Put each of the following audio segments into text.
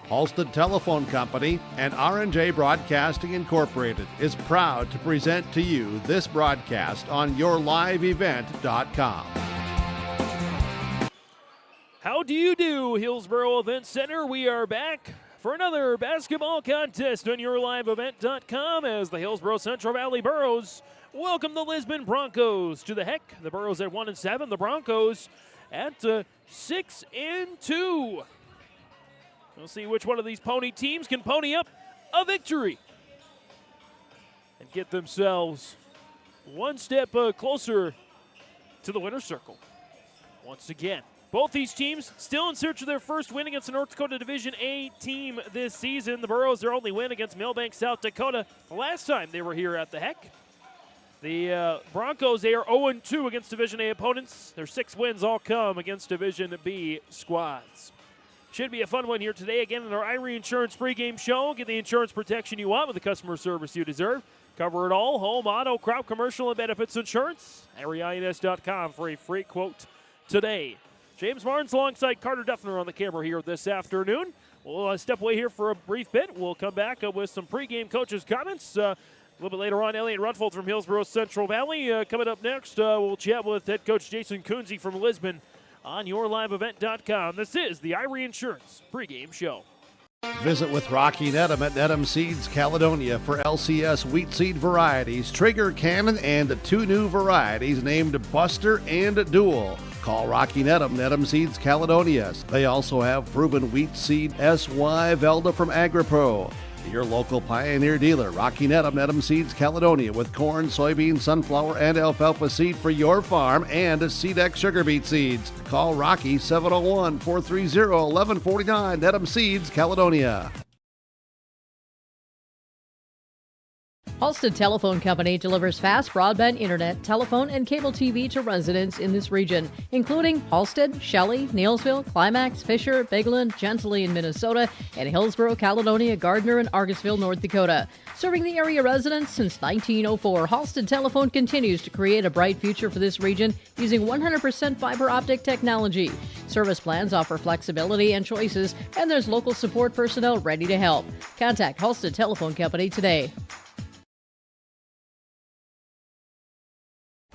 Halstead Telephone Company and R&J Broadcasting Incorporated is proud to present to you this broadcast on yourliveevent.com. How do you do, Hillsboro Event Center? We are back for another basketball contest on yourliveevent.com as the Hillsboro-Central Valley Burros welcome the Lisbon Broncos to the Heck. The Burros at 1-7, the Broncos at 6-2. We'll see which one of these pony teams can pony up a victory and get themselves one step closer to the winner's circle. Once again, both these teams still in search of their first win against the North Dakota Division A team this season. The Burros, their only win against Millbank, South Dakota, the last time they were here at the Heck. The Broncos, they are 0-2 against Division A opponents. Their 6 wins all come against Division B squads. Should be a fun one here today. Again, in our Irie Insurance pregame show. Get the insurance protection you want with the customer service you deserve. Cover it all: home, auto, crop, commercial, and benefits insurance. IrieINS.com for a free quote today. James Barnes alongside Carter Duffner on the camera here this afternoon. We'll step away here for a brief bit. We'll come back with some pregame coaches' comments. A little bit later on, Elliot Rutfold from Hillsboro-Central Valley. Coming up next, we'll chat with head coach Jason Kunze from Lisbon on yourliveevent.com. This is the Irie Insurance pregame show. Visit with Rocky Nedham at Nedham Seeds Caledonia for LCS wheat seed varieties, Trigger, Cannon, and 2 new varieties named Buster and Dual. Call Rocky Nedham, Nedham Seeds Caledonia. They also have proven wheat seed SY Velda from AgriPro. Your local Pioneer dealer, Rocky Nedham, Nedham Seeds Caledonia, with corn, soybean, sunflower, and alfalfa seed for your farm and Seedex sugar beet seeds. Call Rocky 701-430-1149, Nedham Seeds Caledonia. Halstead Telephone Company delivers fast broadband internet, telephone, and cable TV to residents in this region, including Halstead, Shelley, Neilsville, Climax, Fisher, Bigland, Gentilly in Minnesota, and Hillsboro, Caledonia, Gardner, and Argosville, North Dakota. Serving the area residents since 1904, Halstead Telephone continues to create a bright future for this region using 100% fiber optic technology. Service plans offer flexibility and choices, and there's local support personnel ready to help. Contact Halstead Telephone Company today.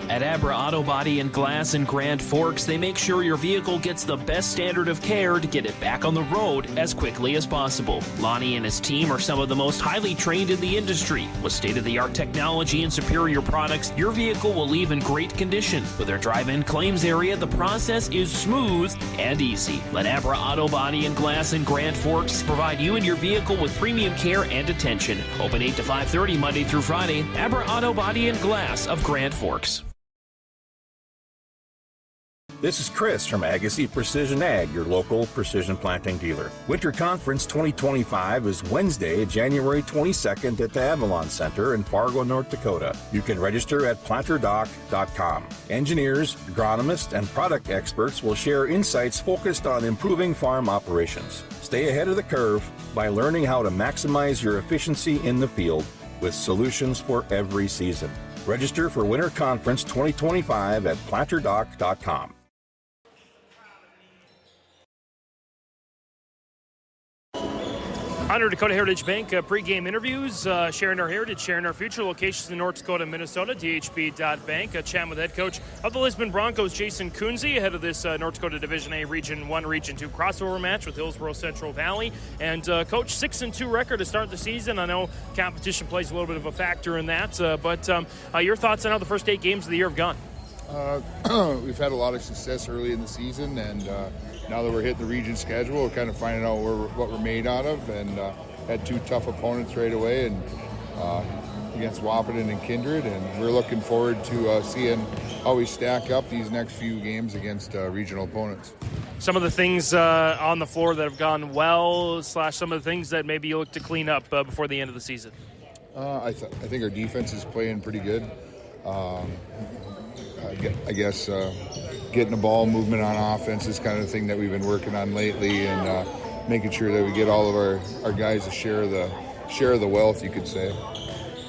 At Abra Auto Body and Glass in Grand Forks, they make sure your vehicle gets the best standard of care to get it back on the road as quickly as possible. Lonnie and his team are some of the most highly trained in the industry. With state-of-the-art technology and superior products, your vehicle will leave in great condition. With their drive-in claims area, the process is smooth and easy. Let Abra Auto Body and Glass in Grand Forks provide you and your vehicle with premium care and attention. Open 8 to 5:30 Monday through Friday. Abra Auto Body and Glass of Grand Forks. This is Chris from Agassiz Precision Ag, your local precision planting dealer. Winter Conference 2025 is Wednesday, January 22nd at the Avalon Center in Fargo, North Dakota. You can register at planterdoc.com. Engineers, agronomists, and product experts will share insights focused on improving farm operations. Stay ahead of the curve by learning how to maximize your efficiency in the field with solutions for every season. Register for Winter Conference 2025 at planterdoc.com. Honor Dakota Heritage Bank pregame interviews, sharing our heritage, sharing our future. Locations in North Dakota, Minnesota, dhb.bank. Chatting with head coach of the Lisbon Broncos, Jason Kunze, ahead of this North Dakota Division A Region 1, Region 2 crossover match with Hillsboro-Central Valley. And Coach, 6-2 record to start the season. I know competition plays a little bit of a factor in that, but your thoughts on how the first 8 games of the year have gone? We've had a lot of success early in the season, and now that we're hitting the region schedule, we're kind of finding out what we're made out of, and had 2 tough opponents right away, and against Wahpeton and Kindred, and we're looking forward to seeing how we stack up these next few games against regional opponents. Some of the things on the floor that have gone well, / some of the things that maybe you look to clean up before the end of the season? I think our defense is playing pretty good. I guess getting the ball movement on offense is kind of the thing that we've been working on lately, and making sure that we get all of our guys to share the wealth, you could say.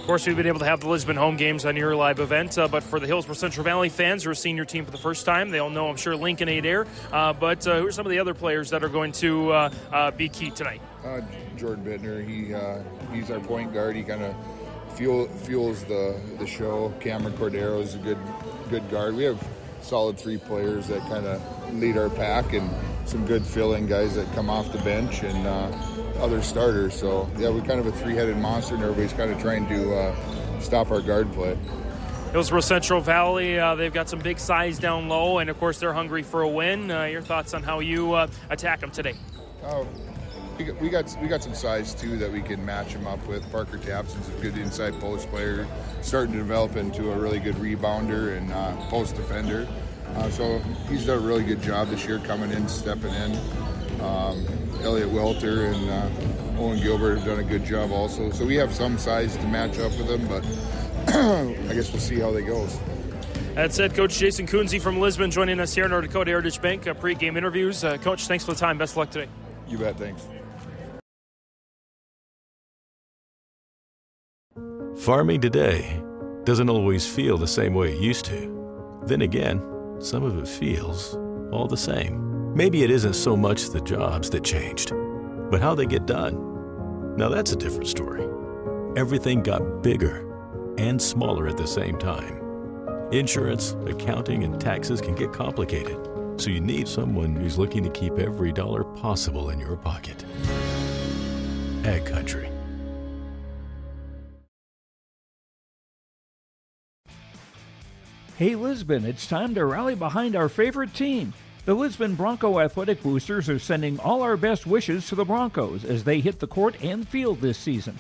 Of course, we've been able to have the Lisbon home games on your live event, but for the Hillsboro-Central Valley fans who are seeing your team for the first time, they all know, I'm sure, Lincoln Adair. But who are some of the other players that are going to be key tonight? Jordan Bittner, he's our point guard. He kind of fuels the show. Cameron Cordero is a good guard. We have solid 3 players that kind of lead our pack, and some good fill-in guys that come off the bench, and other starters. So yeah, we're kind of a 3-headed monster, and everybody's kind of trying to stop our guard play. Hillsboro-Central Valley, they've got some big size down low, and of course they're hungry for a win. Your thoughts on how you attack them today? We got some size too that we can match him up with. Parker Tapson's a good inside post player, starting to develop into a really good rebounder and post defender. So he's done a really good job this year coming in, stepping in. Elliot Welter and Owen Gilbert have done a good job also. So we have some size to match up with them, but I guess we'll see how they go. That's head coach Jason Kunze from Lisbon joining us here in North Dakota Heritage Bank pre-game interviews. Coach, thanks for the time. Best of luck today. You bet. Thanks. Farming today doesn't always feel the same way it used to. Then again, some of it feels all the same. Maybe it isn't so much the jobs that changed, but how they get done. Now that's a different story. Everything got bigger and smaller at the same time. Insurance, accounting, and taxes can get complicated, so you need someone who's looking to keep every dollar possible in your pocket. Ag Country. Hey Lisbon, it's time to rally behind our favorite team. The Lisbon Bronco Athletic Boosters are sending all our best wishes to the Broncos as they hit the court and field this season.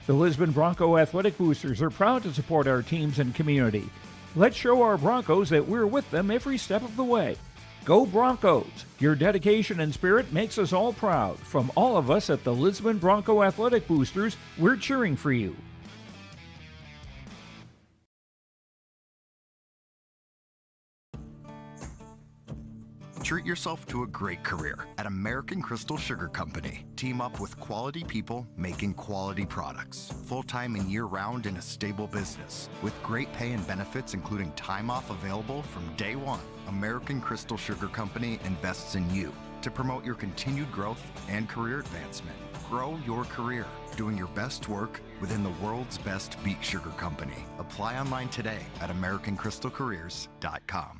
The Lisbon Bronco Athletic Boosters are proud to support our teams and community. Let's show our Broncos that we're with them every step of the way. Go Broncos! Your dedication and spirit makes us all proud. From all of us at the Lisbon Bronco Athletic Boosters, we're cheering for you. Treat yourself to a great career at American Crystal Sugar Company. Team up with quality people making quality products. Full-time and year-round in a stable business. With great pay and benefits including time off available from day one. American Crystal Sugar Company invests in you to promote your continued growth and career advancement. Grow your career doing your best work within the world's best beet sugar company. Apply online today at AmericanCrystalCareers.com.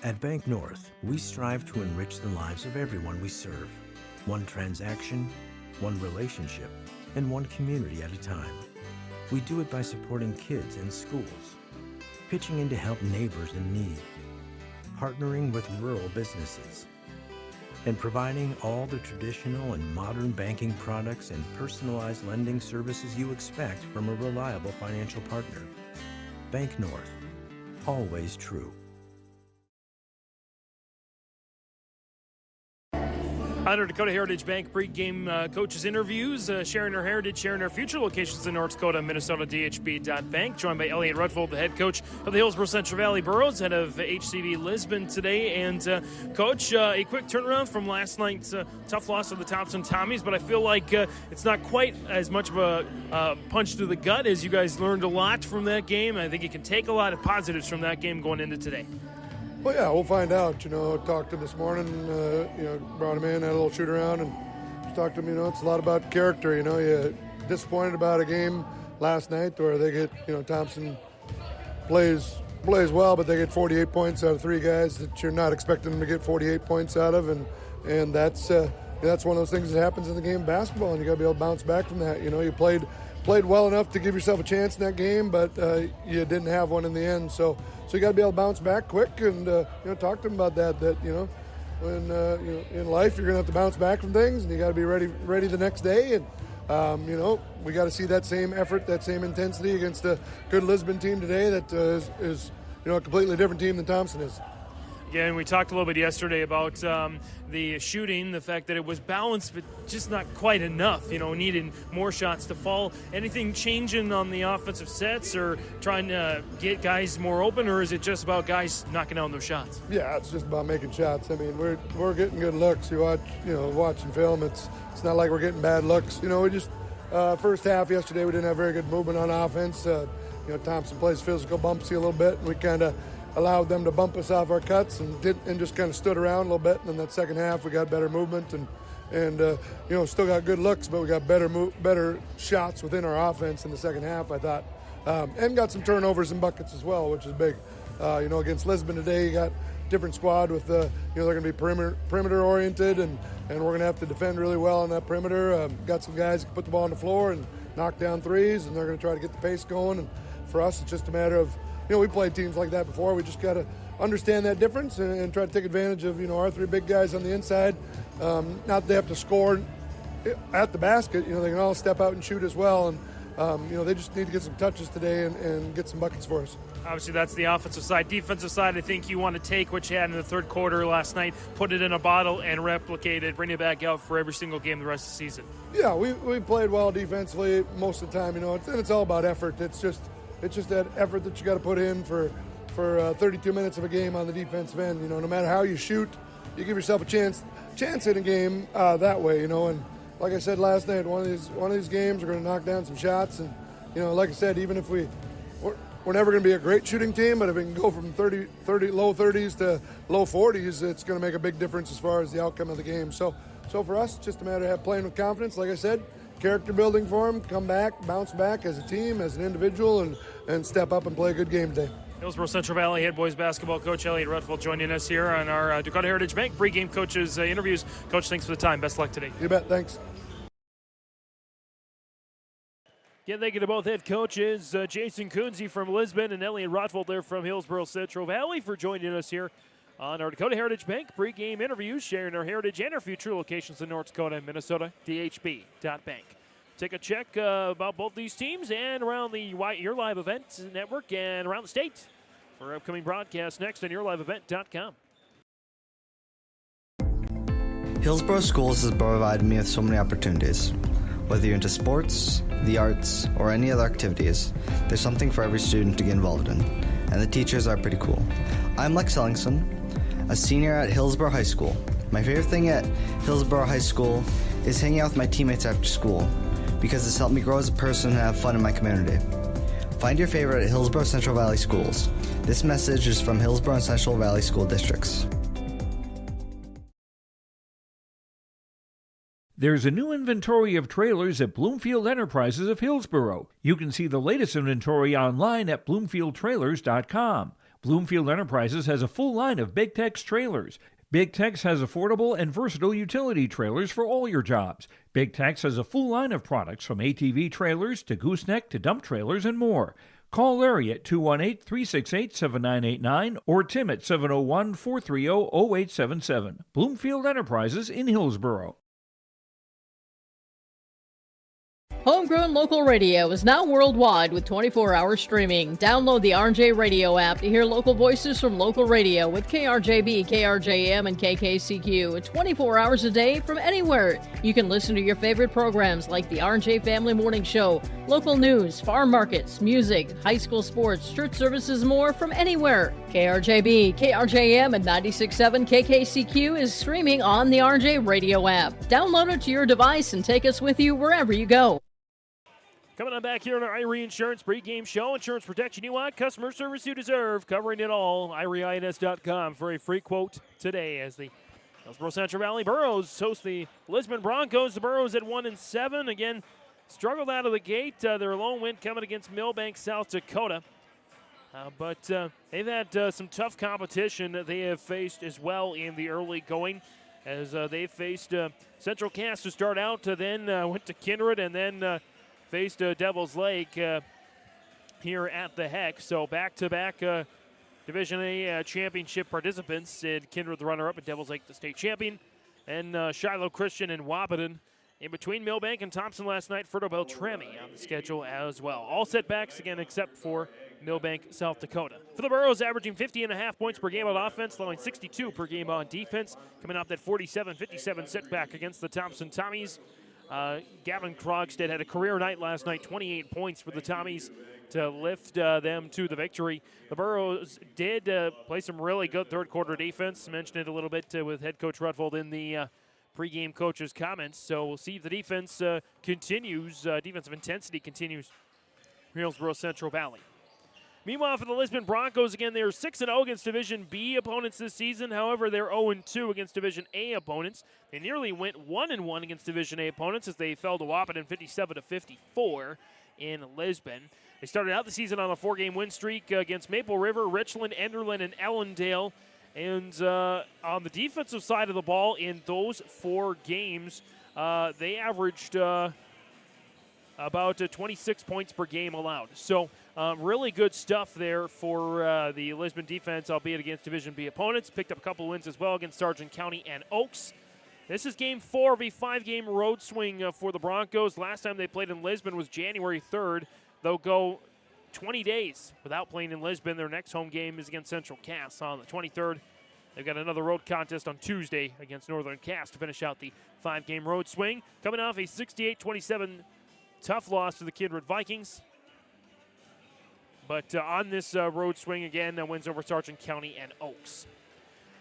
At Bank North, we strive to enrich the lives of everyone we serve. One transaction, one relationship, and one community at a time. We do it by supporting kids and schools, pitching in to help neighbors in need, partnering with rural businesses, and providing all the traditional and modern banking products and personalized lending services you expect from a reliable financial partner. Bank North, always true. North Dakota Heritage Bank pre-game coaches interviews, sharing our heritage, sharing our future locations in North Dakota, Minnesota, DHB.bank. Joined by Elliot Rudfold, the head coach of the Hillsboro-Central Valley Burros, head of HCV Lisbon today. And Coach, a quick turnaround from last night's tough loss to the Thompson Tommies, but I feel like it's not quite as much of a punch to the gut as you guys learned a lot from that game. I think you can take a lot of positives from that game going into today. Well, yeah, we'll find out. Talked to him this morning, brought him in, had a little shoot around, and just talked to him. It's a lot about character. You're disappointed about a game last night where they get, Thompson plays well, but they get 48 points out of 3 guys that you're not expecting them to get 48 points out of, and that's one of those things that happens in the game of basketball, and you got to be able to bounce back from that. You played well enough to give yourself a chance in that game, but you didn't have one in the end. So you got to be able to bounce back quick and talk to them about that. When in life you're gonna have to bounce back from things, and you got to be ready the next day. And we got to see that same effort, that same intensity against a good Lisbon team today that is a completely different team than Thompson is. Yeah, and we talked a little bit yesterday about the shooting, the fact that it was balanced, but just not quite enough, needing more shots to fall. Anything changing on the offensive sets or trying to get guys more open, or is it just about guys knocking down those shots? Yeah, it's just about making shots. I mean, we're getting good looks. You watching film, it's not like we're getting bad looks. We first half yesterday we didn't have very good movement on offense. Thompson plays physical, bumps you a little bit, and we kind of allowed them to bump us off our cuts and just kind of stood around a little bit. And then that second half we got better movement and still got good looks, but we got better shots within our offense in the second half, I thought. And got some turnovers and buckets as well, which is big. Against Lisbon today, you got different squad with they're going to be perimeter oriented, and we're going to have to defend really well on that perimeter. Got some guys who can put the ball on the floor and knock down threes, and they're going to try to get the pace going. And for us, it's just a matter of, we played teams like that before. We just got to understand that difference and try to take advantage of, our three big guys on the inside. Not that they have to score at the basket. They can all step out and shoot as well. And, they just need to get some touches today and get some buckets for us. Obviously, that's the offensive side. Defensive side, I think you want to take what you had in the third quarter last night, put it in a bottle, and replicate it, bring it back out for every single game the rest of the season. Yeah, we played well defensively most of the time. It's all about effort. It's just that effort that you got to put in for 32 minutes of a game on the defensive end. No matter how you shoot, you give yourself a chance in a game that way. And like I said last night, one of these games we're going to knock down some shots, and like I said, even if we're never going to be a great shooting team, but if we can go from low 30s to low 40s, it's going to make a big difference as far as the outcome of the game. So for us, it's just a matter of playing with confidence. Like I said, character building for them, come back, bounce back as a team, as an individual, and step up and play a good game today. Hillsboro-Central Valley head boys basketball coach Elliot Rutfeld joining us here on our Dakota Heritage Bank pregame coaches interviews. Coach, thanks for the time. Best luck today. You bet. Thanks. Again, thank you to both head coaches, Jason Kunze from Lisbon and Elliot Rotvold there from Hillsboro-Central Valley, for joining us here on our Dakota Heritage Bank pregame interviews, sharing our heritage and our future locations in North Dakota and Minnesota, dhb.bank. Take a check about both these teams and around the Your Live Events network and around the state for upcoming broadcasts next on yourliveevent.com. Hillsboro Schools has provided me with so many opportunities. Whether you're into sports, the arts, or any other activities, there's something for every student to get involved in, and the teachers are pretty cool. I'm Lex Ellingson, a senior at Hillsboro High School. My favorite thing at Hillsboro High School is hanging out with my teammates after school, because it's helped me grow as a person and have fun in my community. Find your favorite at Hillsboro-Central Valley Schools. This message is from Hillsboro and Central Valley School Districts. There's a new inventory of trailers at Bloomfield Enterprises of Hillsboro. You can see the latest inventory online at bloomfieldtrailers.com. Bloomfield Enterprises has a full line of Big Tex trailers. Big Tex has affordable and versatile utility trailers for all your jobs. Big Tex has a full line of products from ATV trailers to gooseneck to dump trailers and more. Call Larry at 218-368-7989 or Tim at 701-430-0877. Bloomfield Enterprises in Hillsboro. Homegrown local radio is now worldwide with 24-hour streaming. Download the RJ Radio app to hear local voices from local radio with KRJB, KRJM, and KKCQ 24 hours a day from anywhere. You can listen to your favorite programs like the RJ Family Morning Show, local news, farm markets, music, high school sports, church services, more from anywhere. KRJB, KRJM, and 96.7 KKCQ is streaming on the RJ Radio app. Download it to your device and take us with you wherever you go. Coming on back here on our Irie Insurance pregame show. Insurance protection you want, customer service you deserve. Covering it all. IrieINS.com for a free quote today as the Hillsboro-Central Valley Burros host the Lisbon Broncos. The Burros at 1-7. Again, struggled out of the gate. Their lone win coming against Millbank, South Dakota. But they've had some tough competition that they have faced as well in the early going, as they faced Central Cass to start out, then went to Kindred, and then faced Devil's Lake here at the Heck. So back-to-back Division A championship participants. Kindred the runner-up, and Devil's Lake the state champion. And Shiloh Christian and Wahpeton in between Millbank and Thompson last night. Ferto Beltrami on the schedule as well. All setbacks again except for Millbank, South Dakota. For the Burros, averaging 50.5 points per game on offense, allowing 62 per game on defense. Coming off that 47-57 setback against the Thompson Tommies. Gavin Krogstad had a career night last night, 28 points for the Tommies to lift them to the victory. The Burros did play some really good third quarter defense. Mentioned it a little bit with head coach Rutvold in the pregame coach's comments. So we'll see if the defense continues, defensive intensity continues for Hillsboro-Central Valley. Meanwhile, for the Lisbon Broncos, again, they're 6-0 against Division B opponents this season. However, they're 0-2 against Division A opponents. They nearly went 1-1 against Division A opponents as they fell to Wahpeton 57-54 in Lisbon. They started out the season on a 4-game win streak against Maple River, Richland, Enderlin, and Ellendale. And on the defensive side of the ball, in those 4 games, they averaged about 26 points per game allowed. So really good stuff there for the Lisbon defense, albeit against Division B opponents. Picked up a couple wins as well against Sargent County and Oaks. This is game 4 of a 5-game road swing for the Broncos. Last time they played in Lisbon was January 3rd. They'll go 20 days without playing in Lisbon. Their next home game is against Central Cass on the 23rd. They've got another road contest on Tuesday against Northern Cass to finish out the 5-game road swing. Coming off a 68-27 tough loss to the Kindred Vikings. But on this road swing again, wins over Sargent County and Oaks.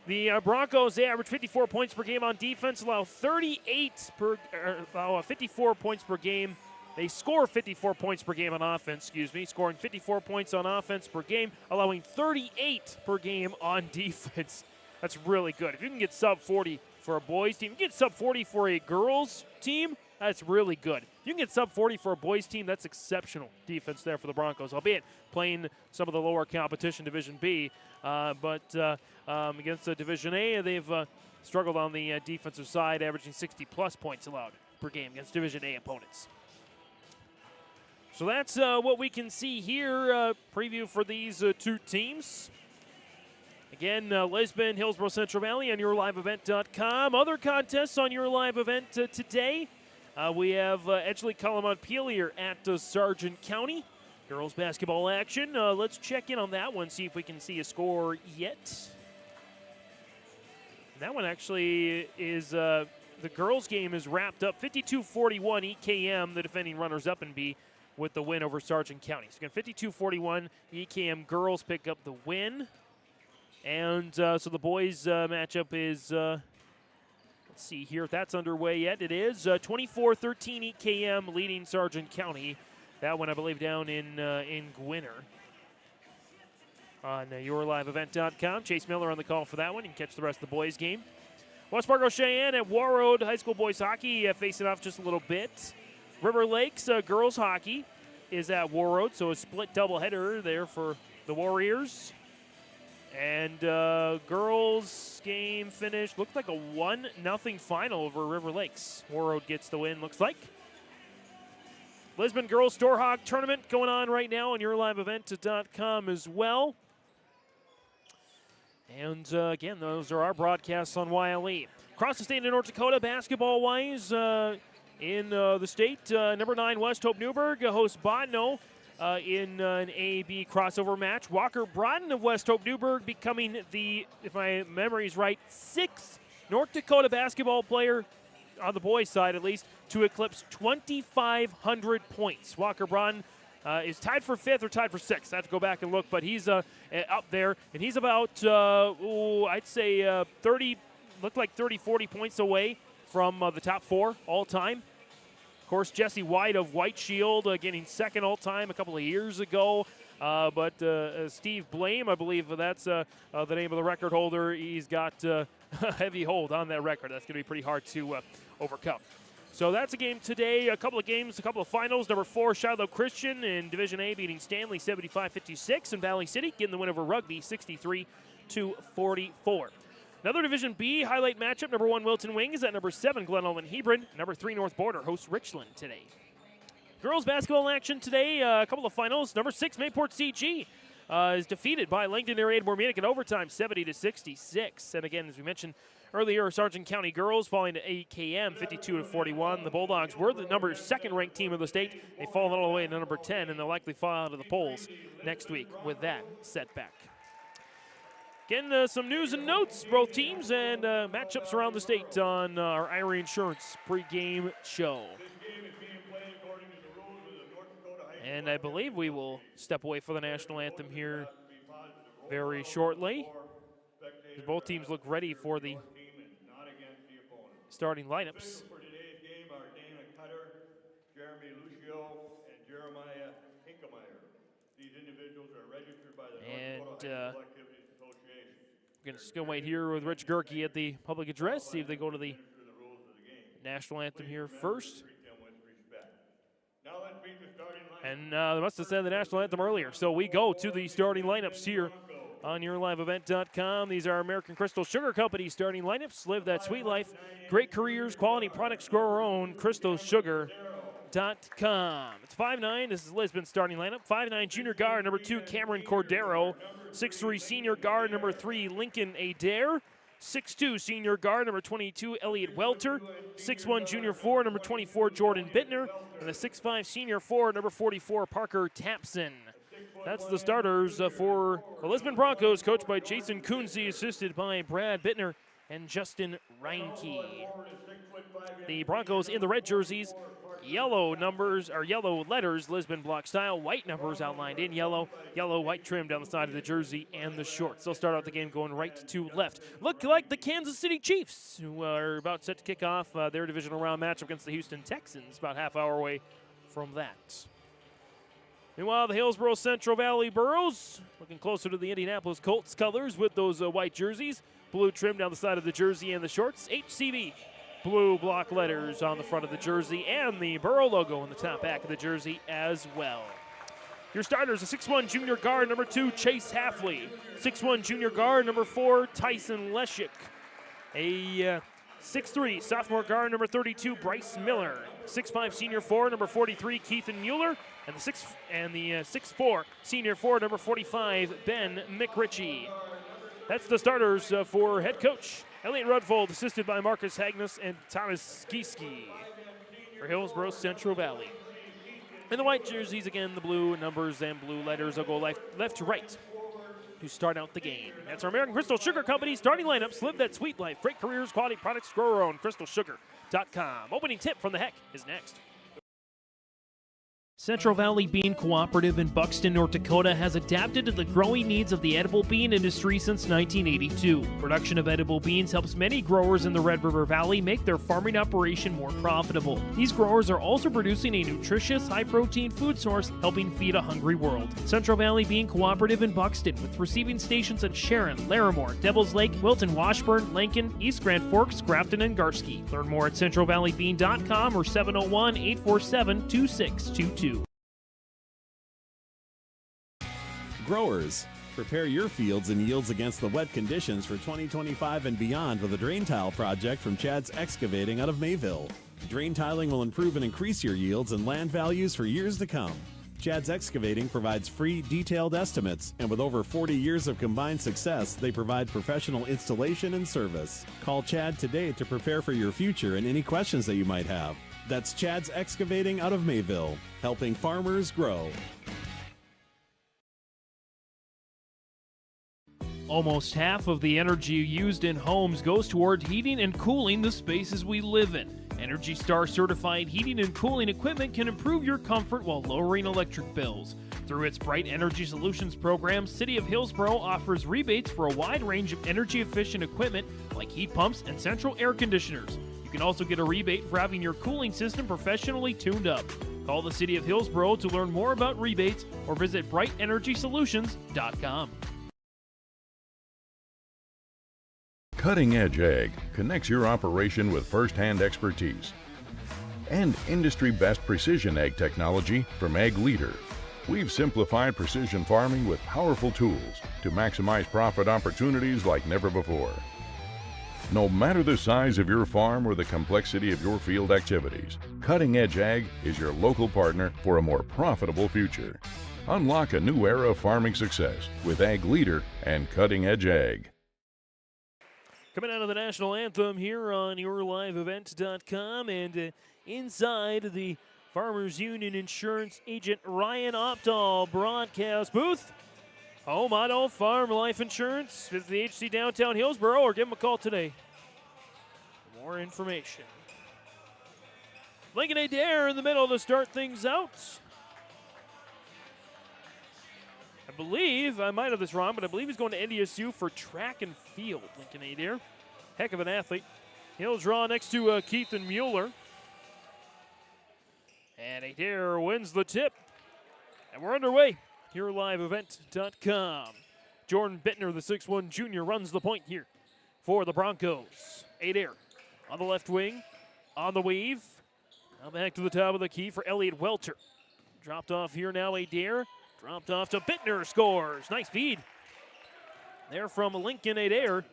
The Broncos, they average 54 points per game on defense, allow 54 points per game. They score 54 points per game on offense, scoring 54 points on offense per game, allowing 38 per game on defense. That's really good. If you can get sub 40 for a boys team, you can get sub 40 for a girls team, that's really good. You can get sub 40 for a boys team, that's exceptional defense there for the Broncos, albeit playing some of the lower competition Division B. But against the Division A, they've struggled on the defensive side, averaging 60-plus points allowed per game against Division A opponents. So that's what we can see here. Preview for these 2 teams. Again, Lisbon, Hillsboro-Central Valley on YourLiveEvent.com. Other contests on Your Live Event today. We have Edgeley-Calamont-Pelier at Sargent County. Girls basketball action. Let's check in on that one, see if we can see a score yet. That one actually is, the girls game is wrapped up. 52-41 EKM, the defending runners-up in B, with the win over Sargent County. So again, 52-41 EKM girls pick up the win. And so the boys matchup is, let's see here if that's underway yet. It is 24-13 EKM leading Sargent County. That one, I believe, down in Gwinner. On YourLiveEvent.com. Chase Miller on the call for that one. You can catch the rest of the boys' game. West Fargo Cheyenne at Warroad High School boys hockey facing off just a little bit. River Lakes girls hockey is at Warroad, so a split doubleheader there for the Warriors. And girls game finished, looked like a 1-0 final over River Lakes. Warroad gets the win, looks like. Lisbon Girls Storehawk Tournament going on right now on YourLiveEvent.com as well. And again, those are our broadcasts on YLE. Across the state of North Dakota, basketball-wise, in the state, number 9 West Hope Newburgh hosts Botno in an A-B crossover match. Walker Brodden of West Hope Newburgh becoming the, if my memory is right, 6th North Dakota basketball player, on the boys' side at least, to eclipse 2,500 points. Walker Brodden is tied for 5th or tied for 6th. I have to go back and look, but he's up there, and he's about, I'd say 30, looked like 30, 40 points away from the top 4 all-time. Of course, Jesse White of White Shield getting 2nd all-time a couple of years ago. But Steve Blame, I believe that's the name of the record holder. He's got a heavy hold on that record. That's going to be pretty hard to overcome. So that's a game today. A couple of games, a couple of finals. Number 4, Shiloh Christian in Division A beating Stanley 75-56. And Valley City getting the win over Rugby 63-44. Another Division B highlight matchup. Number 1, Wilton Wings at number 7, Glen Ullman Hebron. Number 3, North Border hosts Richland today. Girls basketball action today. A couple of finals. Number 6, Mayport CG is defeated by Langdon Area Munich in overtime, 70-66. And again, as we mentioned earlier, Sargent County girls falling to AKM, 52-41. The Bulldogs were the number 2nd ranked team of the state. They've fallen all the way to number 10, and they'll likely fall out of the polls next week with that setback. Again, some news and notes, both teams, and matchups around the state on our Ira Insurance pregame show. And I believe we will step away for the national anthem here very shortly. Both teams look ready for the starting lineups. For today's game are Dana Cutter, Jeremy Lucio, and Jeremiah Hinkemeyer. These individuals are registered by the North Dakota High School Activities Association. We're going to still wait here with Rich Gerke at the public address, see if they go to the national anthem here first. And they must have said the national anthem earlier. So we go to the starting lineups here on YourLiveEvent.com. These are American Crystal Sugar Company starting lineups. Live that sweet life. Great careers, quality products, grow our own. CrystalSugar.com. It's 5'9". This is Lisbon starting lineup. 5'9" junior guard number 2, Cameron Cordero. 6'3" senior guard number 3, Lincoln Adair. 6'2" senior guard number 22, Elliot Welter. 6'1" junior forward number 24, Jordan Bittner. And the 6'5" senior forward number 44, Parker Tapson. That's the starters for the Lisbon Broncos, coached by Jason Kunze, assisted by Brad Bittner and Justin Reinke. The Broncos in the red jerseys, yellow numbers, or yellow letters, Lisbon block style, white numbers outlined in yellow, white trim down the side of the jersey and the shorts. They'll start out the game going right to left. Look like the Kansas City Chiefs, who are about set to kick off their divisional round matchup against the Houston Texans, about half hour away from that. Meanwhile, the Hillsboro-Central Valley Burros looking closer to the Indianapolis Colts colors with those white jerseys, blue trim down the side of the jersey and the shorts, HCV. Blue block letters on the front of the jersey and the Burrow logo on the top back of the jersey as well. Your starters, a 6'1" junior guard, number 2, Chase Halfley. 6'1" junior guard, number 4, Tyson Leshik. A 6'3" sophomore guard, number 32, Bryce Miller. 6'5" senior forward, number 43, Keithan Mueller. And the 6'4" senior forward, number 45, Ben McRitchie. That's the starters for head coach Elliot Rudfold, assisted by Marcus Hagnus and Thomas Skieski for Hillsboro-Central Valley. In the white jerseys, again, the blue numbers and blue letters will go left to right to start out the game. That's our American Crystal Sugar Company starting lineups. Live that sweet life. Great careers, quality products, grow our own. CrystalSugar.com. Opening tip from the Heck is next. Central Valley Bean Cooperative in Buxton, North Dakota has adapted to the growing needs of the edible bean industry since 1982. Production of edible beans helps many growers in the Red River Valley make their farming operation more profitable. These growers are also producing a nutritious, high-protein food source, helping feed a hungry world. Central Valley Bean Cooperative in Buxton, with receiving stations at Sharon, Larimore, Devils Lake, Wilton, Washburn, Lincoln, East Grand Forks, Grafton, and Garski. Learn more at centralvalleybean.com or 701-847-2622. Growers, prepare your fields and yields against the wet conditions for 2025 and beyond with a drain tile project from Chad's Excavating out of Mayville. Drain tiling will improve and increase your yields and land values for years to come. Chad's Excavating provides free, detailed estimates, and with over 40 years of combined success, they provide professional installation and service. Call Chad today to prepare for your future and any questions that you might have. That's Chad's Excavating out of Mayville, helping farmers grow. Almost half of the energy used in homes goes toward heating and cooling the spaces we live in. Energy Star certified heating and cooling equipment can improve your comfort while lowering electric bills. Through its Bright Energy Solutions program, City of Hillsboro offers rebates for a wide range of energy-efficient equipment like heat pumps and central air conditioners. You can also get a rebate for having your cooling system professionally tuned up. Call the City of Hillsboro to learn more about rebates or visit BrightEnergySolutions.com. Cutting Edge Ag connects your operation with first-hand expertise and industry-best precision ag technology from Ag Leader. We've simplified precision farming with powerful tools to maximize profit opportunities like never before. No matter the size of your farm or the complexity of your field activities, Cutting Edge Ag is your local partner for a more profitable future. Unlock a new era of farming success with Ag Leader and Cutting Edge Ag. Coming out of the national anthem here on YourLiveEvent.com and inside the Farmers Union Insurance Agent Ryan Opdahl broadcast booth. Home Auto Farm Life Insurance. Visit the HC downtown Hillsboro or give them a call today for more information. Lincoln Adair in the middle to start things out. I believe, I might have this wrong, but I believe he's going to NDSU for track and field, Lincoln Adair. Heck of an athlete. He'll draw next to Keith and Mueller. And Adair wins the tip. And we're underway here at liveevent.com. Jordan Bittner, the 6'1 junior, runs the point here for the Broncos. Adair on the left wing, on the weave. Now back to the top of the key for Elliot Welter. Dropped off here now, Adair. Dropped off to Bittner, scores. Nice feed there from Lincoln Adair.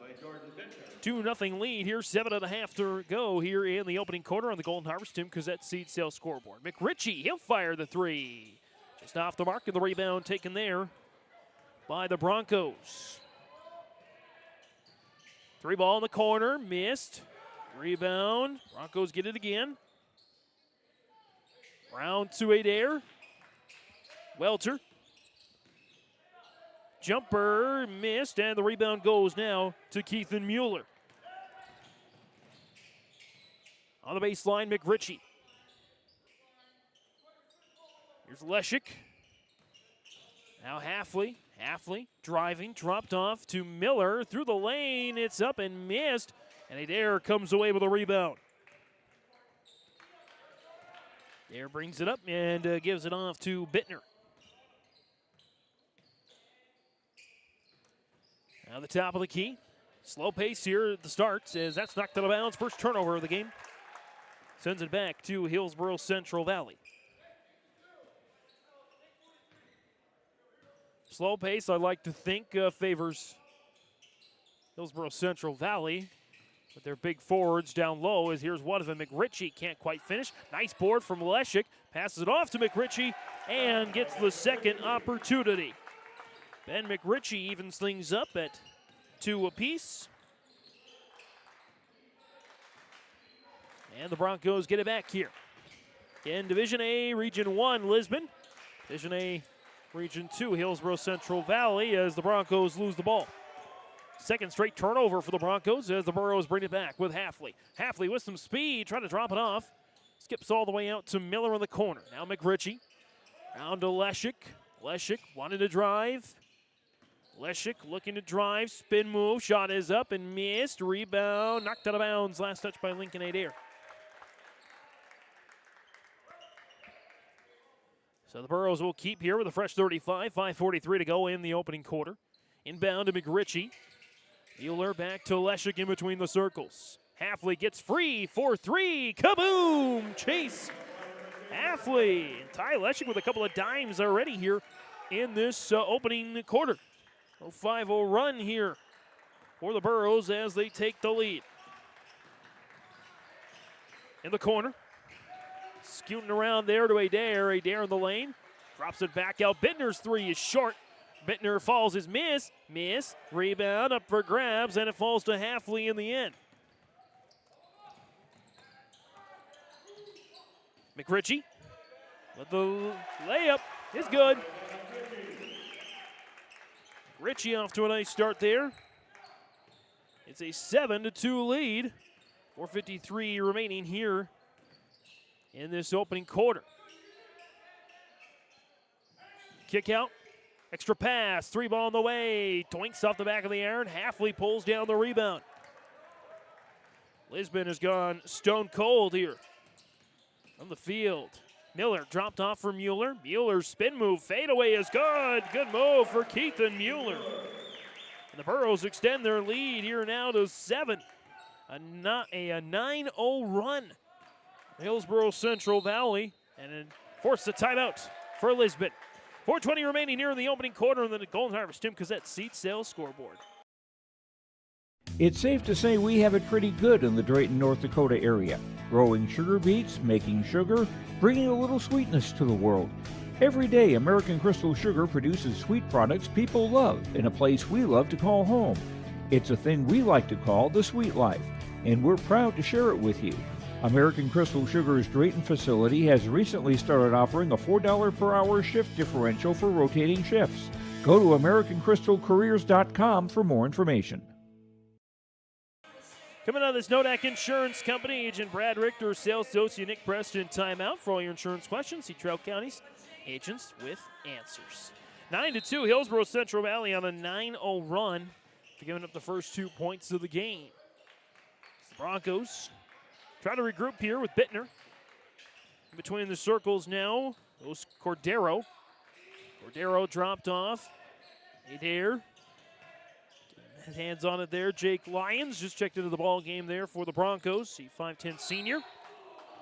2-0 lead here, 7.5 to go here in the opening quarter on the Golden Harvest Tim Cossette Seed Sales scoreboard. McRitchie, he'll fire the three. Just off the mark, and the rebound taken there by the Broncos. Three ball in the corner, missed. Rebound, Broncos get it again. Round to Adair. Welter. Jumper missed, and the rebound goes now to Keithan Mueller. On the baseline, McRitchie. Here's Leshik. Now Halfley. Halfley driving, dropped off to Miller. Through the lane, it's up and missed. And Adair comes away with a rebound. Adair brings it up and gives it off to Bittner. Now the top of the key. Slow pace here at the start as that's knocked out of bounds. First turnover of the game. Sends it back to Hillsboro-Central Valley. Slow pace, I like to think, favors Hillsboro-Central Valley. With their big forwards down low as here's one of them. McRitchie can't quite finish. Nice board from Leshik. Passes it off to McRitchie and gets the second opportunity. Ben McRitchie evens things up at 2 apiece. And the Broncos get it back here. In Division A, Region 1, Lisbon. Division A, Region 2, Hillsboro-Central Valley as the Broncos lose the ball. Second straight turnover for the Broncos as the Burros bring it back with Halfley. Halfley with some speed, trying to drop it off. Skips all the way out to Miller in the corner. Now McRitchie. Down to Leshik. Leshik wanted to drive. Leshik looking to drive. Spin move. Shot is up and missed. Rebound. Knocked out of bounds. Last touch by Lincoln Adair. So the Burros will keep here with a fresh 35. 5:43 to go in the opening quarter. Inbound to McRitchie. Mueller back to Leshik in between the circles. Halfley gets free for 3. Kaboom! Chase Halfley. And Ty Leshik with a couple of dimes already here in this opening quarter. 5-0 run here for the Burros as they take the lead. In the corner. Scooting around there to Adair. Adair in the lane. Drops it back out. Bittner's 3 is short. Bittner falls his miss. Miss. Rebound up for grabs, and it falls to Halfley in the end. McRitchie with the layup is good. Ritchie off to a nice start there. It's a 7-2 lead. 4:53 remaining here in this opening quarter. Kick out. Extra pass. 3 ball on the way. Twinks off the back of the iron. Halfley pulls down the rebound. Lisbon has gone stone cold here on the field. Miller dropped off for Mueller. Mueller's spin move. Fadeaway is good. Good move for Keithan Mueller. And the Burros extend their lead here now to 7. A 9-0 run. Hillsboro-Central Valley. And then force a timeout for Lisbon. 4:20 remaining here in the opening quarter on the Golden Harvest Tim Cossette Seat Sales scoreboard. It's safe to say we have it pretty good in the Drayton, North Dakota area. Growing sugar beets, making sugar, bringing a little sweetness to the world. Every day, American Crystal Sugar produces sweet products people love in a place we love to call home. It's a thing we like to call the sweet life, and we're proud to share it with you. American Crystal Sugar's Drayton facility has recently started offering a $4 per hour shift differential for rotating shifts. Go to AmericanCrystalCareers.com for more information. Coming out of this Nodak Insurance Company, Agent Brad Richter, Sales Associate Nick Preston, timeout for all your insurance questions. See Trail County's agents with answers. 9-2, Hillsboro-Central Valley on a 9-0 run, giving up the first 2 points of the game. Broncos trying to regroup here with Bittner. In between the circles now goes Cordero. Cordero dropped off. Adair. His hands on it there. Jake Lyons just checked into the ball game there for the Broncos. The 5'10 senior.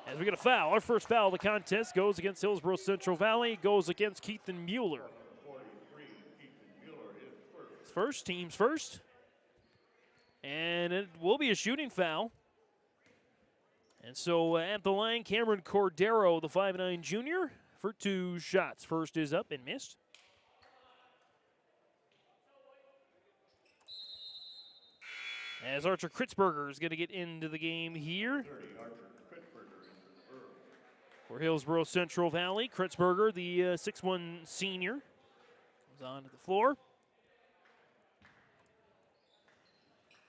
As we get a foul, our first foul of the contest goes against Hillsboro-Central Valley, goes against Keithan Mueller. First, team's first. And it will be a shooting foul. And so at the line, Cameron Cordero, the 5'9 junior, for 2 shots. First is up and missed. As Archer Kritzberger is going to get into the game here. For Hillsboro-Central Valley, Kritzberger, the 6'1 senior, comes onto the floor.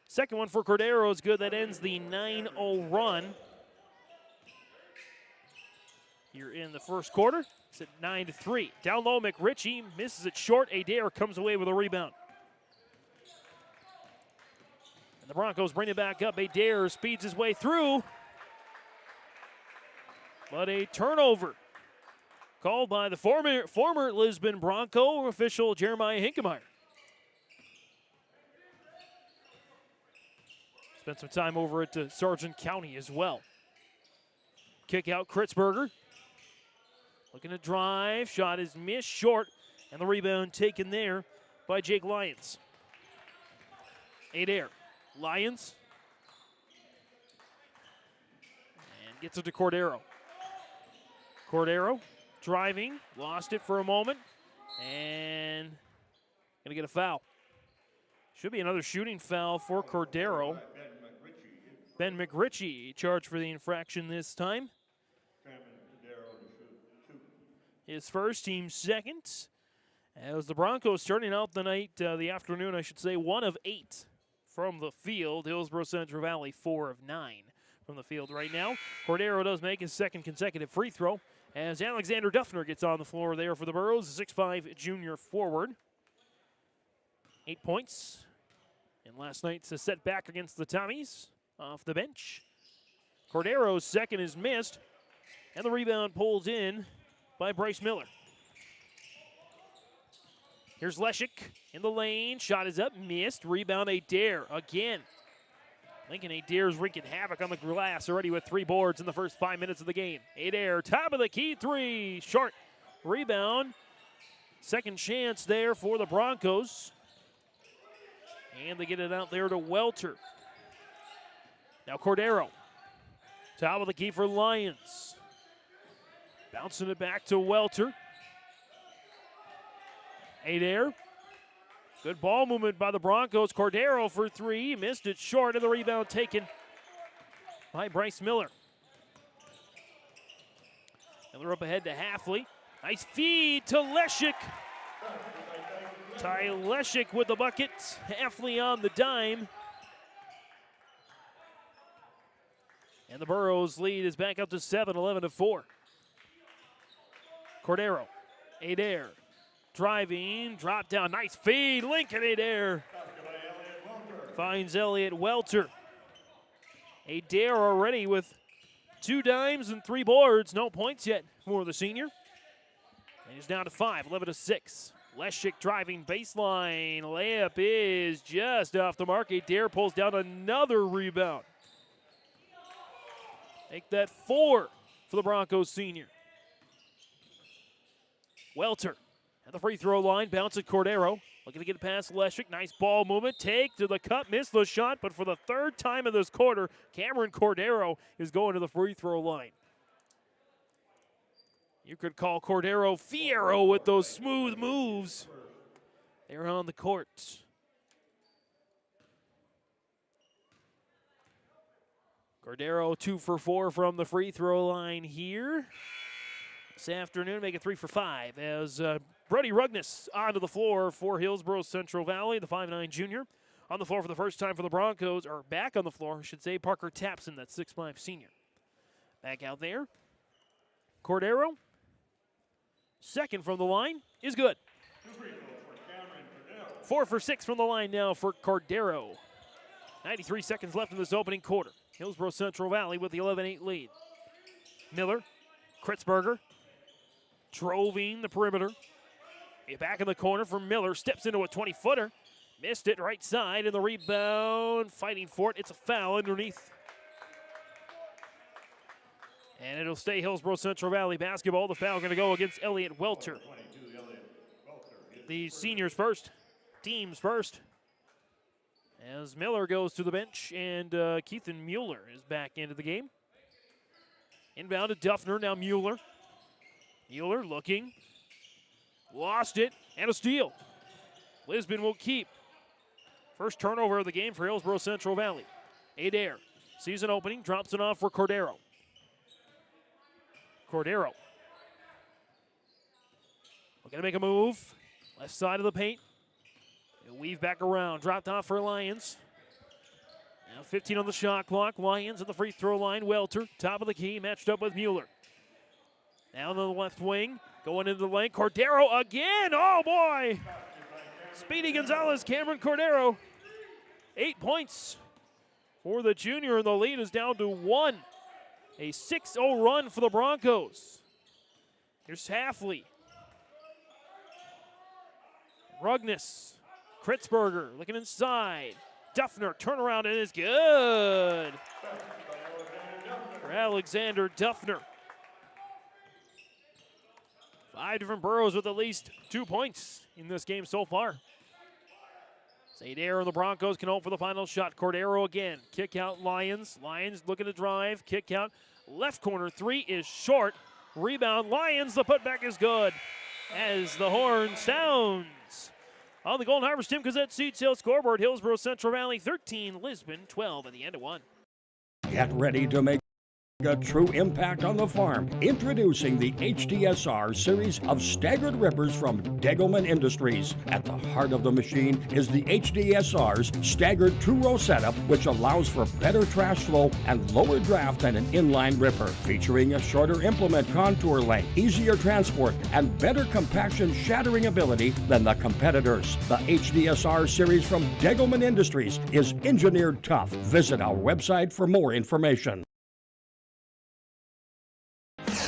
Second one for Cordero is good. That ends the 9-0 run here in the first quarter. It's at 9-3. Down low, McRitchie misses it short. Adair comes away with a rebound. And the Broncos bring it back up. Adair speeds his way through. But a turnover called by the former Lisbon Bronco official Jeremiah Hinkemeyer. Spent some time over at Sargent County as well. Kick out Kritzberger. Looking to drive. Shot is missed short. And the rebound taken there by Jake Lyons. Adair. Lyons. And gets it to Cordero. Cordero driving. Lost it for a moment. And going to get a foul. Should be another shooting foul for Cordero. Ben McRitchie charged for the infraction this time. His first, team second. As the Broncos starting out the night, the afternoon, I should say, 1 of 8 from the field. Hillsboro-Central Valley, 4 of 9 from the field right now. Cordero does make his second consecutive free throw as Alexander Duffner gets on the floor there for the Burros, a 6'5 junior forward. 8 points. And last night's a setback against the Tommies off the bench. Cordero's second is missed, and the rebound pulled in by Bryce Miller. Here's Leshik in the lane. Shot is up, missed. Rebound Adair again. Lincoln Adair's wreaking havoc on the glass already with 3 boards in the first 5 minutes of the game. Adair, top of the key, 3. Short rebound. Second chance there for the Broncos. And they get it out there to Welter. Now Cordero. Top of the key for Lyons. Bouncing it back to Welter. Adair. Good ball movement by the Broncos. Cordero for 3. Missed it short, and the rebound taken by Bryce Miller. And they're up ahead to Halfley. Nice feed to Leshik. Ty Leshik with the bucket. Halfley on the dime. And the Burros lead is back up to 7, 11-4. Cordero. Adair. Driving. Drop down. Nice feed. Lincoln Adair. Finds Elliott Welter. Adair already with 2 dimes and 3 boards. No points yet for the senior. And he's down to 5, 11-6. Leshik driving baseline. Layup is just off the mark. Adair pulls down another rebound. Make that 4 for the Broncos senior. Welter at the free throw line. Bounce at Cordero. Looking to get past Leshik. Nice ball movement. Take to the cup. Missed the shot, but for the 3rd time in this quarter, Cameron Cordero is going to the free throw line. You could call Cordero Fiero with those smooth moves. They're on the court. Cordero 2 for 4 from the free throw line here this afternoon. Make it 3 for 5 as Brody Rugness onto the floor for Hillsboro-Central Valley, the 5'9 junior. On the floor for the first time for the Broncos, or back on the floor, I should say, Parker Tapson, that 6'5 senior. Back out there. Cordero, second from the line, is good. 4 for 6 from the line now for Cordero. 93 seconds left in this opening quarter. Hillsboro-Central Valley with the 11-8 lead. Miller, Kritzberger, droving the perimeter. Back in the corner for Miller, steps into a 20-footer. Missed it right side, and the rebound, fighting for it. It's a foul underneath. And it'll stay Hillsboro-Central Valley basketball. The foul going to go against Elliott Welter. The seniors first, teams first. As Miller goes to the bench, and Keithan Mueller is back into the game. Inbound to Duffner, now Mueller. Mueller looking, lost it, and a steal. Lisbon will keep. First turnover of the game for Hillsboro-Central Valley. Adair, season opening, drops it off for Cordero. Cordero. Looking to make a move. Left side of the paint. He'll weave back around. Dropped off for Lions. Now 15 on the shot clock. Lions at the free throw line. Welter, top of the key, matched up with Mueller. Now on the left wing. Going into the lane. Cordero again. Oh, boy. Speedy Gonzalez, Cameron Cordero. 8 points for the junior, and the lead is down to 1. A 6-0 run for the Broncos. Here's Halfley. Ruggness. Kritzberger looking inside. Duffner, turnaround, and is good. For Alexander Duffner. 5 different Burrows with at least 2 points in this game so far. Adair and the Broncos can hope for the final shot. Cordero again. Kick out Lions. Lions looking to drive. Kick out. Left corner three is short. Rebound Lions. The putback is good as the horn sounds. On the Golden Harvest Tim Gazette seed sale scoreboard, Hillsboro-Central Valley 13, Lisbon 12 at the end of 1. Get ready to make a true impact on the farm. Introducing the HDSR series of staggered rippers from Degelman Industries. At the heart of the machine is the HDSR's staggered two-row setup, which allows for better trash flow and lower draft than an inline ripper. Featuring a shorter implement contour length, easier transport, and better compaction shattering ability than the competitors. The HDSR series from Degelman Industries is engineered tough. Visit our website for more information.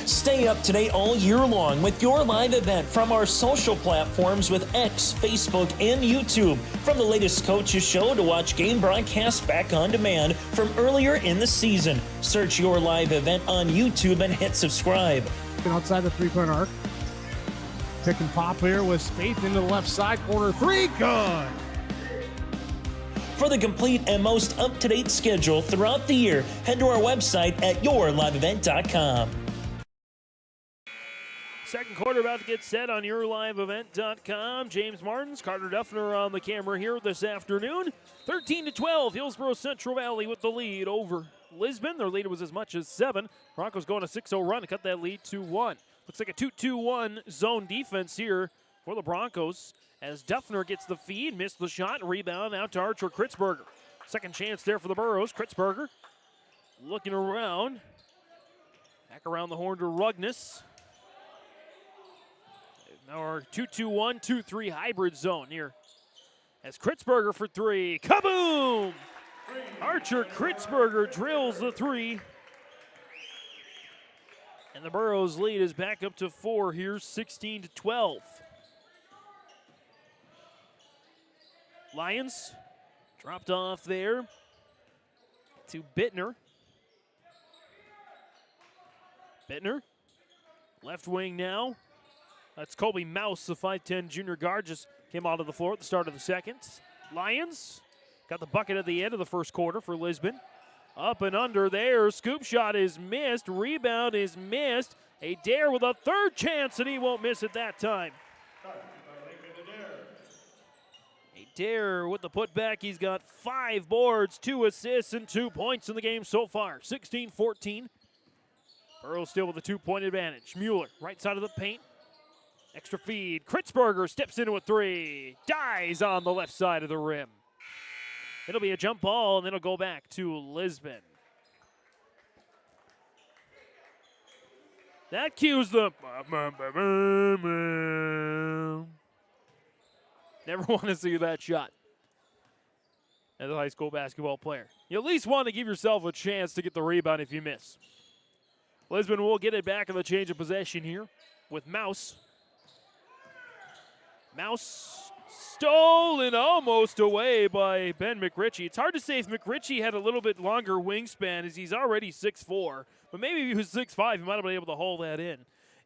Stay up to date all year long with your live event from our social platforms with X, Facebook, and YouTube. From the latest coaches show to watch game broadcasts back on demand from earlier in the season. Search your live event on YouTube and hit subscribe. Outside the three-point arc. Pick and pop here with Spaeth into the left side corner. Three, good. For the complete and most up-to-date schedule throughout the year, head to our website at yourliveevent.com. Second quarter about to get set on yourliveevent.com. James Martins, Carter Duffner on the camera here this afternoon. 13-12, Hillsboro-Central Valley with the lead over Lisbon. Their lead was as much as 7. Broncos going a 6-0 run to cut that lead to 1. Looks like a 2-2-1 zone defense here for the Broncos as Duffner gets the feed, missed the shot, rebound out to Archer Kritzberger. Second chance there for the Burros. Kritzberger looking around. Back around the horn to Ruggness. Now our 2-2-1, 2-3 hybrid zone here. As Kritzberger for 3. Kaboom! Archer Kritzberger drills the 3. And the Burros lead is back up to 4 here, 16-12. Lions dropped off there to Bittner. Bittner, left wing now. That's Colby Mouse, the 5'10 junior guard, just came out of the floor at the start of the second. Lions got the bucket at the end of the first quarter for Lisbon. Up and under there, scoop shot is missed, rebound is missed. Adair with a third chance, and he won't miss it that time. Adair with the putback, he's got 5 boards, 2 assists, and 2 points in the game so far, 16-14. Burrow still with a 2-point advantage. Mueller, right side of the paint. Extra feed. Kritzberger steps into a 3. Dies on the left side of the rim. It'll be a jump ball, and then it'll go back to Lisbon. That cues the... Never want to see that shot. as a high school basketball player. You at least want to give yourself a chance to get the rebound if you miss. Lisbon will get it back in the change of possession here with Mouse. Mouse stolen almost away by Ben McRitchie. It's hard to say if McRitchie had a little bit longer wingspan as he's already 6'4", but maybe if he was 6'5", he might have been able to hold that in.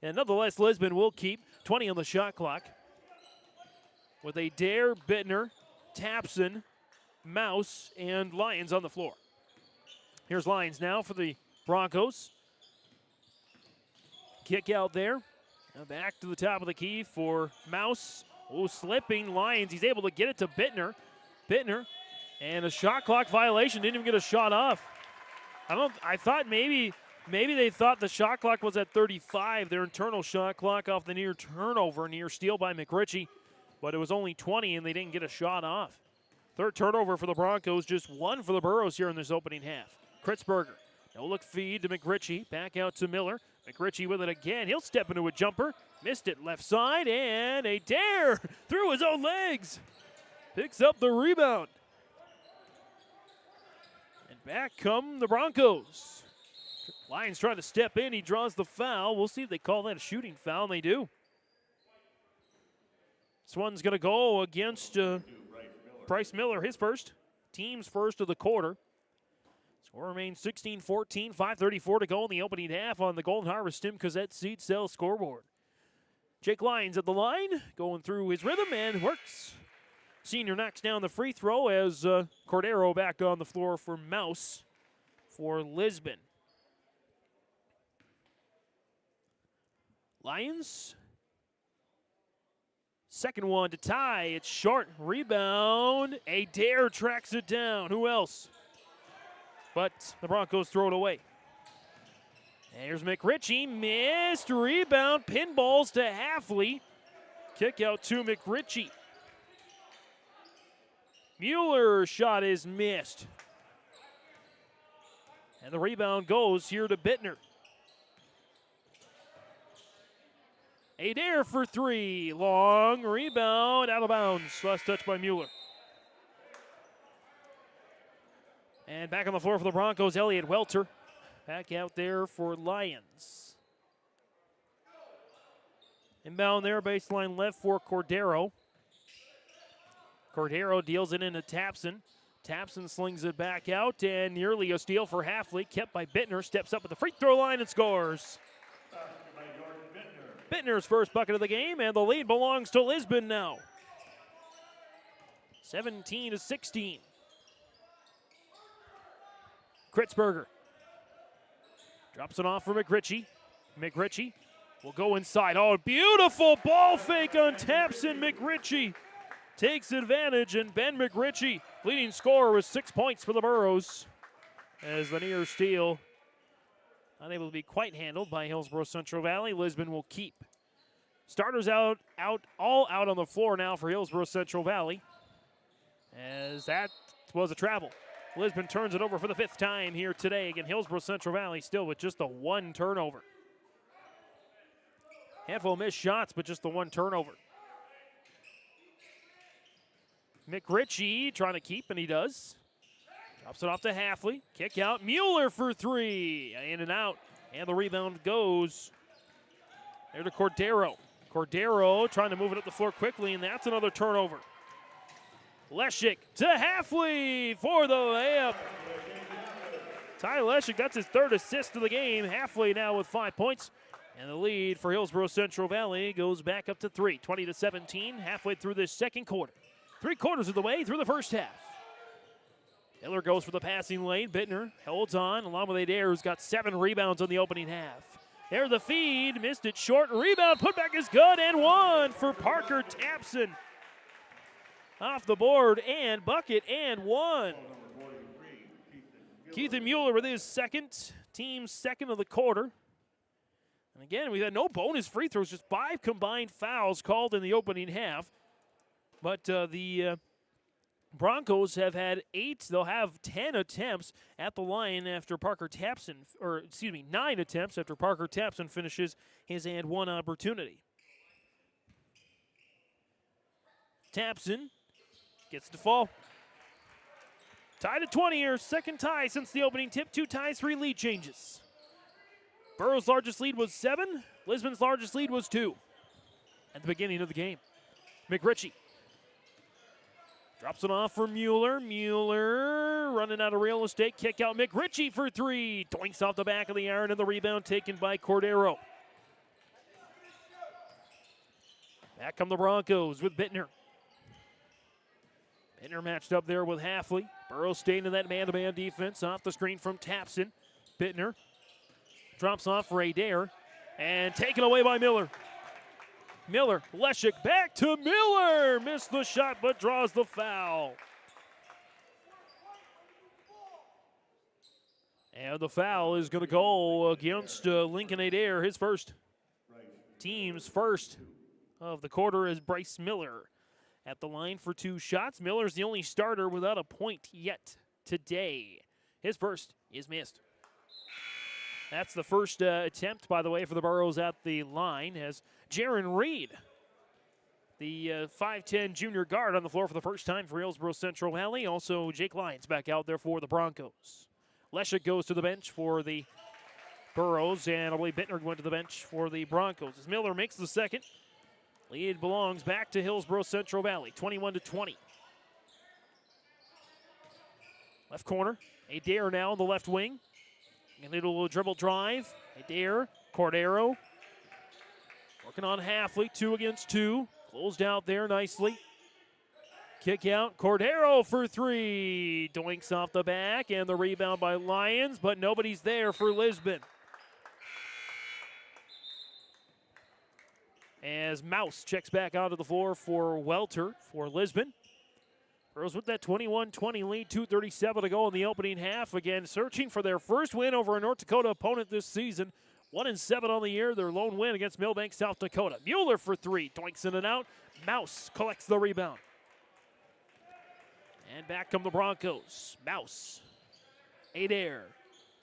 And nonetheless, Lisbon will keep 20 on the shot clock with Adair, Bittner, Tapson, Mouse, and Lyons on the floor. Here's Lyons now for the Broncos. Kick out there. Now back to the top of the key for Mouse. Oh, slipping Lyons. He's able to get it to Bittner. Bittner. And a shot clock violation. Didn't even get a shot off. I thought maybe they thought the shot clock was at 35. Their internal shot clock off the near turnover, near steal by McRitchie. But it was only 20, and they didn't get a shot off. Third turnover for the Broncos. Just one for the Burros here in this opening half. Kritzberger. No-look feed to McRitchie. Back out to Miller. McRitchie with it again. He'll step into a jumper. Missed it left side, and Adair through his own legs. Picks up the rebound. And back come the Broncos. Lyons trying to step in. He draws the foul. We'll see if they call that a shooting foul, and they do. This one's going to go against Bryce Miller, his first. Team's first of the quarter. Score remains 16-14, 5:34 to go in the opening half on the Golden Harvest Tim Cosette Seed Sale scoreboard. Jake Lyons at the line, going through his rhythm and works. Senior knocks down the free throw as Cordero back on the floor for Mouse for Lisbon. Lyons. Second one to tie. It's short. Rebound. Adair tracks it down. Who else? But the Broncos throw it away. Here's McRitchie. Missed. Rebound. Pinballs to Halfley. Kick out to McRitchie. Mueller's shot is missed. And the rebound goes here to Bittner. Adair for three. Long rebound. Out of bounds. Last touch by Mueller. And back on the floor for the Broncos, Elliott Welter. Back out there for Lyons. Inbound there, baseline left for Cordero. Cordero deals it into Tapson. Tapson slings it back out, and nearly a steal for Halfley. Kept by Bittner. Steps up at the free throw line and scores. Bittner's first bucket of the game, and the lead belongs to Lisbon now. 17-16. Kritzberger drops it off for McRitchie. McRitchie will go inside. Oh, beautiful ball fake on Tapson. McRitchie takes advantage, and Ben McRitchie, leading scorer, with 6 points for the Burros. As the near steal, unable to be quite handled by Hillsboro-Central Valley. Lisbon will keep. Starters all out on the floor now for Hillsboro-Central Valley, as that was a travel. Lisbon turns it over for the fifth time here today. Again, Hillsboro-Central Valley still with just the one turnover. Handful of missed shots, but just the one turnover. McRitchie trying to keep, and he does. Drops it off to Halfley. Kick out. Mueller for three. In and out. And the rebound goes there to Cordero. Cordero trying to move it up the floor quickly, and that's another turnover. Leshik to Halfley for the layup. Ty Leshik, that's his third assist of the game. Halfley now with 5 points. And the lead for Hillsboro-Central Valley goes back up to 3, 20-17, halfway through this second quarter. 3/4 of the way through the first half. Miller goes for the passing lane. Bittner holds on, along with Adair, who's got 7 rebounds on the opening half. There's the feed, missed it short. Rebound, putback is good, and one for Parker Tapson. Off the board, and bucket, and one. Keithan Mueller with his second, team's second of the quarter. And again, we've had no bonus free throws, just 5 combined fouls called in the opening half. But the Broncos have had 8. They'll have 10 attempts at the line after Parker Tapson, 9 attempts after Parker Tapson finishes his and one opportunity. Tapson gets to fall. Tied at 20 here, second tie since the opening tip. 2 ties, 3 lead changes. Burrow's largest lead was 7. Lisbon's largest lead was 2 at the beginning of the game. McRitchie drops it off for Mueller. Mueller running out of real estate. Kick out McRitchie for 3. Doinks off the back of the iron, and the rebound taken by Cordero. Back come the Broncos with Bittner. Bittner matched up there with Halfley. Burrows staying in that man-to-man defense off the screen from Tapson. Bittner drops off for Adair and taken away by Miller. Miller, Leshek back to Miller. Missed the shot but draws the foul. And the foul is going to go against Lincoln Adair. His first, team's first of the quarter is Bryce Miller at the line for 2 shots. Miller's the only starter without a point yet today. His first is missed. That's the first attempt, by the way, for the Burros at the line, as Jaron Reed, the 5'10 junior guard, on the floor for the first time for Hillsboro-Central Valley. Also, Jake Lyons back out there for the Broncos. Leshek goes to the bench for the Burros, and I believe Bittner went to the bench for the Broncos. As Miller makes the second, lead belongs back to Hillsboro-Central Valley, 21-20. Left corner, Adair now on the left wing. A little dribble drive. Adair, Cordero. Working on Halfley, 2 against 2. Closed out there nicely. Kick out, Cordero for 3. Doinks off the back, and the rebound by Lyons, but nobody's there for Lisbon. As Mouse checks back onto the floor for Welter for Lisbon. Burros with that 21-20 lead, 2:37 to go in the opening half. Again, searching for their first win over a North Dakota opponent this season. 1-7 on the year, their lone win against Millbank, South Dakota. Mueller for 3, doinks in and out. Mouse collects the rebound. And back come the Broncos. Mouse, Adair,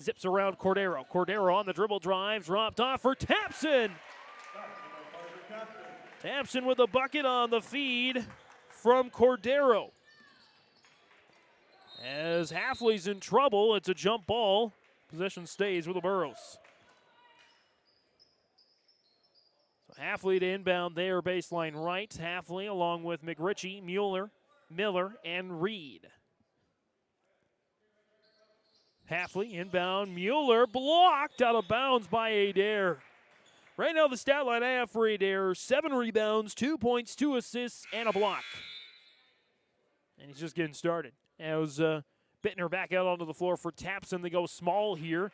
zips around Cordero. Cordero on the dribble drive, dropped off for Tapson. Tapson with a bucket on the feed from Cordero. As Halfley's in trouble, it's a jump ball. Possession stays with the Burros. So Halfley to inbound there, baseline right. Halfley along with McRitchie, Mueller, Miller, and Reed. Halfley inbound, Mueller blocked out of bounds by Adair. Right now the stat line I have for Adair, 7 rebounds, 2 points, 2 assists, and a block. And he's just getting started. As Bittner back out onto the floor for Tapson. They go small here.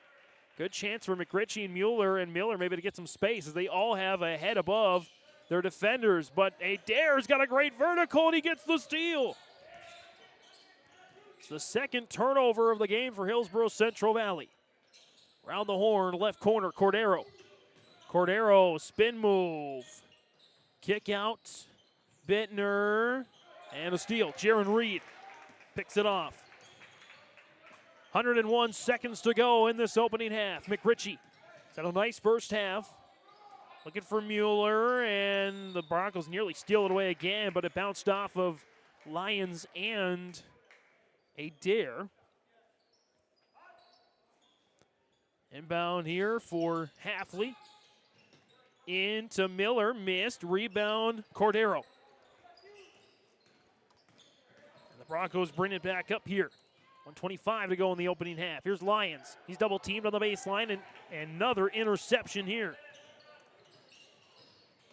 Good chance for McRitchie and Miller maybe to get some space, as they all have a head above their defenders. But Adair's got a great vertical, and he gets the steal. It's the second turnover of the game for Hillsboro-Central Valley. Round the horn, left corner, Cordero. Cordero, spin move. Kick out, Bittner, and a steal. Jaron Reed picks it off. 101 seconds to go in this opening half. McRitchie has had a nice first half. Looking for Mueller, and the Broncos nearly steal it away again, but it bounced off of Lyons and Adair. Inbound here for Halfley. Into Miller, missed. Rebound, Cordero. And the Broncos bring it back up here. 1:25 to go in the opening half. Here's Lyons. He's double teamed on the baseline, and another interception here.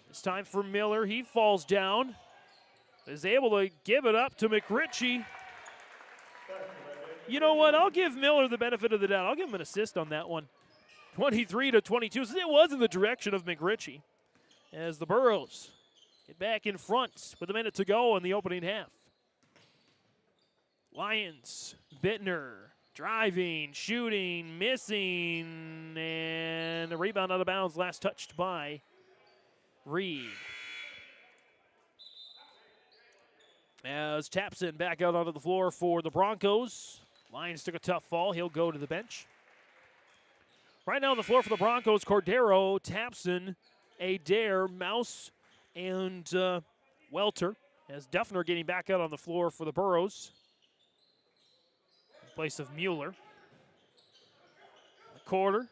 It's time for Miller. He falls down. Is able to give it up to McRitchie. You know what? I'll give Miller the benefit of the doubt. I'll give him an assist on that one. 23-22. So it was in the direction of McRitchie, as the Burros get back in front with a minute to go in the opening half. Lyons, Bittner, driving, shooting, missing, and a rebound out of bounds, last touched by Reed. As Tapson back out onto the floor for the Broncos. Lyons took a tough fall. He'll go to the bench. Right now on the floor for the Broncos, Cordero, Tapson, Adair, Mouse, and Welter. As Duffner getting back out on the floor for the Burros. place of Mueller. A quarter.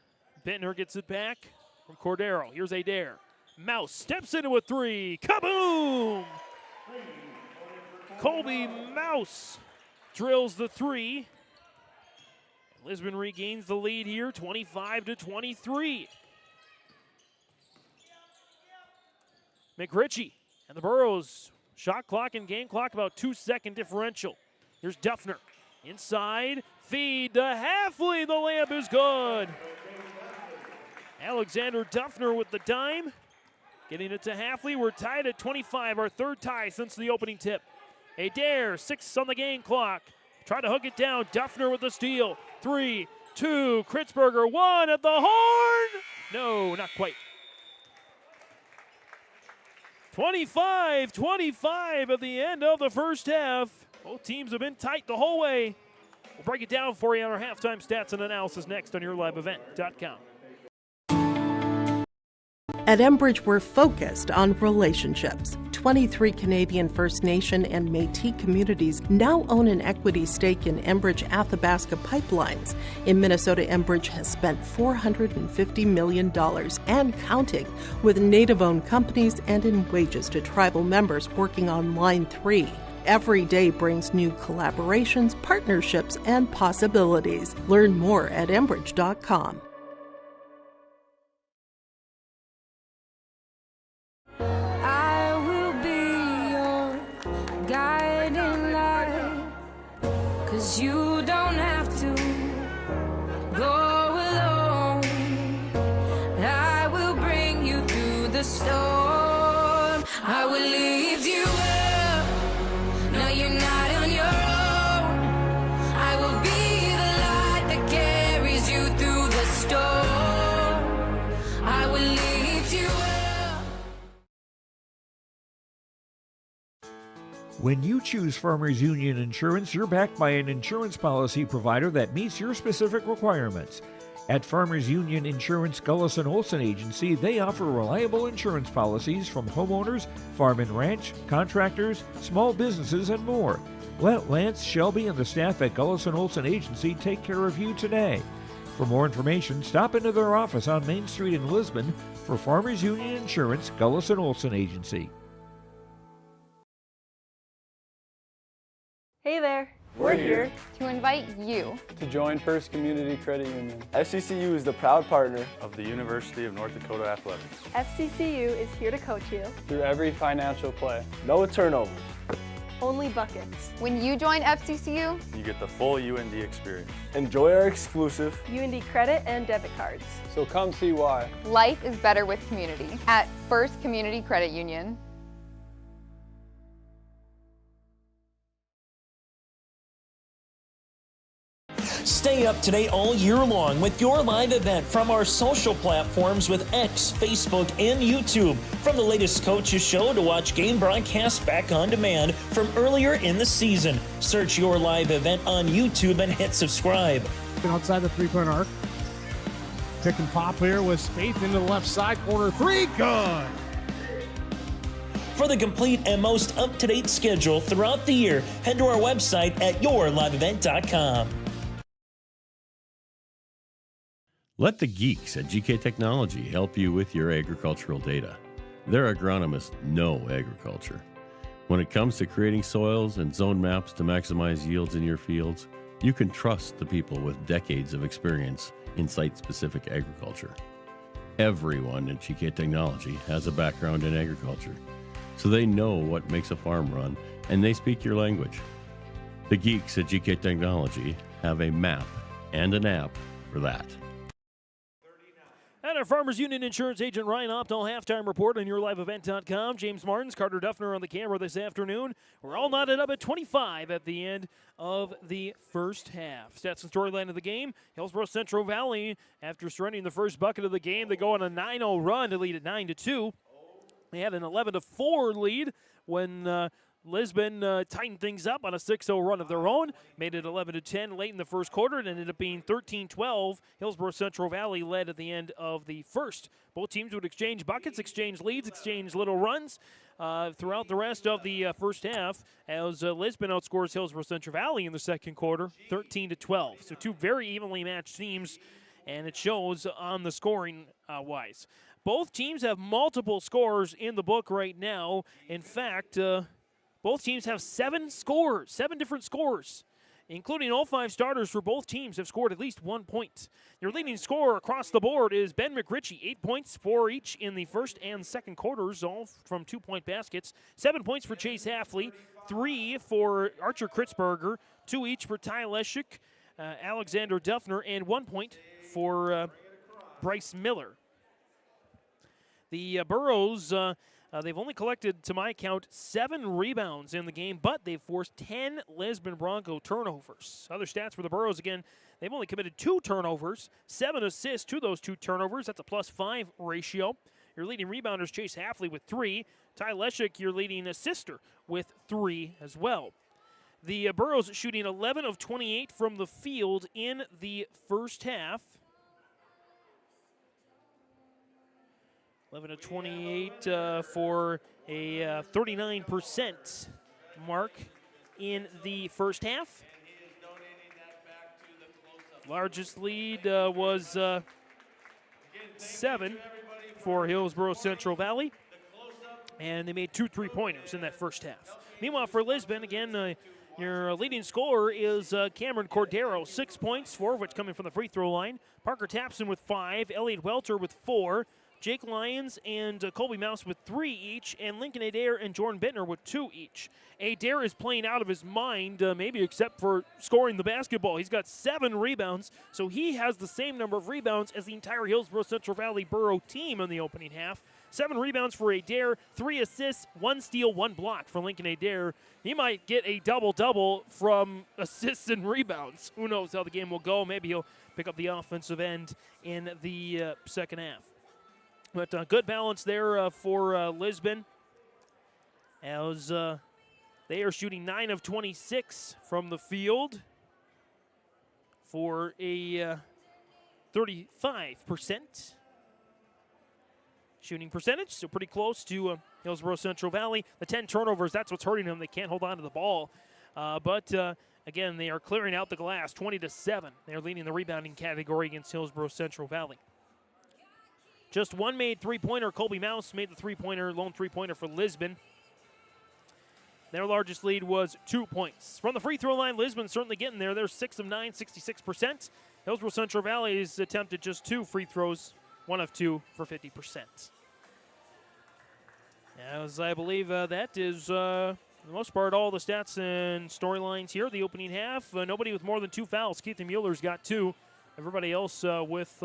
Bittner gets it back from Cordero. Here's Adair. Mouse steps into a three. Kaboom! Colby Mouse drills the three. Lisbon regains the lead here, 25-23. McRitchie and the Burros. Shot clock and game clock about 2-second differential. Here's Duffner. Inside, feed to Halfley. The layup is good. Alexander Duffner with the dime. Getting it to Halfley. We're tied at 25, our third tie since the opening tip. Adair, 6 on the game clock. Try to hook it down. Duffner with the steal. 3, 2, Kritzberger, 1 at the horn. No, not quite. 25-25 at the end of the first half. Both teams have been tight the whole way. We'll break it down for you on our halftime stats and analysis next on YourLiveEvent.com. At Enbridge, we're focused on relationships. 23 Canadian First Nation and Métis communities now own an equity stake in Enbridge Athabasca Pipelines. In Minnesota, Enbridge has spent $450 million and counting with Native-owned companies and in wages to tribal members working on Line 3. Every day brings new collaborations, partnerships, and possibilities. Learn more at Enbridge.com. You don't have to go alone. I will bring you through the storm. I will lift you up. No, you're not on your own. I will be the light that carries you through the storm. I will lift you up. When you choose Farmers Union Insurance, you're backed by an insurance policy provider that meets your specific requirements. At Farmers Union Insurance Gullison Olson Agency, they offer reliable insurance policies from homeowners, farm and ranch, contractors, small businesses, and more. Let Lance, Shelby, and the staff at Gullison Olson Agency take care of you today. For more information, stop into their office on Main Street in Lisbon for Farmers Union Insurance Gullison Olson Agency. Hey there! We're here to invite you to join First Community Credit Union. FCCU is the proud partner of the University of North Dakota Athletics. FCCU is here to coach you through every financial play. No turnovers. Only buckets. When you join FCCU, you get the full UND experience. Enjoy our exclusive UND credit and debit cards. So come see why. Life is better with community at First Community Credit Union. Stay up to date all year long with your live event from our social platforms with X, Facebook, and YouTube. From the latest coaches show to watch game broadcasts back on demand from earlier in the season. Search your live event on YouTube and hit subscribe. Outside the three-point arc. Pick and pop here with Spaeth into the left side corner. 3, good! For the complete and most up-to-date schedule throughout the year, head to our website at yourliveevent.com. Let the geeks at GK Technology help you with your agricultural data. Their agronomists know agriculture. When it comes to creating soils and zone maps to maximize yields in your fields, you can trust the people with decades of experience in site-specific agriculture. Everyone at GK Technology has a background in agriculture, so they know what makes a farm run, and they speak your language. The geeks at GK Technology have a map and an app for that. And our Farmers Union Insurance agent Ryan Opdahl halftime report on YourLiveEvent.com. James Martins, Carter Duffner on the camera this afternoon. We're all knotted up at 25 at the end of the first half. Stats and storyline of the game. Hillsboro-Central Valley, after surrendering the first bucket of the game, they go on a 9-0 run to lead at 9-2. They had an 11-4 lead when Lisbon tightened things up on a 6-0 run of their own, made it 11-10 late in the first quarter. It ended up being 13-12. Hillsboro-Central Valley led at the end of the first. Both teams would exchange buckets, exchange leads, exchange little runs throughout the rest of the first half, as Lisbon outscores Hillsboro-Central Valley in the second quarter, 13-12. So two very evenly matched teams, and it shows on the scoring wise. Both teams have multiple scores in the book right now. In fact, both teams have 7 different scores, including all 5 starters for both teams have scored at least 1 point. Your leading scorer across the board is Ben McRitchie, 8 points, 4 each in the first and second quarters, all from 2-point baskets. 7 points for Chase Halfley, 3 for Archer Kritzberger, 2 each for Ty Leshik, Alexander Duffner, and 1 point for Bryce Miller. The Burros, they've only collected, to my count, 7 rebounds in the game, but they've forced 10 Lisbon Bronco turnovers. Other stats for the Burros, again, they've only committed 2 turnovers, 7 assists to those 2 turnovers. That's a +5 ratio. Your leading rebounder is Chase Halfley with 3. Ty Leshik, your leading assister, with 3 as well. The Burros shooting 11 of 28 from the field in the first half. 11 of 28 for a 39% mark in the first half. Largest lead was 7 for Hillsboro-Central Valley, and they made 2 3-pointers in that first half. Meanwhile, for Lisbon, again, your leading scorer is Cameron Cordero, 6 points, 4 of which coming from the free throw line. Parker Tapson with 5, Elliot Welter with 4, Jake Lyons and Colby Mouse with 3 each, and Lincoln Adair and Jordan Bittner with 2 each. Adair is playing out of his mind, maybe except for scoring the basketball. He's got 7 rebounds, so he has the same number of rebounds as the entire Hillsboro-Central Valley Borough team in the opening half. 7 rebounds for Adair, 3 assists, 1 steal, 1 block for Lincoln Adair. He might get a double-double from assists and rebounds. Who knows how the game will go. Maybe he'll pick up the offensive end in the second half. But good balance there for Lisbon, as they are shooting 9 of 26 from the field for a 35% shooting percentage, so pretty close to Hillsboro-Central Valley. The 10 turnovers, that's what's hurting them. They can't hold on to the ball. But again, they are clearing out the glass, 20-7. They're leading the rebounding category against Hillsboro-Central Valley. Just 1 made 3-pointer. Colby Mouse made the 3-pointer, lone 3-pointer for Lisbon. Their largest lead was 2 points. From the free throw line, Lisbon certainly getting there. They're 6 of 9, 66%. Hillsboro-Central Valley has attempted just 2 free throws, 1 of 2 for 50%. As I believe that is, for the most part, all the stats and storylines here. The opening half, nobody with more than 2 fouls. Keith Mueller's got 2. Everybody else with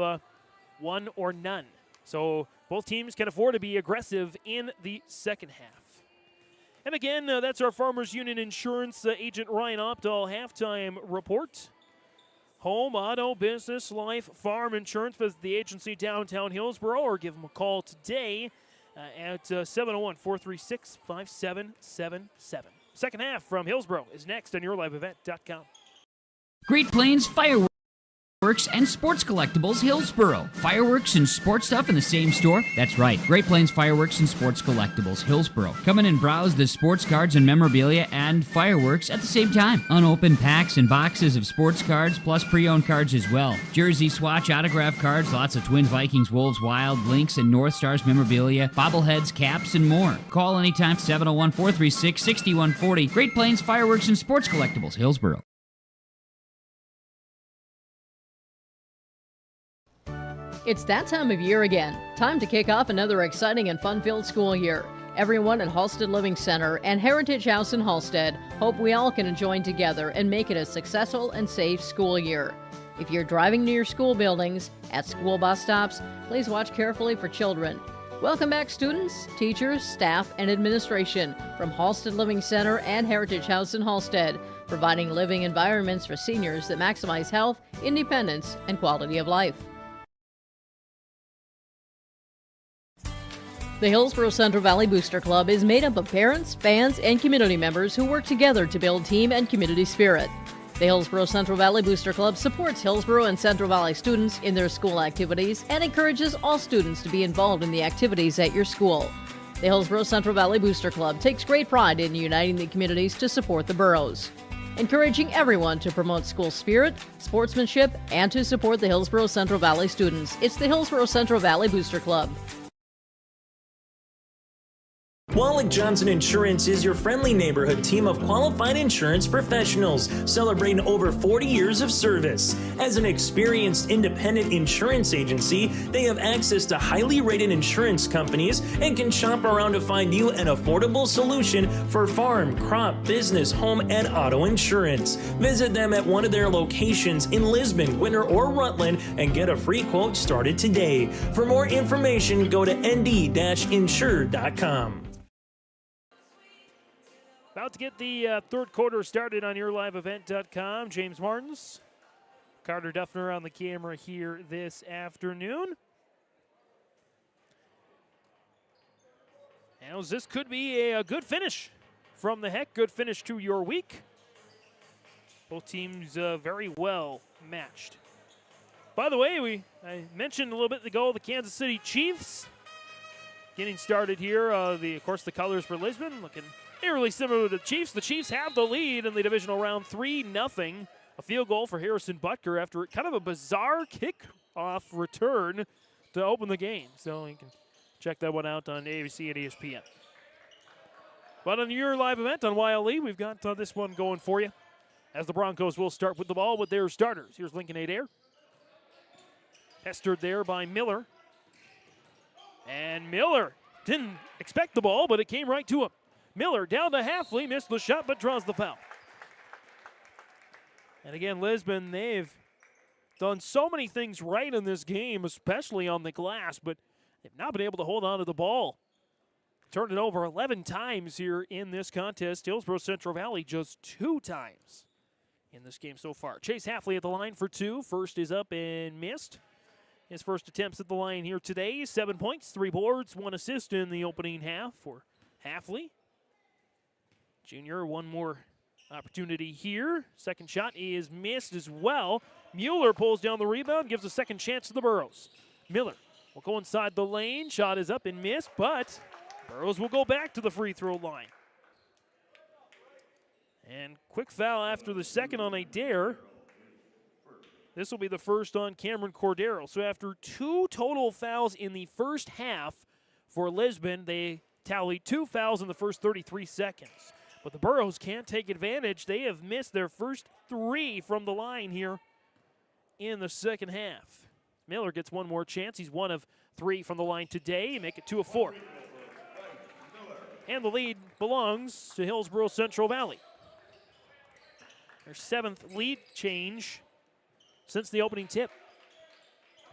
1 or none. So both teams can afford to be aggressive in the second half. And again, that's our Farmers Union Insurance agent Ryan Opdahl halftime report. Home, auto, business, life, farm insurance. Visit the agency downtown Hillsboro or give them a call today at 701-436-5777. Second half from Hillsboro is next on YourLiveEvent.com. Great Plains Fireworks and Sports Collectibles Hillsboro. Fireworks and sports stuff in the same store? That's right. Great Plains Fireworks and Sports Collectibles Hillsboro. Come in and browse the sports cards and memorabilia and fireworks at the same time. Unopened packs and boxes of sports cards plus pre-owned cards as well. Jersey, Swatch, autograph cards, lots of Twins, Vikings, Wolves, Wild, Lynx, and North Stars memorabilia, bobbleheads, caps, and more. Call anytime 701-436-6140. Great Plains Fireworks and Sports Collectibles Hillsboro. It's that time of year again. Time to kick off another exciting and fun-filled school year. Everyone at Halstead Living Center and Heritage House in Halstead hope we all can join together and make it a successful and safe school year. If you're driving to your school buildings, at school bus stops, please watch carefully for children. Welcome back, students, teachers, staff, and administration from Halstead Living Center and Heritage House in Halstead, providing living environments for seniors that maximize health, independence, and quality of life. The Hillsboro-Central Valley Booster Club is made up of parents, fans, and community members who work together to build team and community spirit. The Hillsboro-Central Valley Booster Club supports Hillsboro and Central Valley students in their school activities and encourages all students to be involved in the activities at your school. The Hillsboro-Central Valley Booster Club takes great pride in uniting the communities to support the boroughs, encouraging everyone to promote school spirit, sportsmanship, and to support the Hillsboro-Central Valley students. It's the Hillsboro-Central Valley Booster Club. Wallach Johnson Insurance is your friendly neighborhood team of qualified insurance professionals celebrating over 40 years of service. As an experienced independent insurance agency, they have access to highly rated insurance companies and can shop around to find you an affordable solution for farm, crop, business, home, and auto insurance. Visit them at one of their locations in Lisbon, Winter, or Rutland and get a free quote started today. For more information, go to nd-insure.com. About to get the third quarter started on yourliveevent.com. James Martins, Carter Duffner on the camera here this afternoon. And this could be a good finish from the Heck. Good finish to your week. Both teams very well matched. By the way, I mentioned a little bit ago the Kansas City Chiefs getting started here. Of course, the colors for Lisbon looking eerily similar to the Chiefs. The Chiefs have the lead in the divisional round 3-0. A field goal for Harrison Butker after kind of a bizarre kickoff return to open the game. So you can check that one out on ABC and ESPN. But on your live event on YLE, we've got this one going for you. As the Broncos will start with the ball with their starters. Here's Lincoln Adair. Pestered there by Miller. And Miller didn't expect the ball, but it came right to him. Miller down to Halfley, missed the shot, but draws the foul. And again, Lisbon, they've done so many things right in this game, especially on the glass, but they've not been able to hold on to the ball. Turned it over 11 times here in this contest. Hillsboro-Central Valley just 2 times in this game so far. Chase Halfley at the line for 2. First is up and missed. His first attempts at the line here today, 7 points, 3 boards, 1 assist in the opening half for Halfley. Junior, one more opportunity here. Second shot is missed as well. Mueller pulls down the rebound, gives a second chance to the Burros. Miller will go inside the lane. Shot is up and missed, but Burros will go back to the free throw line. And quick foul after the second on Adair. This will be the first on Cameron Cordero. So after 2 total fouls in the first half for Lisbon, they tallied 2 fouls in the first 33 seconds. But the Burros can't take advantage. They have missed their first 3 from the line here in the second half. Miller gets one more chance. He's 1 of 3 from the line today. Make it 2 of 4. And the lead belongs to Hillsboro-Central Valley. Their 7th lead change since the opening tip.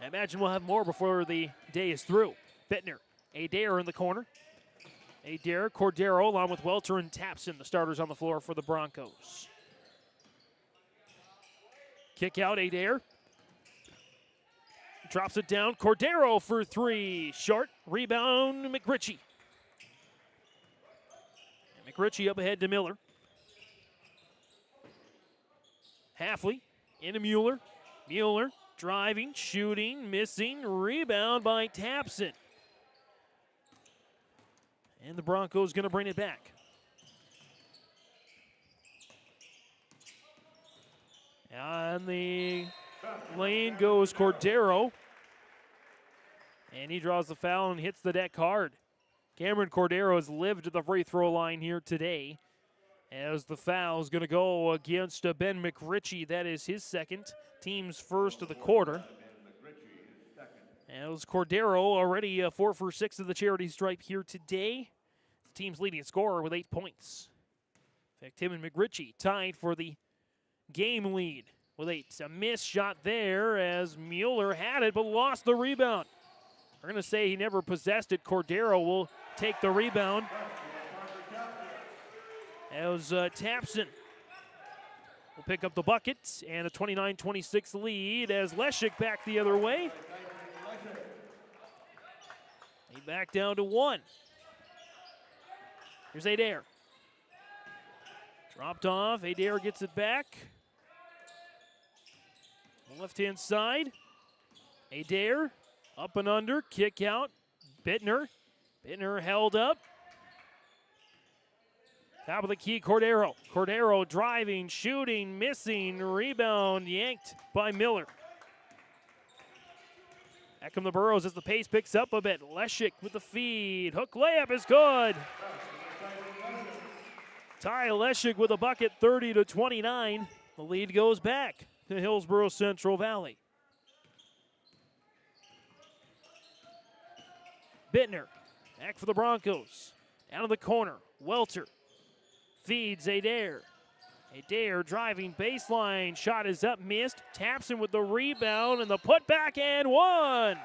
I imagine we'll have more before the day is through. Bittner, Adair in the corner. Adair, Cordero, along with Welter and Tapson, the starters on the floor for the Broncos. Kick out, Adair. Drops it down. Cordero for 3. Short. Rebound, McRitchie. And McRitchie up ahead to Miller. Halfley into Mueller. Mueller driving, shooting, missing. Rebound by Tapson. And the Broncos going to bring it back. On the lane goes Cordero. And he draws the foul and hits the deck hard. Cameron Cordero has lived at the free throw line here today. As the foul is going to go against Ben McRitchie. That is his second. Team's first of the quarter. And it was Cordero already 4 for 6 of the charity stripe here today. The team's leading scorer with 8 points. In fact, him and McRitchie tied for the game lead with 8. A missed shot there as Mueller had it but lost the rebound. We're going to say he never possessed it. Cordero will take the rebound. That was Tapson. Will pick up the bucket and a 29-26 lead as Leshik back the other way. back down to 1. Here's Adair. Dropped off. Adair gets it back. Left-hand side. Adair up and under. Kick out. Bittner. Bittner held up. Top of the key, Cordero. Cordero driving, shooting, missing. Rebound yanked by Miller. Back come the Burros as the pace picks up a bit. Leshik with the feed. Hook layup is good. Ty Leshik with a bucket, 30-29. The lead goes back to Hillsboro-Central Valley. Bittner back for the Broncos. Down to the corner. Welter feeds Adair. Adair driving baseline. Shot is up, missed. Taps him with the rebound and the putback and one.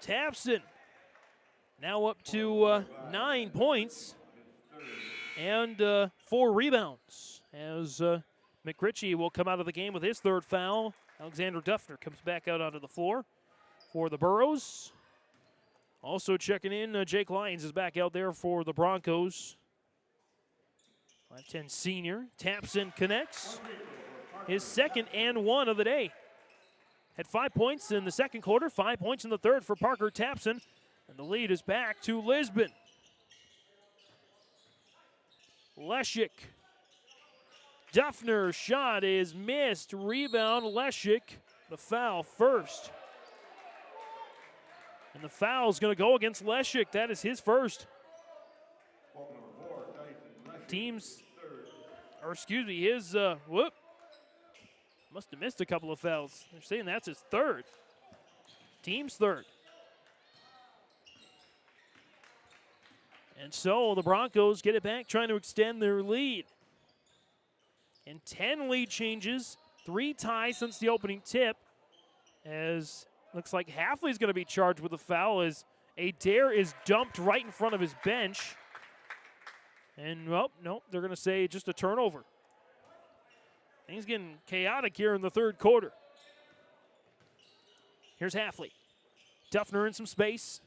Tapson now up to 9 points and 4 rebounds as McRitchie will come out of the game with his third foul. Alexander Duffner comes back out onto the floor for the Burros. Also checking in, Jake Lyons is back out there for the Broncos. 5'10 senior. Tapson connects. His second and one of the day. Had 5 points in the second quarter, 5 points in the third for Parker Tapson. And the lead is back to Lisbon. Leshik. Duffner shot is missed. Rebound, Leshik. The foul first. And the foul is going to go against Leshik. That is his first. His, must have missed a couple of fouls. They're saying that's his third. Team's third. And so the Broncos get it back, trying to extend their lead. And 10 lead changes, 3 ties since the opening tip, as looks like Hafley's going to be charged with a foul as Adair is dumped right in front of his bench. And, well, no, they're going to say just a turnover. Things getting chaotic here in the third quarter. Here's Hafley. Duffner in some space.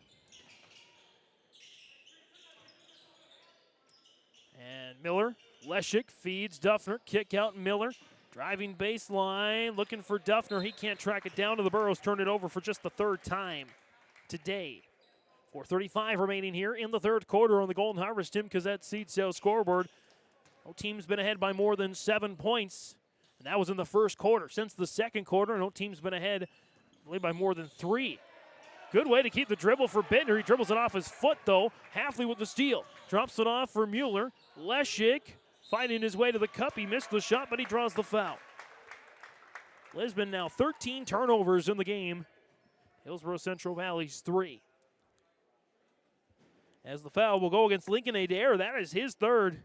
And Miller, Leshik feeds Duffner. Kick out Miller. Driving baseline, looking for Duffner. He can't track it down to the Burros. Turn it over for just the third time today. 4:35 remaining here in the third quarter on the Golden Harvest Tim Cazette Seed Sales scoreboard. No team's been ahead by more than 7 points, and that was in the first quarter. Since the second quarter, no team's been ahead, I believe, by more than 3. Good way to keep the dribble for Bittner. He dribbles it off his foot, though. Hafley with the steal. Drops it off for Mueller. Leshik fighting his way to the cup. He missed the shot, but he draws the foul. Lisbon now 13 turnovers in the game. Hillsboro-Central Valley's 3. As the foul will go against Lincoln Adair. That is his third.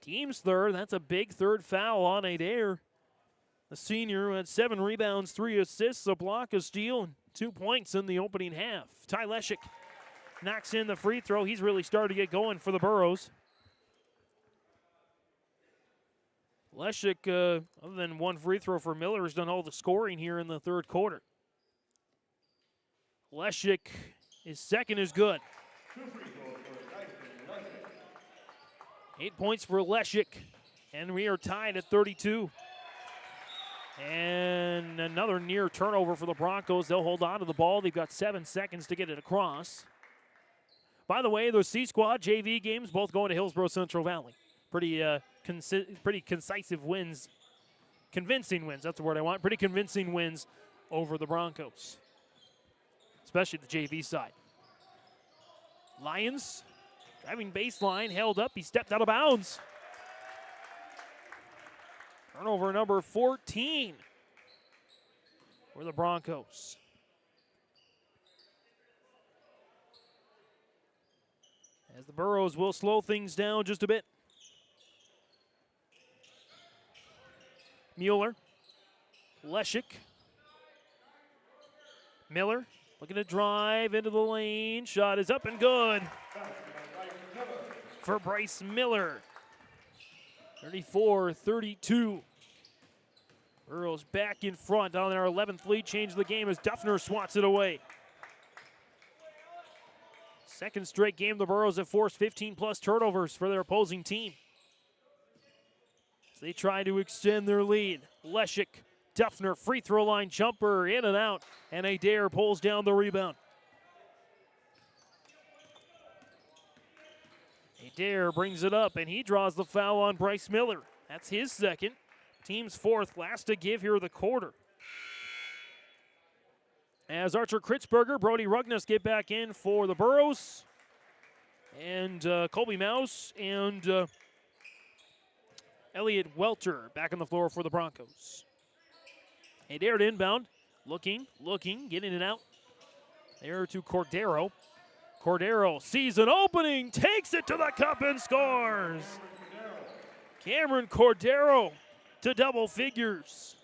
Team's third. That's a big third foul on Adair. The senior who had 7 rebounds, 3 assists, a block, a steal, and 2 points in the opening half. Ty Leshik knocks in the free throw. He's really started to get going for the Burros. Leshik, other than 1 free throw for Miller, has done all the scoring here in the third quarter. Leshik, his second is good. 8 points for Leshik, and we are tied at 32. And another near turnover for the Broncos. They'll hold on to the ball. They've got 7 seconds to get it across. By the way, those C-Squad JV games both going to Hillsboro-Central Valley. Pretty concisive wins. Convincing wins, that's the word I want. Pretty convincing wins over the Broncos, especially the JV side. Lions driving baseline, held up. He stepped out of bounds. Turnover number 14 for the Broncos. As the Burros will slow things down just a bit. Mueller, Leshik, Miller looking to drive into the lane. Shot is up and good for Bryce Miller. 34-32. Burrows back in front on their 11th lead change of the game as Duffner swats it away. Second straight game the Burrows have forced 15-plus turnovers for their opposing team. As they try to extend their lead. Leshik, Duffner, free throw line jumper, in and out, and Adair pulls down the rebound. Adair brings it up, and he draws the foul on Bryce Miller. That's his second. Team's fourth, last to give here of the quarter. As Archer Kritzberger, Brody Rugnes get back in for the Burrows. And Colby Mouse and Elliot Welter back on the floor for the Broncos. Adair inbound, looking, getting it out. There to Cordero. Cordero sees an opening, takes it to the cup and scores. Cameron Cordero to double figures.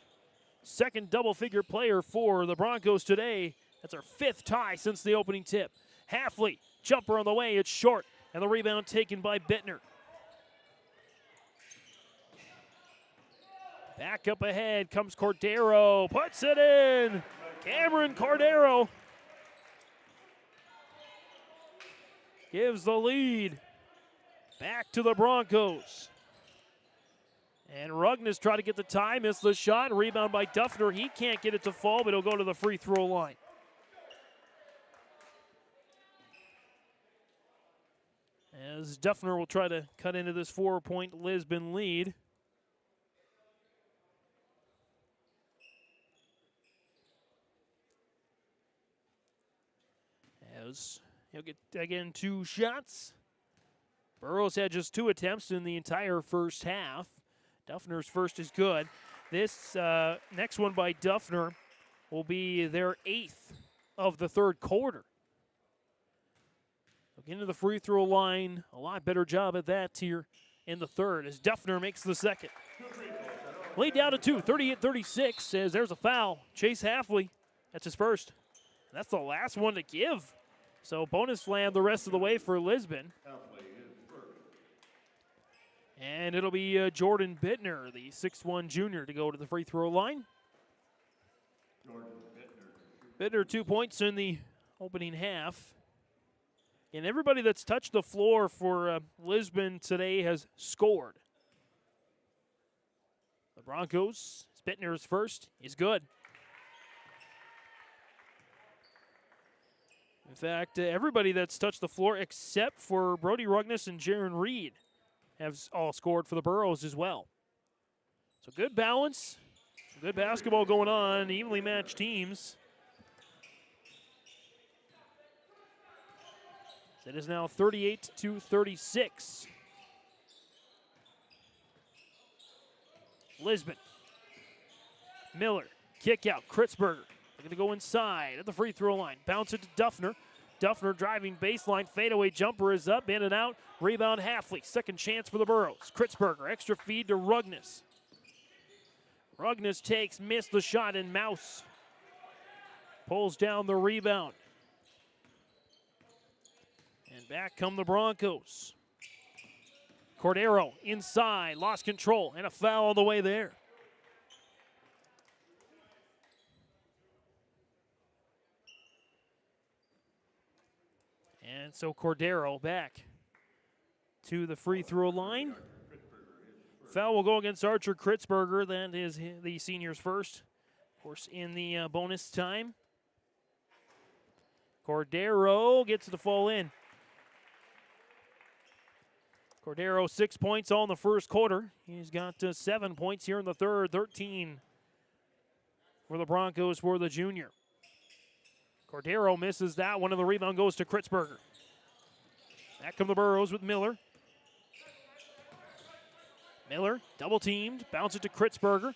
Second double-figure player for the Broncos today. That's our fifth tie since the opening tip. Halfley, jumper on the way, it's short, and the rebound taken by Bittner. Back up ahead comes Cordero, puts it in. Cameron Cordero gives the lead back to the Broncos. And Rugnes tried to get the tie, missed the shot. Rebound by Duffner. He can't get it to fall, but he'll go to the free throw line. As Duffner will try to cut into this 4-point Lisbon lead. As he'll get, again, 2 shots. Burrows had just 2 attempts in the entire first half. Duffner's first is good. This next one by Duffner will be their 8th of the third quarter. Look into the free throw line. A lot better job at that here in the third as Duffner makes the second. Lead down to 2, 38-36 as there's a foul. Chase Halfley, that's his first. And that's the last one to give. So bonus slam the rest of the way for Lisbon. And it'll be Jordan Bittner, the 6'1 junior, to go to the free throw line. Bittner 2 points in the opening half. And everybody that's touched the floor for Lisbon today has scored. The Broncos, Bittner's first, is good. In fact, everybody that's touched the floor except for Brody Rugnes and Jaron Reed have all scored for the Burrows as well. So good balance, good basketball going on, evenly matched teams. It is now 38-36. Lisbon. Miller, kick out, Kritzberger. They're going to go inside at the free throw line. Bounce it to Duffner. Duffner driving baseline, fadeaway jumper is up, in and out. Rebound Halfley, second chance for the Burrows. Kritzberger, extra feed to Rugnes. Rugnes takes, missed the shot, and Mouse pulls down the rebound. And back come the Broncos. Cordero inside, lost control, and a foul on the way there. And so Cordero back to the free throw line. Foul will go against Archer Kritzberger. That is the senior's first. Of course, in the bonus time. Cordero gets it to fall in. Cordero 6 points all in the first quarter. He's got 7 points here in the third, 13 for the Broncos for the junior. Cordero misses that one, and the rebound goes to Kritzberger. Back come the Burrows with Miller. Miller, double teamed, bounce it to Kritzberger.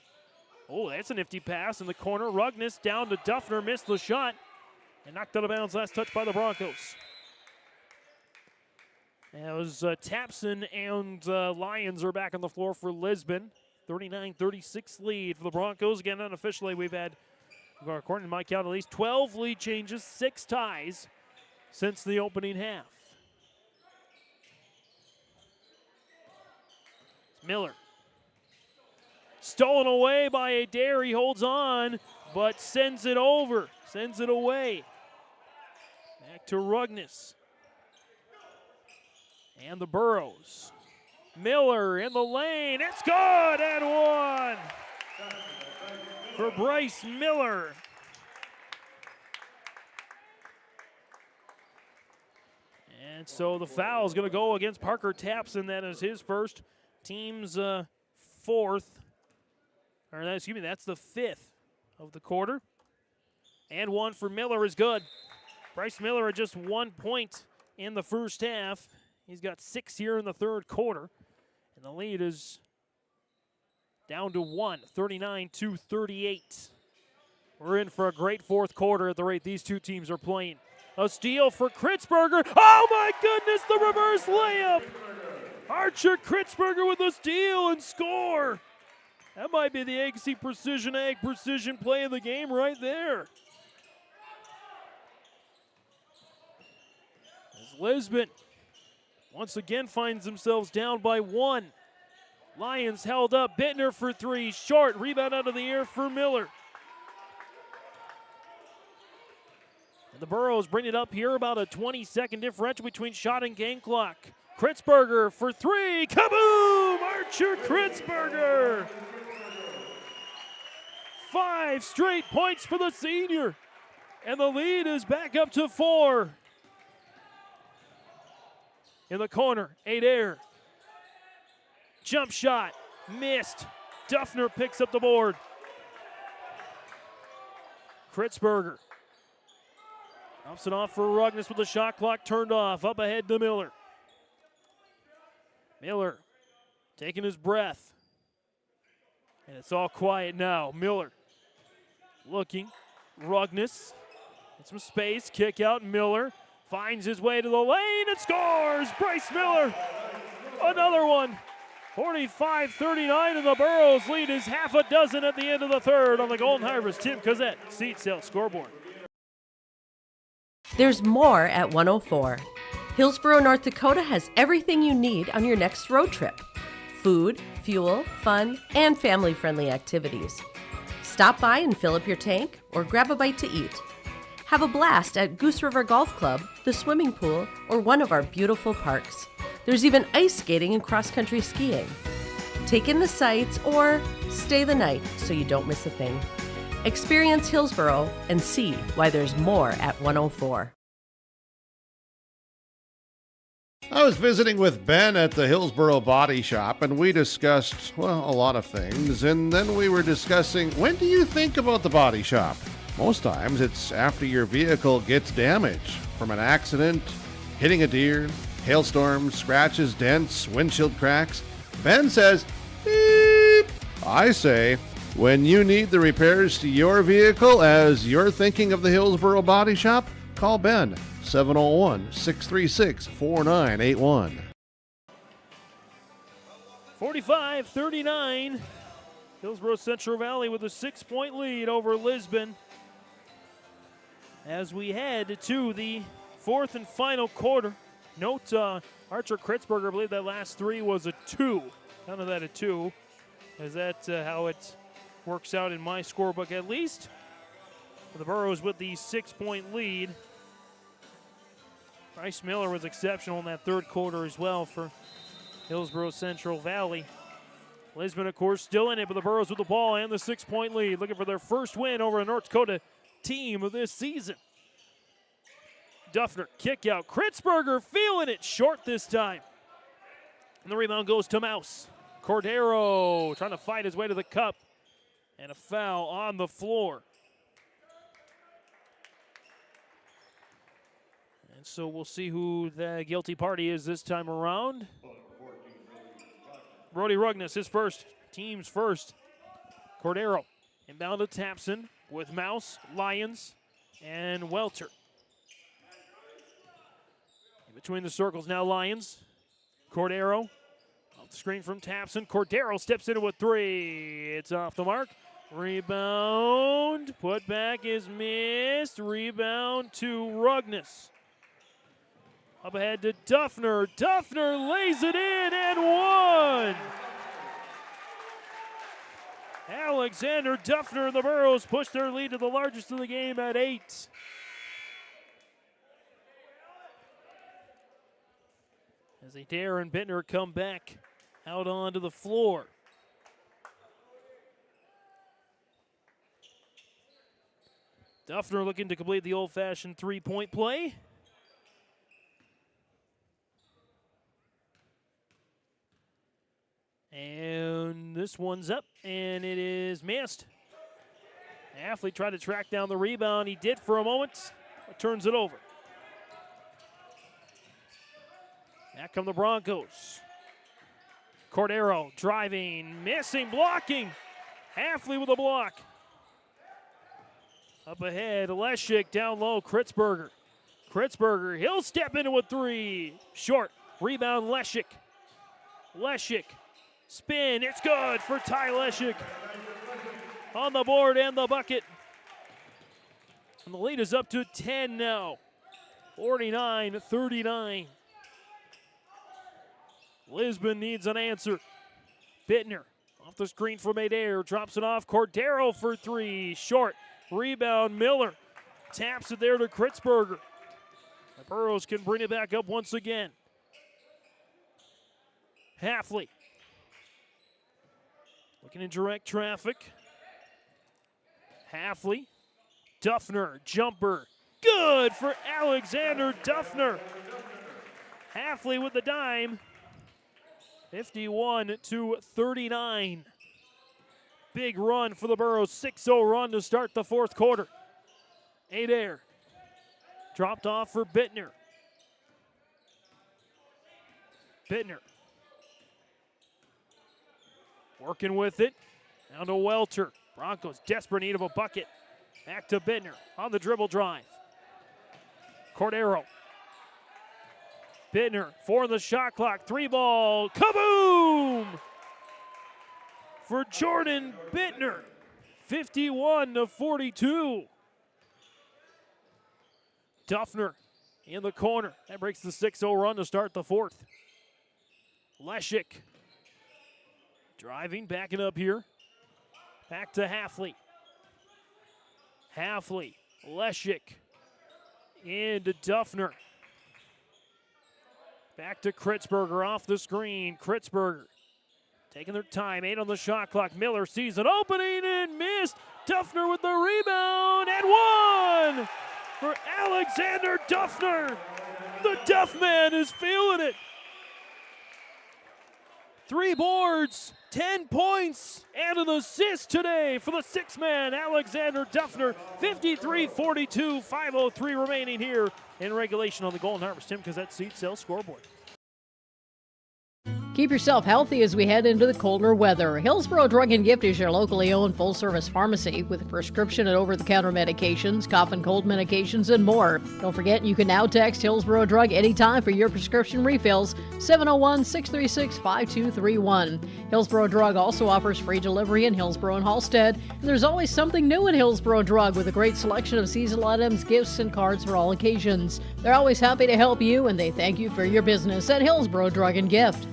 Oh, that's a nifty pass in the corner. Rugnes down to Duffner, missed the shot, and knocked out of bounds, last touch by the Broncos. It was Tapson and Lions are back on the floor for Lisbon. 39-36 lead for the Broncos. Again, unofficially, we've had, according to my count, at least 12 lead changes, 6 ties since the opening half. Miller Stolen away by Adair. He holds on, but sends it over. Sends it away. Back to Rugnes. And the Burrows. Miller in the lane. It's good and one for Bryce Miller. And so the foul is going to go against Parker Tapson. That is his first. Team's fourth. Or excuse me, that's the fifth of the quarter. And one for Miller is good. Bryce Miller at just 1 point in the first half. He's got 6 here in the third quarter. And the lead is down to 1, 39-38. We're in for a great fourth quarter at the rate these two teams are playing. A steal for Kritzberger. Oh my goodness, the reverse layup. Archer Kritzberger with a steal and score. That might be the Ag Precision play of the game right there. As Lisbon once again finds themselves down by 1. Lions held up. Bittner for 3. Short. Rebound out of the air for Miller. And the Burrows bring it up here, about a 20-second differential between shot and game clock. Kritzberger for 3. Kaboom! Archer Kritzberger. 5 straight points for the senior. And the lead is back up to 4. In the corner, Adair. Jump shot, missed. Duffner picks up the board. Kritzberger dumps it off for Rugnes with the shot clock turned off. Up ahead to Miller. Miller taking his breath. And it's all quiet now. Miller looking. Rugnes in some space. Kick out. Miller finds his way to the lane and scores! Bryce Miller, another one. 45-39, and the Burrows lead is half a dozen at the end of the third on the Golden Harvest. Tim Cozette, Seat Sale Scoreboard. There's more at 104. Hillsboro, North Dakota has everything you need on your next road trip. Food, fuel, fun, and family-friendly activities. Stop by and fill up your tank or grab a bite to eat. Have a blast at Goose River Golf Club, the swimming pool, or one of our beautiful parks. There's even ice skating and cross-country skiing. Take in the sights or stay the night so you don't miss a thing. Experience Hillsboro and see why there's more at 104. I was visiting with Ben at the Hillsboro Body Shop, and we discussed, well, a lot of things. And then we were discussing, when do you think about the body shop? Most times it's after your vehicle gets damaged from an accident, hitting a deer, hailstorms, scratches, dents, windshield cracks. Ben says, beep. I say, when you need the repairs to your vehicle as you're thinking of the Hillsboro Body Shop, call Ben, 701-636-4981. 45-39. Hillsboro-Central Valley with a 6-point lead over Lisbon. As we head to the fourth and final quarter. Note Archer Kritzberger, I believe that last 3 was a 2. None of that a 2. Is that how it works out in my scorebook at least? The Burrows with the 6-point lead. Bryce Miller was exceptional in that third quarter as well for Hillsboro-Central Valley. Lisbon, of course, still in it, but the Burrows with the ball and the 6-point lead, looking for their first win over a North Dakota team of this season. Duffner, kick out. Kritzberger feeling it short this time. And the rebound goes to Mouse. Cordero trying to fight his way to the cup. And a foul on the floor. And so we'll see who the guilty party is this time around. Brody Rugnes, his first. Team's first. Cordero inbound to Tapson with Mouse, Lyons, and Welter. In between the circles now, Lyons. Cordero off the screen from Tapson. Cordero steps into a 3. It's off the mark. Rebound. Put back is missed. Rebound to Rugnes. Up ahead to Duffner. Duffner lays it in and one. Alexander Duffner and the Burros push their lead to the largest of the game at 8. As Adair and Bittner come back out onto the floor. Duffner looking to complete the old-fashioned three-point play. And this one's up, and it is missed. Athlete tried to track down the rebound. He did for a moment, but turns it over. Back come the Broncos. Cordero driving, missing, blocking. Halfley with a block. Up ahead, Leshik down low, Kritzberger. Kritzberger, he'll step into a three. Short, rebound Leshik. Leshik, spin, it's good for Ty Leshik. On the board and the bucket. And the lead is up to 10 now. 49-39. Lisbon needs an answer. Bittner off the screen from Adair, drops it off. Cordero for three, short. Rebound, Miller taps it there to Kritzberger. The Burros can bring it back up once again. Halfley looking in direct traffic. Halfley, Duffner, jumper, good for Alexander Duffner. Halfley with the dime. 51-39. Big run for the Burros, 6-0 run to start the fourth quarter. Adair dropped off for Bittner. Bittner working with it, down to Welter. Broncos desperate need of a bucket. Back to Bittner on the dribble drive. Cordero. Bittner, 4 on the shot clock, 3 ball, kaboom! For Jordan Bittner, 51-42. Duffner in the corner. That breaks the 6-0 run to start the fourth. Leshik driving, backing up here. Back to Halfley. Halfley, Leshik into Duffner. Back to Kritzberger off the screen. Kritzberger taking their time, 8 on the shot clock. Miller sees an opening and missed. Duffner with the rebound and one for Alexander Duffner. The Duff Man is feeling it. 3 boards, 10 points, and an assist today for the 6-man Alexander Duffner. 53-42, 5:03 remaining here in regulation on the Golden Harvest Tim Cassette Seed Sales scoreboard. Keep yourself healthy as we head into the colder weather. Hillsboro Drug and Gift is your locally owned full-service pharmacy with prescription and over-the-counter medications, cough and cold medications, and more. Don't forget, you can now text Hillsboro Drug anytime for your prescription refills, 701-636-5231. Hillsboro Drug also offers free delivery in Hillsboro and Halstead. And there's always something new at Hillsboro Drug with a great selection of seasonal items, gifts, and cards for all occasions. They're always happy to help you, and they thank you for your business at Hillsboro Drug and Gift.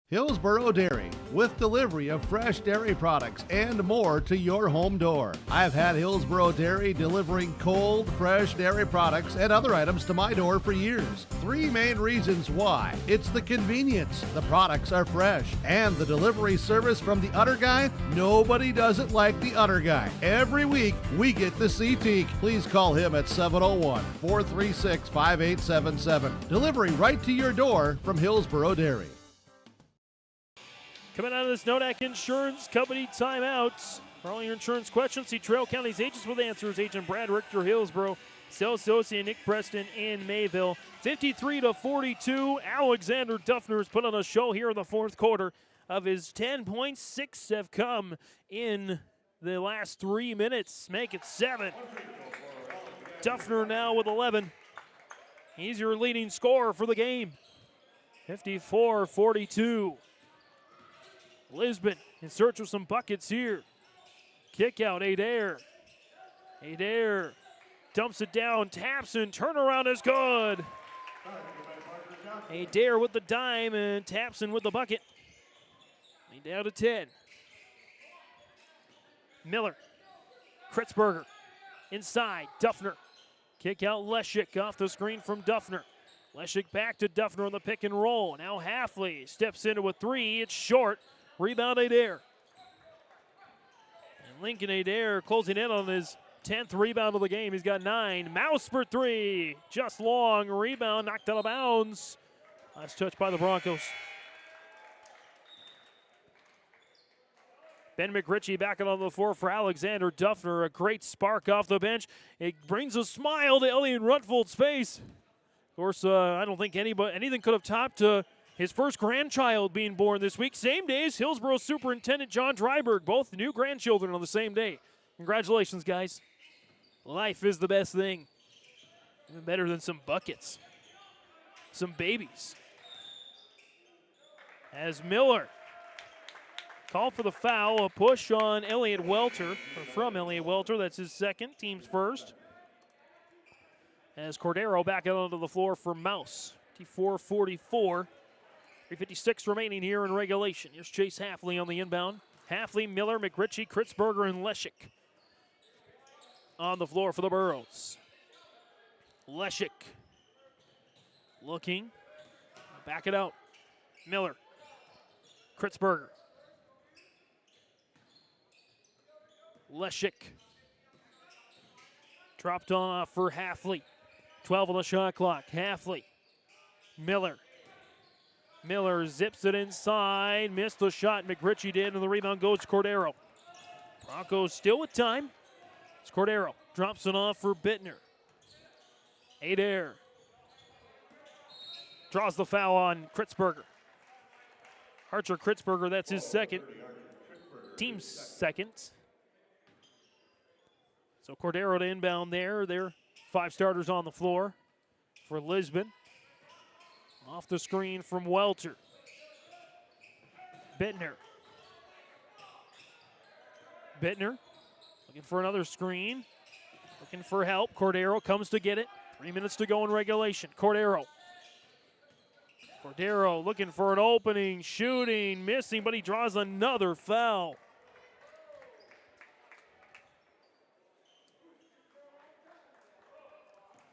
Hillsboro Dairy, with delivery of fresh dairy products and more to your home door. I've had Hillsboro Dairy delivering cold, fresh dairy products and other items to my door for years. 3 main reasons why. It's the convenience, the products are fresh, and the delivery service from the Udder Guy. Nobody does it like the Udder Guy. Every week, we get to see Teak. Please call him at 701-436-5877. Delivery right to your door from Hillsboro Dairy. Coming out of this Nodak Insurance Company timeout. For all your insurance questions, see Trail County's agents with answers. Agent Brad Richter, Hillsboro. Sales associate Nick Preston in Mayville. 53-42. Alexander Duffner has put on a show here in the fourth quarter. Of his 10 points, 6 have come in the last 3 minutes. Make it 7. Duffner now with 11. He's your leading scorer for the game. 54-42. Lisbon in search of some buckets here. Kick out, Adair. Adair dumps it down, taps in, turnaround is good. Adair with the dime and taps in with the bucket. Down to 10. Miller. Kritzberger. Inside. Duffner. Kick out Leshik off the screen from Duffner. Leshik back to Duffner on the pick and roll. Now Halfley steps into a three. It's short. Rebound Adair. And Lincoln Adair closing in on his 10th rebound of the game. He's got 9. Mouse for 3. Just long. Rebound knocked out of bounds. Last touch by the Broncos. Ben McRitchie back on the floor for Alexander Duffner. A great spark off the bench. It brings a smile to Elliot Rutfold's face. Of course, I don't think anything could have topped his first grandchild being born this week. Same day as Hillsboro Superintendent John Dryberg. Both new grandchildren on the same day. Congratulations, guys. Life is the best thing. Even better than some buckets. Some babies. As Miller called for the foul, a push on Elliot Welter, or from Elliot Welter. That's his second, team's first. As Cordero back out onto the floor for Mouse. 54-44. 3:56 remaining here in regulation. Here's Chase Halfley on the inbound. Halfley, Miller, McRitchie, Kritzberger, and Leshik on the floor for the Burros. Leshik looking. Back it out. Miller. Kritzberger. Leshik. Dropped off for Halfley. 12 on the shot clock. Halfley. Miller. Miller zips it inside. Missed the shot. McRitchie did, and the rebound goes to Cordero. Broncos still with time. It's Cordero. Drops it off for Bittner. Adair. Draws the foul on Kritzberger. Archer Kritzberger, that's his second. Team's second. So Cordero to inbound there. They're 5 starters on the floor for Lisbon. Off the screen from Welter. Bittner. Bittner looking for another screen. Looking for help. Cordero comes to get it. 3 minutes to go in regulation. Cordero looking for an opening, shooting, missing, but he draws another foul.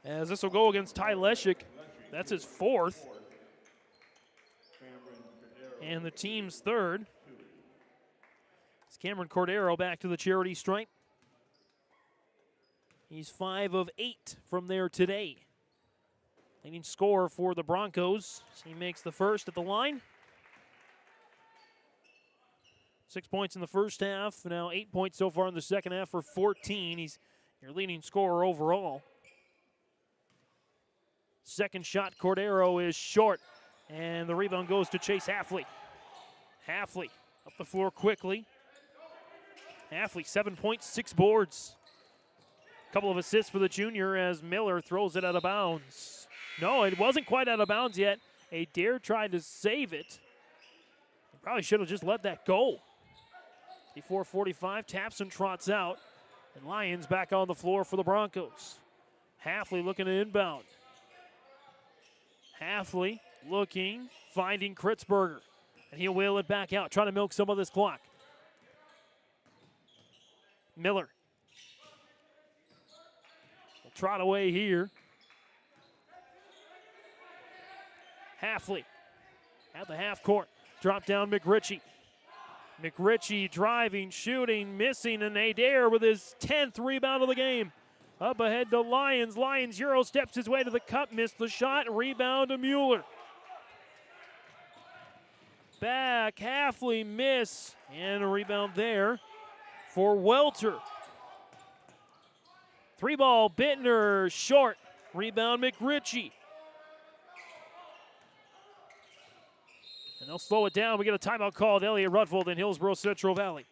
As this will go against Ty Leshik. That's his 4th. And the team's 3rd. It's Cameron Cordero back to the charity stripe. He's 5 of 8 from there today. Leading scorer for the Broncos. He makes the first at the line. 6 points in the first half. Now 8 points so far in the second half for 14. He's your leading scorer overall. Second shot, Cordero is short. And the rebound goes to Chase Halfley. Halfley up the floor quickly. Halfley, 7 points, 6 boards. Couple of assists for the junior as Miller throws it out of bounds. No, it wasn't quite out of bounds yet. Adair tried to save it. He probably should have just let that go. 54-45, taps and trots out. And Lions back on the floor for the Broncos. Halfley looking to inbound. Halfley looking, finding Kritzberger. And he'll wheel it back out, trying to milk some of this clock. Miller. Will trot away here. Halfley at the half court. Drop down McRitchie. McRitchie driving, shooting, missing, and Adair with his 10th rebound of the game. Up ahead to Lions. Lions Euro steps his way to the cup, missed the shot. Rebound to Mueller. Back, Halfley miss, and a rebound there for Welter. 3-ball, Bittner short. Rebound McRitchie. And they'll slow it down. We get a timeout called. Elliot Rutfold in Hillsboro-Central Valley.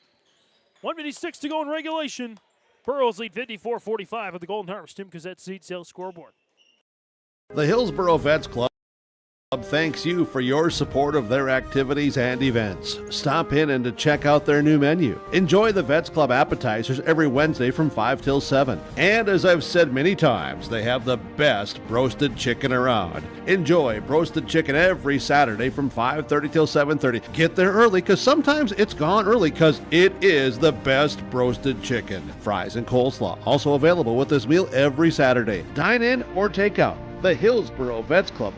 1:56 to go in regulation. Burros lead 54-45 at the Golden Harvest Tim Cassette Seed Sales scoreboard. The Hillsboro Vets Club Thanks you for your support of their activities and events. Stop in and to check out their new menu. Enjoy the Vets Club appetizers every Wednesday from 5 till 7. And as I've said many times, they have the best roasted chicken around. Enjoy roasted chicken every Saturday from 5:30 till 7:30. Get there early because sometimes it's gone early because it is the best roasted chicken. Fries and coleslaw also available with this meal every Saturday. Dine in or take out. The Hillsboro Vets Club.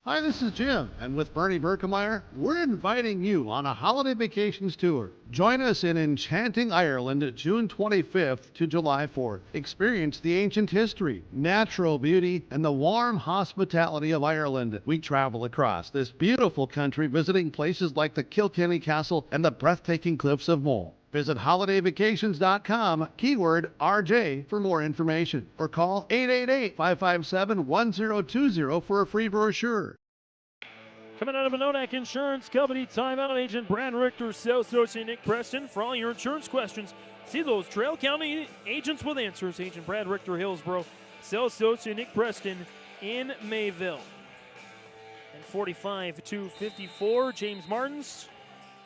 Hi, this is Jim, and with Bernie Berkemeyer, we're inviting you on a holiday vacations tour. Join us in enchanting Ireland June 25th to July 4th. Experience the ancient history, natural beauty, and the warm hospitality of Ireland. We travel across this beautiful country visiting places like the Kilkenny Castle and the breathtaking cliffs of Moll. Visit holidayvacations.com, keyword RJ, for more information, or call 888-557-1020 for a free brochure. Coming out of Anodak Insurance Company, timeout agent Brad Richter, sales associate Nick Preston. For all your insurance questions, see those Trail County agents with answers. Agent Brad Richter, Hillsboro, sales associate Nick Preston in Mayville. And 45-54, James Martins,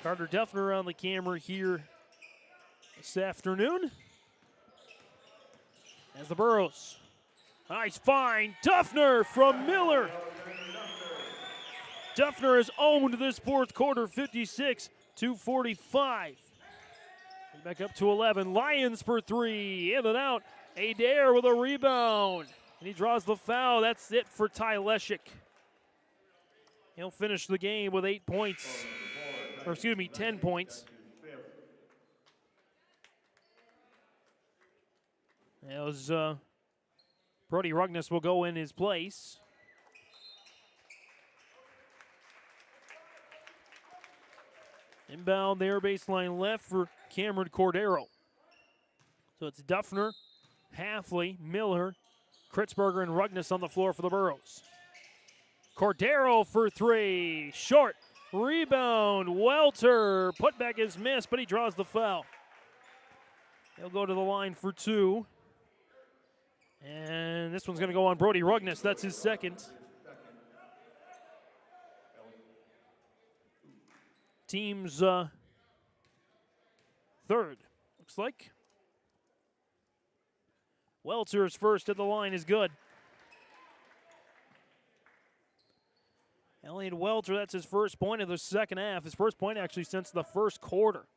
Carter Duffner on the camera here this afternoon. As the Burros. Nice find. Duffner from Miller. Duffner has owned this fourth quarter, 56-45. Back up to 11. Lions for three. In and out. Adair with a rebound. And he draws the foul. That's it for Ty Leshik. He'll finish the game with 8 points. Or excuse me, 10 points. As Brody Rugnes will go in his place. Inbound there, baseline left for Cameron Cordero. So it's Duffner, Halfley, Miller, Kritzberger, and Rugnes on the floor for the Burros. Cordero for three, short, rebound, Welter, putback is missed, but he draws the foul. He'll go to the line for two. And this one's going to go on Brody Rugnes. That's his second. Team's third, looks like. Welter's first at the line is good. Elliot Welter, that's his first point of the second half. His first point actually since the first quarter.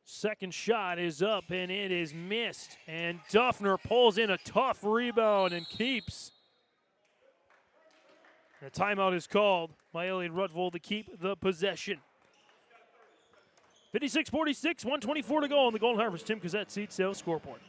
Second shot is up, and it is missed. And Duffner pulls in a tough rebound and keeps. A timeout is called by Elliot Rutvold to keep the possession. 56-46, 1:24 to go on the Golden Harvest Tim Cassette Seed Sales scoreboard.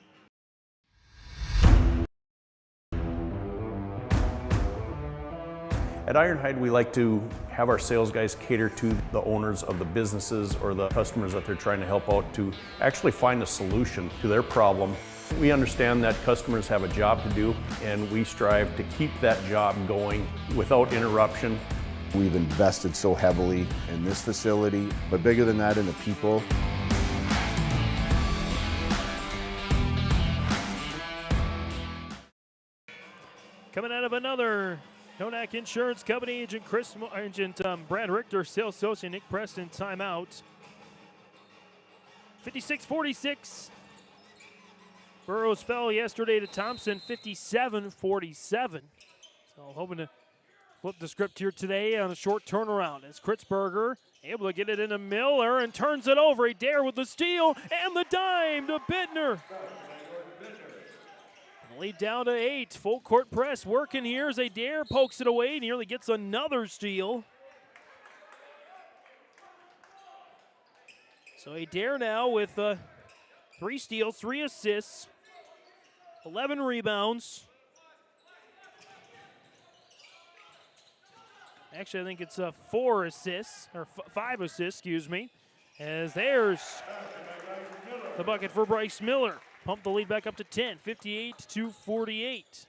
At Ironhide, we like to have our sales guys cater to the owners of the businesses or the customers that they're trying to help out to actually find a solution to their problem. We understand that customers have a job to do, and we strive to keep that job going without interruption. We've invested so heavily in this facility, but bigger than that, in the people. Coming out of another Nonak Insurance Company, agent Brad Richter, sales associate Nick Preston, timeout. 56-46. Burroughs fell yesterday to Thompson, 57-47. So hoping to flip the script here today on a short turnaround. As Kritzberger able to get it into Miller and turns it over. Adair with the steal and the dime to Bittner. Lead down to 8. Full court press working here as Adair pokes it away. Nearly gets another steal. So Adair now with 3 steals, 3 assists, 11 rebounds. Actually, I think it's 4 assists, or 5 assists, excuse me. As there's the bucket for Bryce Miller. Pump the lead back up to 10, 58-48.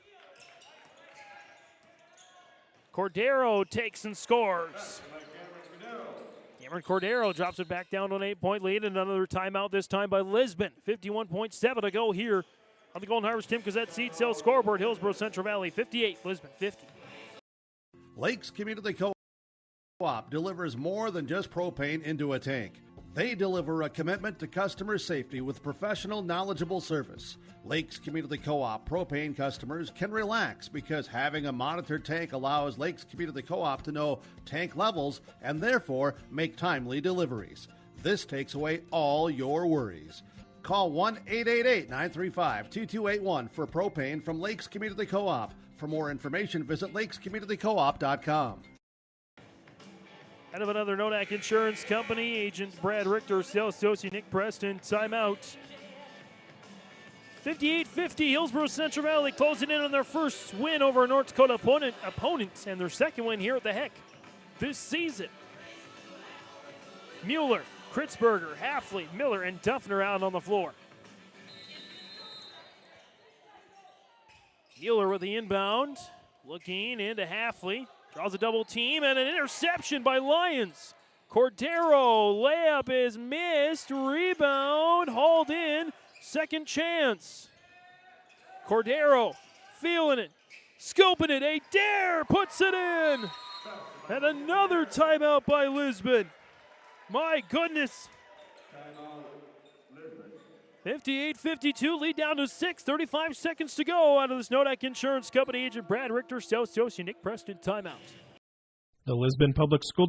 Cordero takes and scores. Cameron Cordero drops it back down to an 8-point lead. And another timeout this time by Lisbon. 51.7 to go here On the Golden Harvest Tim Cazette Seed Sales scoreboard, Hillsboro-Central Valley 58, Lisbon 50. Lakes Community Co-op delivers more than just propane into a tank. They deliver a commitment to customer safety with professional, knowledgeable service. Lakes Community Co-op propane customers can relax because having a monitored tank allows Lakes Community Co-op to know tank levels and therefore make timely deliveries. This takes away all your worries. Call 1-888-935-2281 for propane from Lakes Community Co-op. For more information, visit lakescommunitycoop.com. Out of another Nodak Insurance Company, Agent Brad Richter, sales associate Nick Preston, timeout. 58-50, Hillsboro-Central Valley closing in on their first win over a North Dakota opponent and their second win here at the Heck this season. Mueller, Kritzberger, Halfley, Miller, and Duffner out on the floor. Mueller with the inbound, looking into Halfley. Draws a double team and an interception by Lions. Cordero, layup is missed. Rebound, hauled in. Second chance. Cordero feeling it, scoping it. Adair puts it in. And another timeout by Lisbon. My goodness. 58-52, lead down to 6, 35 seconds to go out of this Nodak Insurance Company. Agent Brad Richter, sales associate Nick Preston, timeout. The Lisbon Public School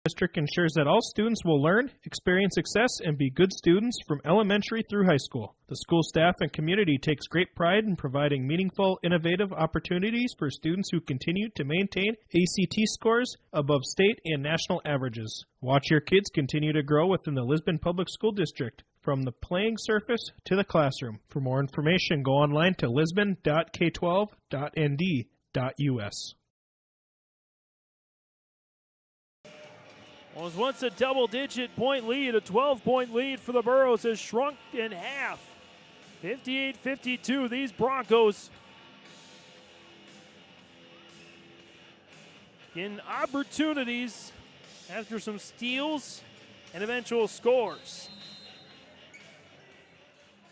District ensures that all students will learn, experience success, and be good students from elementary through high school. The school staff and community takes great pride in providing meaningful, innovative opportunities for students who continue to maintain ACT scores above state and national averages. Watch your kids continue to grow within the Lisbon Public School District, from the playing surface to the classroom. For more information, go online to lisbon.k12.nd.us. What was once a double-digit point lead, a 12-point lead for the Burros has shrunk in half. 58-52, these Broncos in opportunities after some steals and eventual scores.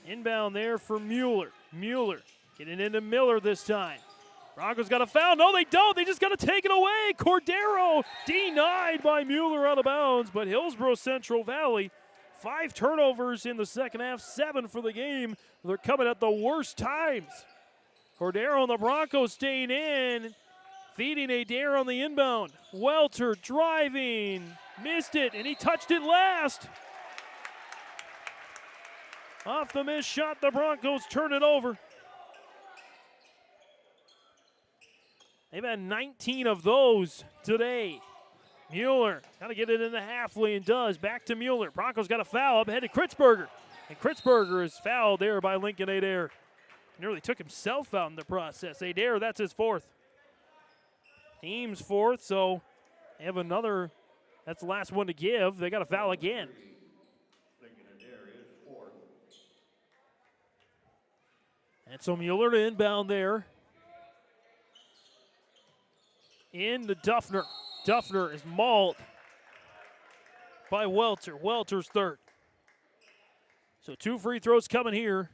Inbound there for Mueller. Mueller getting into Miller this time. Broncos got a foul. No, they don't. They just got to take it away. Cordero denied by Mueller out of bounds, but Hillsboro-Central Valley, 5 turnovers in the second half, 7 for the game. They're coming at the worst times. Cordero and the Broncos staying in, feeding Adair on the inbound. Welter driving, missed it, and he touched it last. Off the missed shot, the Broncos turn it over. They've had 19 of those today. Mueller got to get it in the Halfley and does. Back to Mueller. Broncos got a foul up ahead to Kritzberger. And Kritzberger is fouled there by Lincoln Adair. Nearly took himself out in the process. Adair, that's his 4th. Team's 4th, so they have another. That's the last one to give. They got a foul again. And so Mueller to inbound there. Into Duffner. Duffner is mauled by Welter. Welter's 3rd. So 2 free throws coming here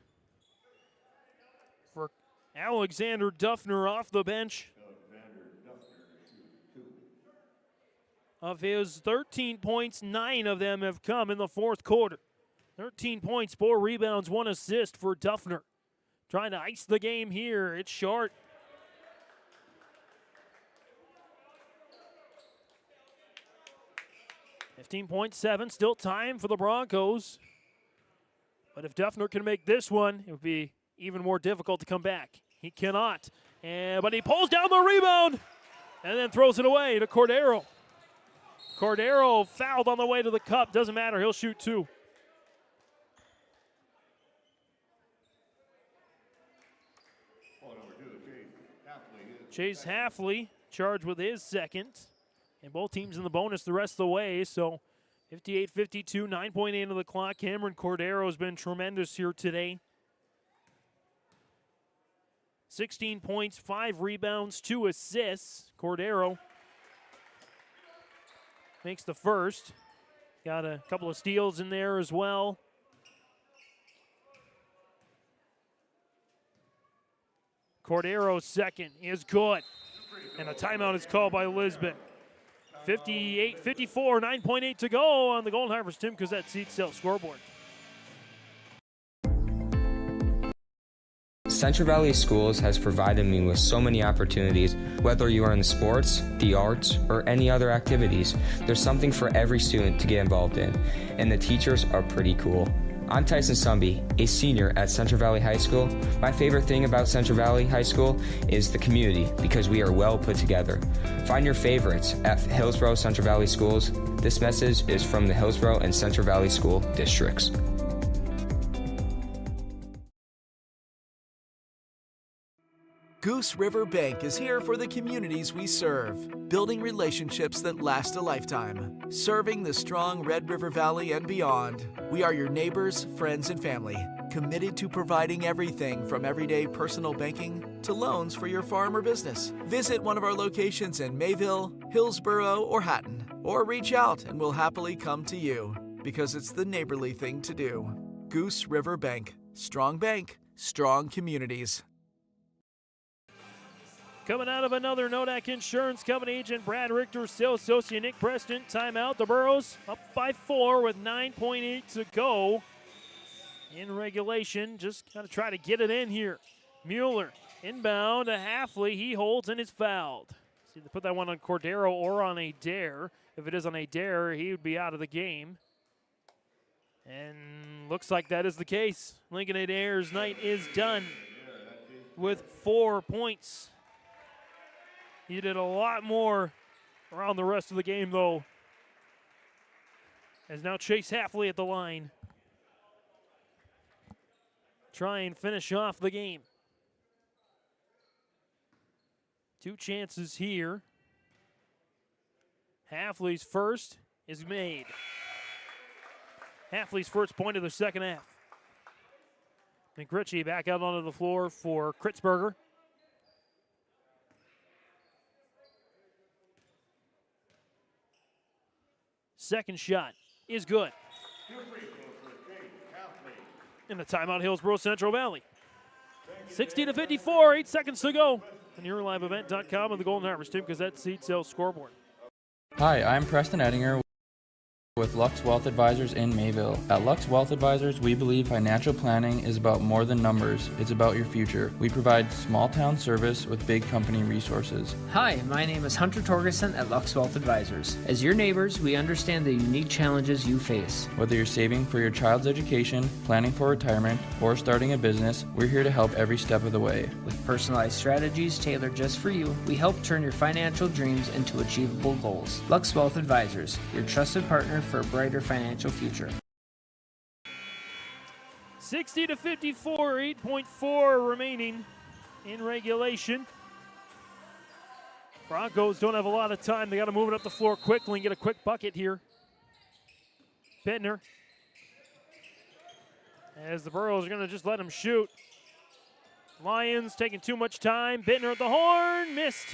for Alexander Duffner off the bench. Of his 13 points, 9 of them have come in the 4th quarter. 13 points, 4 rebounds, 1 assist for Duffner. Trying to ice the game here. It's short. .7, still time for the Broncos. But if Duffner can make this one, it would be even more difficult to come back. He cannot. But he pulls down the rebound and then throws it away to Cordero. Cordero fouled on the way to the cup. Doesn't matter. He'll shoot 2. Chase Halfley charged with his 2nd. And both teams in the bonus the rest of the way. So 58-52, 9.8 into the clock. Cameron Cordero has been tremendous here today. 16 points, 5 rebounds, 2 assists. Cordero makes the first. Got a couple of steals in there as well. Cordero's second is good. And a timeout is called by Lisbon. 58-54, 9.8 to go on the Golden Harvest Tim Cosette Seed Sale scoreboard. Central Valley Schools has provided me with so many opportunities. Whether you are in the sports, the arts, or any other activities, there's something for every student to get involved in, and the teachers are pretty cool. I'm Tyson Sumby, a senior at Central Valley High School. My favorite thing about Central Valley High School is the community, because we are well put together. Find your favorites at Hillsboro-Central Valley Schools. This message is from the Hillsboro and Central Valley School Districts. Goose River Bank is here for the communities we serve, building relationships that last a lifetime. Serving the strong Red River Valley and beyond, we are your neighbors, friends, and family, committed to providing everything from everyday personal banking to loans for your farm or business. Visit one of our locations in Mayville, Hillsboro, or Hatton, or reach out and we'll happily come to you, because it's the neighborly thing to do. Goose River Bank, strong communities. Coming out of another Nodak Insurance Company agent Brad Richter, sales associate Nick Preston. Timeout. The Burros up by 4 with 9.8 to go in regulation. Just got to try to get it in here. Mueller inbound to Halfley. He holds and is fouled. See, they put that one on Cordero or on a dare. If it is on a dare, he would be out of the game. And looks like that is the case. Lincoln Adair's night is done with 4 points. He did a lot more around the rest of the game, though. As now Chase Halfley at the line. Try and finish off the game. 2 chances here. Halfley's first is made. Halfley's first point of the second half. McRitchie back out onto the floor for Kritzberger. Second shot is good. In the timeout, Hillsboro-Central Valley. 60-54, 8 seconds to go. On YourLiveEvent.com and the Golden Harvest Tim Cosette Seed Sales scoreboard. Hi, I'm Preston Ettinger with Lux Wealth Advisors in Mayville. At Lux Wealth Advisors, we believe financial planning is about more than numbers. It's about your future. We provide small town service with big company resources. Hi, my name is Hunter Torgerson at Lux Wealth Advisors. As your neighbors, we understand the unique challenges you face. Whether you're saving for your child's education, planning for retirement, or starting a business, we're here to help every step of the way. With personalized strategies tailored just for you, we help turn your financial dreams into achievable goals. Lux Wealth Advisors, your trusted partner for a brighter financial future. 60-54, 8.4 remaining in regulation. Broncos don't have a lot of time. They got to move it up the floor quickly and get a quick bucket here. Bittner. As the Burros are going to just let him shoot. Lions taking too much time. Bittner at the horn, missed.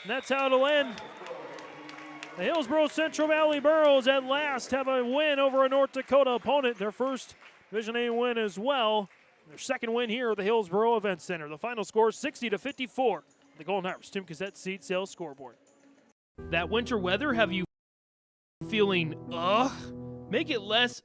And that's how it'll end. The Hillsboro-Central Valley Burros at last have a win over a North Dakota opponent. Their first Division A win as well. Their second win here at the Hillsboro Event Center. The final score 60-54. The Golden Harvest Tim Cosette Seed Sales scoreboard. That winter weather have you feeling Make it less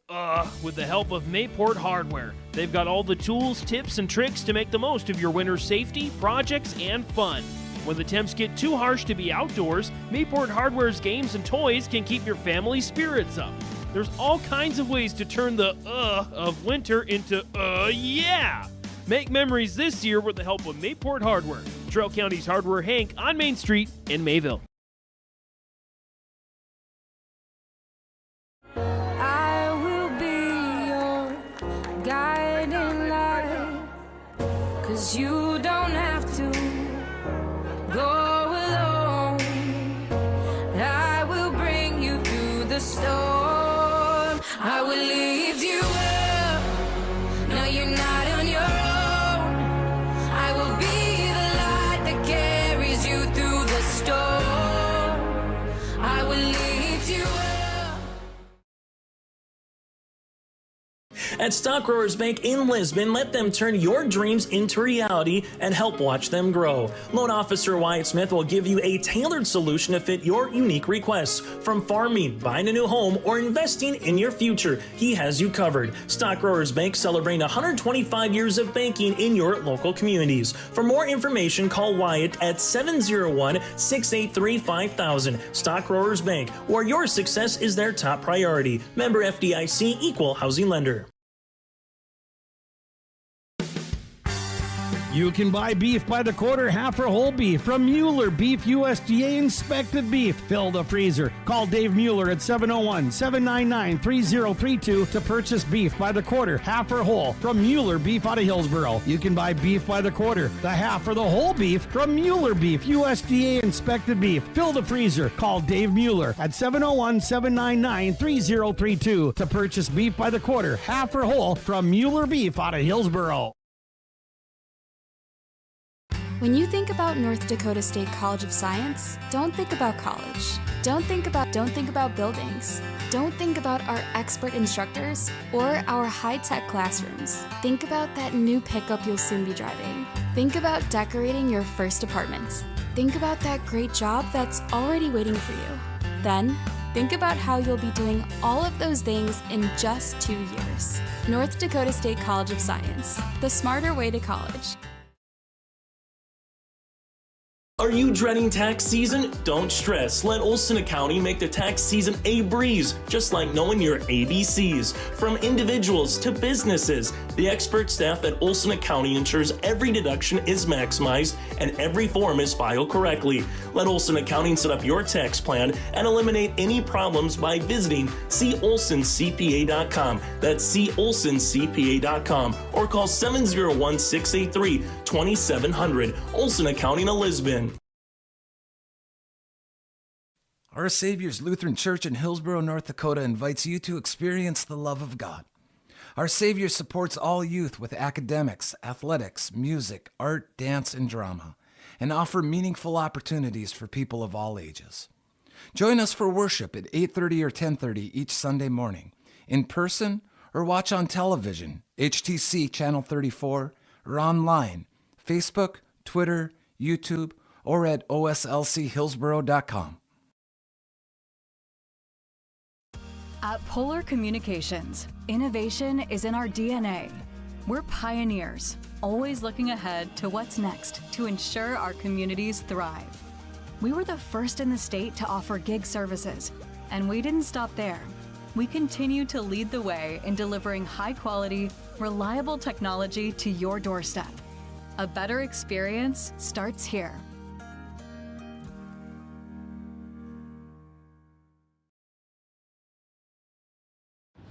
with the help of Mayport Hardware. They've got all the tools, tips, and tricks to make the most of your winter safety, projects, and fun. When the temps get too harsh to be outdoors, Mayport Hardware's games and toys can keep your family's spirits up. There's all kinds of ways to turn the of winter into yeah! Make memories this year with the help of Mayport Hardware. Trail County's Hardware Hank on Main Street in Mayville. I will be your guiding light, 'cause you don't have to go alone. I will bring you through the storm. I will lift you up. No, you're not on your own. I will be the light that carries you through the storm. I will lift you up. At Stock Growers Bank in Lisbon, let them turn your dreams into reality and help watch them grow. Loan Officer Wyatt Smith will give you a tailored solution to fit your unique requests. From farming, buying a new home, or investing in your future, he has you covered. Stock Growers Bank celebrating 125 years of banking in your local communities. For more information, call Wyatt at 701-683-5000. Stock Growers Bank, where your success is their top priority. Member FDIC, Equal Housing Lender. You can buy beef by the quarter, half or whole beef from Mueller Beef, USDA inspected beef. Fill the freezer. Call Dave Mueller at 701-799-3032 to purchase beef by the quarter, half or whole from Mueller Beef out of Hillsboro. You can buy beef by the quarter, the half or the whole beef from Mueller Beef, USDA inspected beef. Fill the freezer. Call Dave Mueller at 701-799-3032 to purchase beef by the quarter, half or whole from Mueller Beef out of Hillsboro. When you think about North Dakota State College of Science, don't think about college. Don't think about buildings. Don't think about our expert instructors or our high-tech classrooms. Think about that new pickup you'll soon be driving. Think about decorating your first apartment. Think about that great job that's already waiting for you. Then, think about how you'll be doing all of those things in just 2 years. North Dakota State College of Science, the smarter way to college. Are you dreading tax season? Don't stress. Let Olson Accounting make the tax season a breeze, just like knowing your ABCs. From individuals to businesses, the expert staff at Olson Accounting ensures every deduction is maximized and every form is filed correctly. Let Olson Accounting set up your tax plan and eliminate any problems by visiting colsoncpa.com. That's colsoncpa.com or call 701-683-2700. Olson Accounting of Lisbon. Our Savior's Lutheran Church in Hillsboro, North Dakota invites you to experience the love of God. Our Savior supports all youth with academics, athletics, music, art, dance, and drama, and offer meaningful opportunities for people of all ages. Join us for worship at 8:30 or 10:30 each Sunday morning, in person or watch on television, HTC Channel 34, or online, Facebook, Twitter, YouTube, or at oslchillsboro.com. At Polar Communications, innovation is in our DNA. We're pioneers, always looking ahead to what's next to ensure our communities thrive. We were the first in the state to offer gig services, and we didn't stop there. We continue to lead the way in delivering high-quality, reliable technology to your doorstep. A better experience starts here.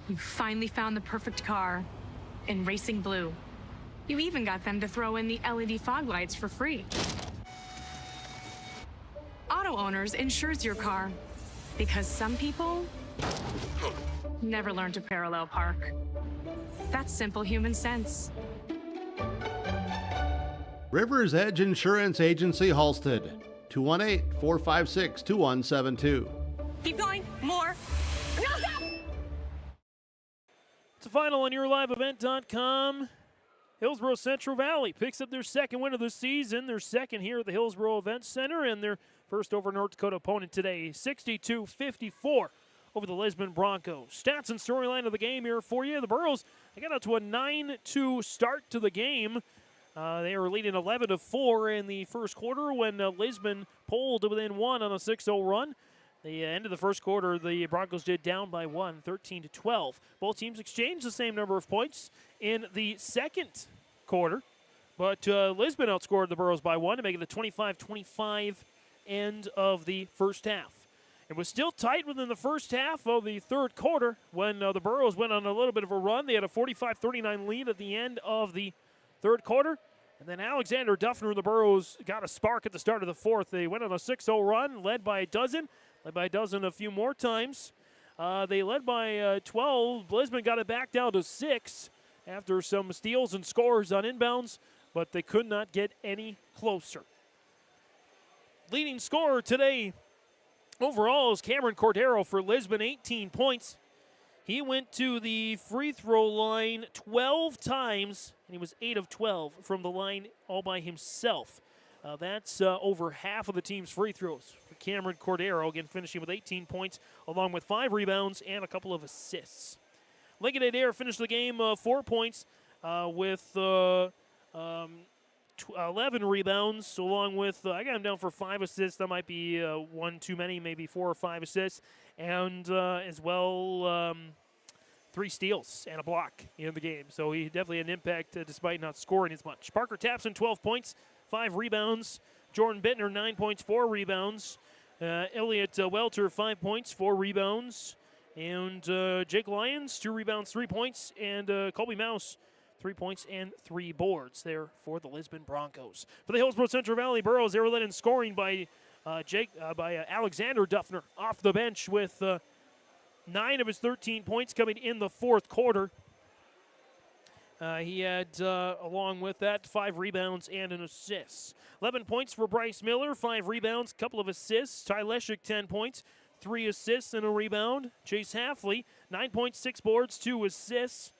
You finally found the perfect car in racing blue. You even got them to throw in the LED fog lights for free. Auto Owners insures your car because some people never learn to parallel park. That's simple human sense. River's Edge Insurance Agency, Halstead, 218-456-2172. Keep going, more. No, stop! It's a final on YourLiveEvent.com. Hillsboro-Central Valley picks up their second win of the season, their second here at the Hillsboro Event Center, and their first over North Dakota opponent today, 62-54 over the Lisbon Broncos. Stats and storyline of the game here for you. The Burros, they got out to a 9-2 start to the game. They were leading 11-4 in the first quarter when Lisbon pulled to within one on a 6-0 run. The end of the first quarter, the Broncos did down by one, 13-12. Both teams exchanged the same number of points in the second quarter, but Lisbon outscored the Burros by one to make it a 25-25 end of the first half. It was still tight within the first half of the third quarter when the Burros went on a little bit of a run. They had a 45-39 lead at the end of the third quarter. And then Alexander Duffner and the Burros got a spark at the start of the fourth. They went on a 6-0 run, led by a dozen a few more times. They led by 12. Lisbon got it back down to 6 after some steals and scores on inbounds, but they could not get any closer. Leading scorer today overall is Cameron Cordero for Lisbon, 18 points. He went to the free throw line 12 times, and he was 8 of 12 from the line all by himself. That's over half of the team's free throws for Cameron Cordero, again finishing with 18 points, along with 5 rebounds and a couple of assists. Lincoln Adair finished the game 4 points with 11 rebounds, along with, I got him down for 5 assists. That might be one too many, maybe 4 or 5 assists. And as well, 3 steals and a block in the game. So he definitely had an impact despite not scoring as much. Parker Tapson, 12 points, 5 rebounds. Jordan Bittner, 9 points, 4 rebounds. Elliot Welter, 5 points, 4 rebounds. And Jake Lyons, 2 rebounds, 3 points. And Colby Mouse, 3 points and 3 boards there for the Lisbon Broncos. For the Hillsboro-Central Valley Burros, they were led in scoring by Alexander Duffner off the bench with 9 of his 13 points coming in the fourth quarter. He had, along with that, 5 rebounds and an assist. 11 points for Bryce Miller, 5 rebounds, couple of assists. Ty Leshik, 10 points, 3 assists and a rebound. Chase Halfley, 9 points, 6 boards, 2 assists.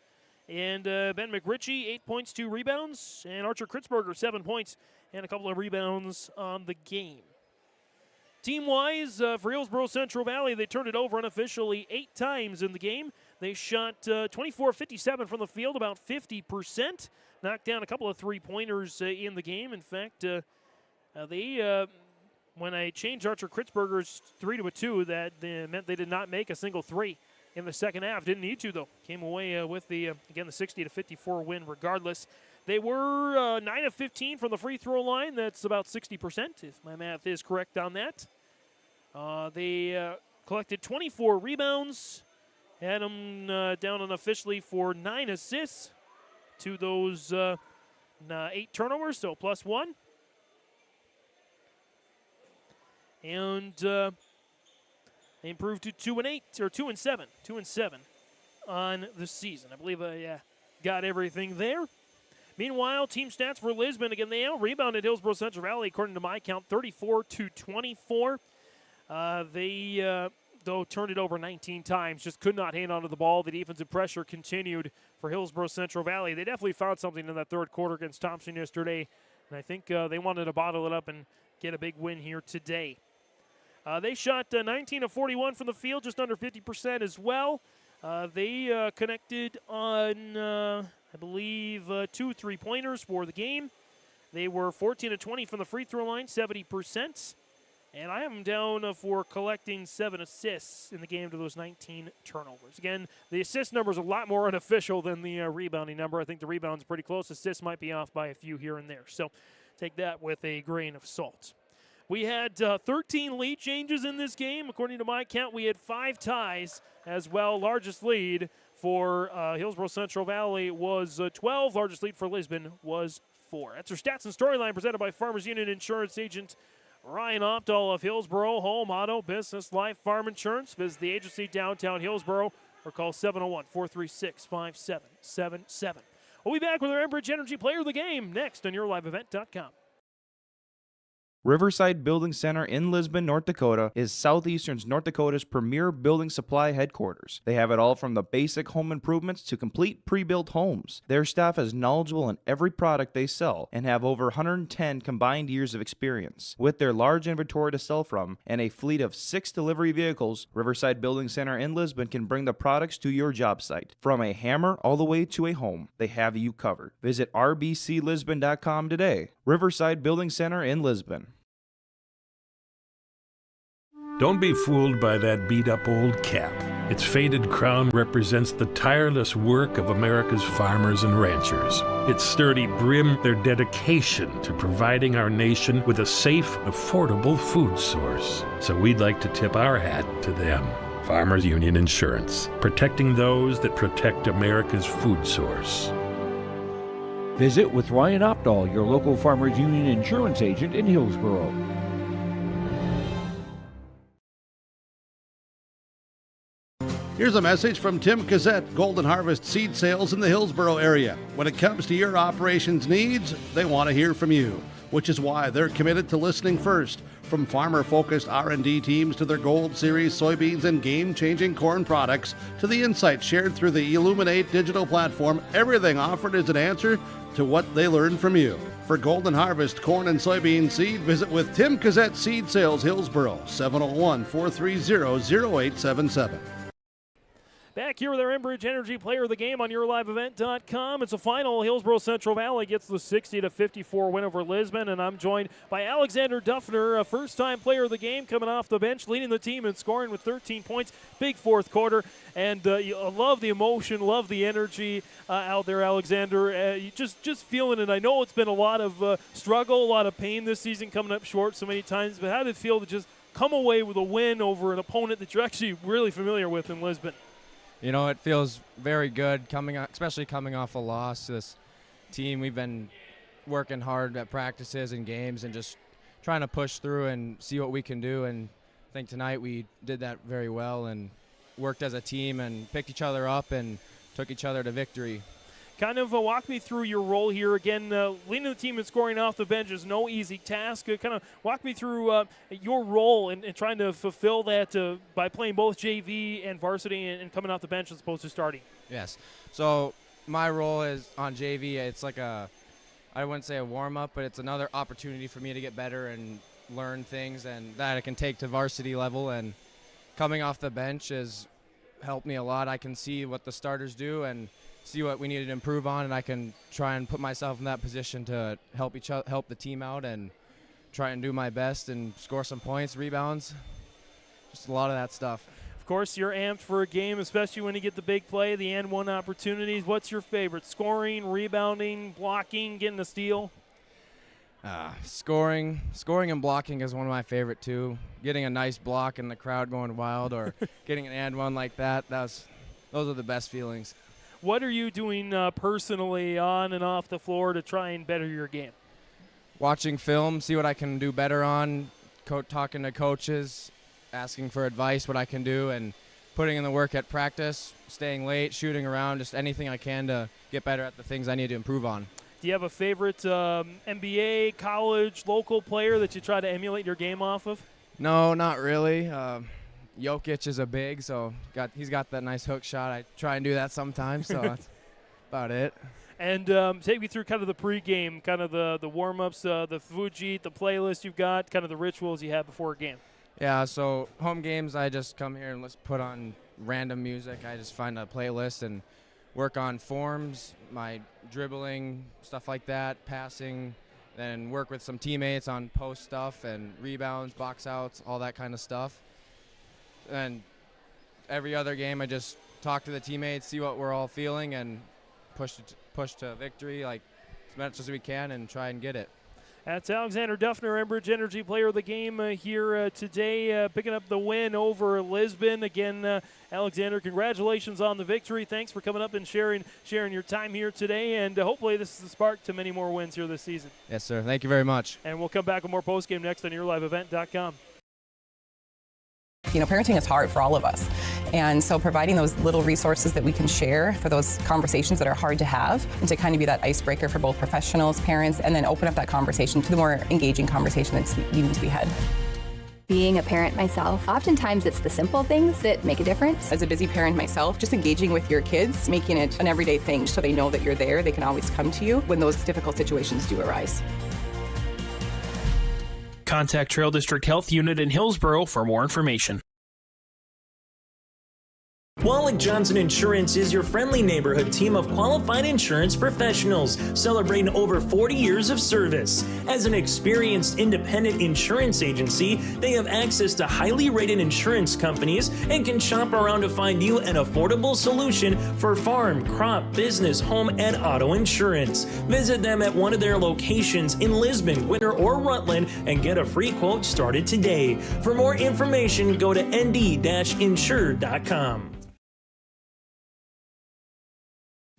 And Ben McRitchie, 8 points, 2 rebounds. And Archer Kritzberger, 7 points and a couple of rebounds on the game. Team-wise, for Hillsboro-Central Valley, they turned it over unofficially 8 times in the game. They shot 24-57 from the field, about 50%. Knocked down a couple of three-pointers in the game. In fact, when I changed Archer Kritzberger's 3 to a 2, that meant they did not make a single 3 in the second half. Didn't need to, though. Came away with the 60-54 win regardless. They were 9 of 15 from the free throw line. That's about 60%, if my math is correct on that. They collected 24 rebounds. Had them down unofficially for 9 assists to those 8 turnovers, so plus 1. And they improved to 2-8 or 2-7, 2-7 on the season. I believe I got everything there. Meanwhile, team stats for Lisbon, again, they out-rebounded Hillsboro-Central Valley, according to my count, 34-24. They, though, turned it over 19 times, just could not hang on to the ball. The defensive pressure continued for Hillsboro-Central Valley. They definitely found something in that third quarter against Thompson yesterday, and I think they wanted to bottle it up and get a big win here today. They shot 19 of 41 from the field, just under 50% as well. They connected on, I believe, 2 3-pointers for the game. They were 14 of 20 from the free throw line, 70%. And I have them down for collecting 7 assists in the game to those 19 turnovers. Again, the assist number is a lot more unofficial than the rebounding number. I think the rebound's pretty close. Assists might be off by a few here and there. So take that with a grain of salt. We had 13 lead changes in this game. According to my count, we had 5 ties as well. Largest lead for Hillsboro-Central Valley was 12. Largest lead for Lisbon was 4. That's our stats and storyline presented by Farmers Union Insurance Agent Ryan Opdahl of Hillsboro. Home, auto, business, life, farm insurance. Visit the agency downtown Hillsboro or call 701-436-5777. We'll be back with our Enbridge Energy Player of the Game next on YourLiveEvent.com. Riverside Building Center in Lisbon, North Dakota is Southeastern North Dakota's premier building supply headquarters. They have it all from the basic home improvements to complete pre-built homes. Their staff is knowledgeable in every product they sell and have over 110 combined years of experience. With their large inventory to sell from and a fleet of 6 delivery vehicles, Riverside Building Center in Lisbon can bring the products to your job site. From a hammer all the way to a home, they have you covered. Visit rbclisbon.com today. Riverside Building Center in Lisbon. Don't be fooled by that beat-up old cap. Its faded crown represents the tireless work of America's farmers and ranchers. Its sturdy brim, their dedication to providing our nation with a safe, affordable food source. So we'd like to tip our hat to them. Farmers Union Insurance, protecting those that protect America's food source. Visit with Ryan Opdahl, your local Farmers Union Insurance agent in Hillsboro. Here's a message from Tim Cassette, Golden Harvest Seed Sales in the Hillsboro area. When it comes to your operations needs, they want to hear from you, which is why they're committed to listening first. From farmer-focused R&D teams to their Gold Series soybeans and game-changing corn products to the insights shared through the Illuminate digital platform, everything offered is an answer to what they learned from you. For Golden Harvest corn and soybean seed, visit with Tim Cassette Seed Sales Hillsboro, 701-430-0877. Back here with our Enbridge Energy Player of the Game on YourLiveEvent.com. It's a final. Hillsboro-Central Valley gets the 60-54 win over Lisbon, and I'm joined by Alexander Duffner, a first-time player of the game, coming off the bench, leading the team in scoring with 13 points. Big fourth quarter, and you love the emotion, love the energy out there, Alexander. You just feeling it. I know it's been a lot of struggle, a lot of pain this season, coming up short so many times, but how did it feel to just come away with a win over an opponent that you're actually really familiar with in Lisbon? You know, it feels very good, especially coming off a loss. This team, we've been working hard at practices and games and just trying to push through and see what we can do. And I think tonight we did that very well and worked as a team and picked each other up and took each other to victory. Kind of walk me through your role here. Again, leading the team and scoring off the bench is no easy task. Kind of walk me through your role in trying to fulfill that by playing both JV and varsity and coming off the bench as opposed to starting. Yes. So my role is on JV. It's like I wouldn't say a warm-up, but it's another opportunity for me to get better and learn things and that I can take to varsity level. And coming off the bench has helped me a lot. I can see what the starters do and see what we needed to improve on, and I can try and put myself in that position to help the team out and try and do my best and score some points, rebounds, just a lot of that stuff. Of course, you're amped for a game, especially when you get the big play, the and one opportunities. What's your favorite? Scoring, rebounding, blocking, getting a steal? Scoring and blocking is one of my favorite too. Getting a nice block and the crowd going wild, or getting an and one like that. Those are the best feelings. What are you doing personally on and off the floor to try and better your game? Watching film, see what I can do better on, talking to coaches, asking for advice, what I can do, and putting in the work at practice, staying late, shooting around, just anything I can to get better at the things I need to improve on. Do you have a favorite NBA, college, local player that you try to emulate your game off of? No, not really. Jokic is a big, so he's got that nice hook shot. I try and do that sometimes, so that's about it. And take me through kind of the pregame, kind of the warm-ups, the food sheet, the playlist you've got, kind of the rituals you have before a game. Yeah, so home games, I just come here and let's put on random music. I just find a playlist and work on forms, my dribbling, stuff like that, passing, then work with some teammates on post stuff and rebounds, box outs, all that kind of stuff. And every other game, I just talk to the teammates, see what we're all feeling, and push to victory like as much as we can and try and get it. That's Alexander Duffner, Enbridge Energy Player of the Game here today, picking up the win over Lisbon. Again, Alexander, congratulations on the victory. Thanks for coming up and sharing your time here today, and hopefully this is the spark to many more wins here this season. Yes, sir. Thank you very much. And we'll come back with more postgame next on YourLiveEvent.com. You know, parenting is hard for all of us. And so providing those little resources that we can share for those conversations that are hard to have, and to kind of be that icebreaker for both professionals, parents, and then open up that conversation to the more engaging conversation that's needing to be had. Being a parent myself, oftentimes it's the simple things that make a difference. As a busy parent myself, just engaging with your kids, making it an everyday thing so they know that you're there, they can always come to you when those difficult situations do arise. Contact Trail District Health Unit in Hillsboro for more information. Wallach Johnson Insurance is your friendly neighborhood team of qualified insurance professionals celebrating over 40 years of service. As an experienced independent insurance agency, they have access to highly rated insurance companies and can shop around to find you an affordable solution for farm, crop, business, home, and auto insurance. Visit them at one of their locations in Lisbon, Winter, or Rutland and get a free quote started today. For more information, go to nd-insure.com.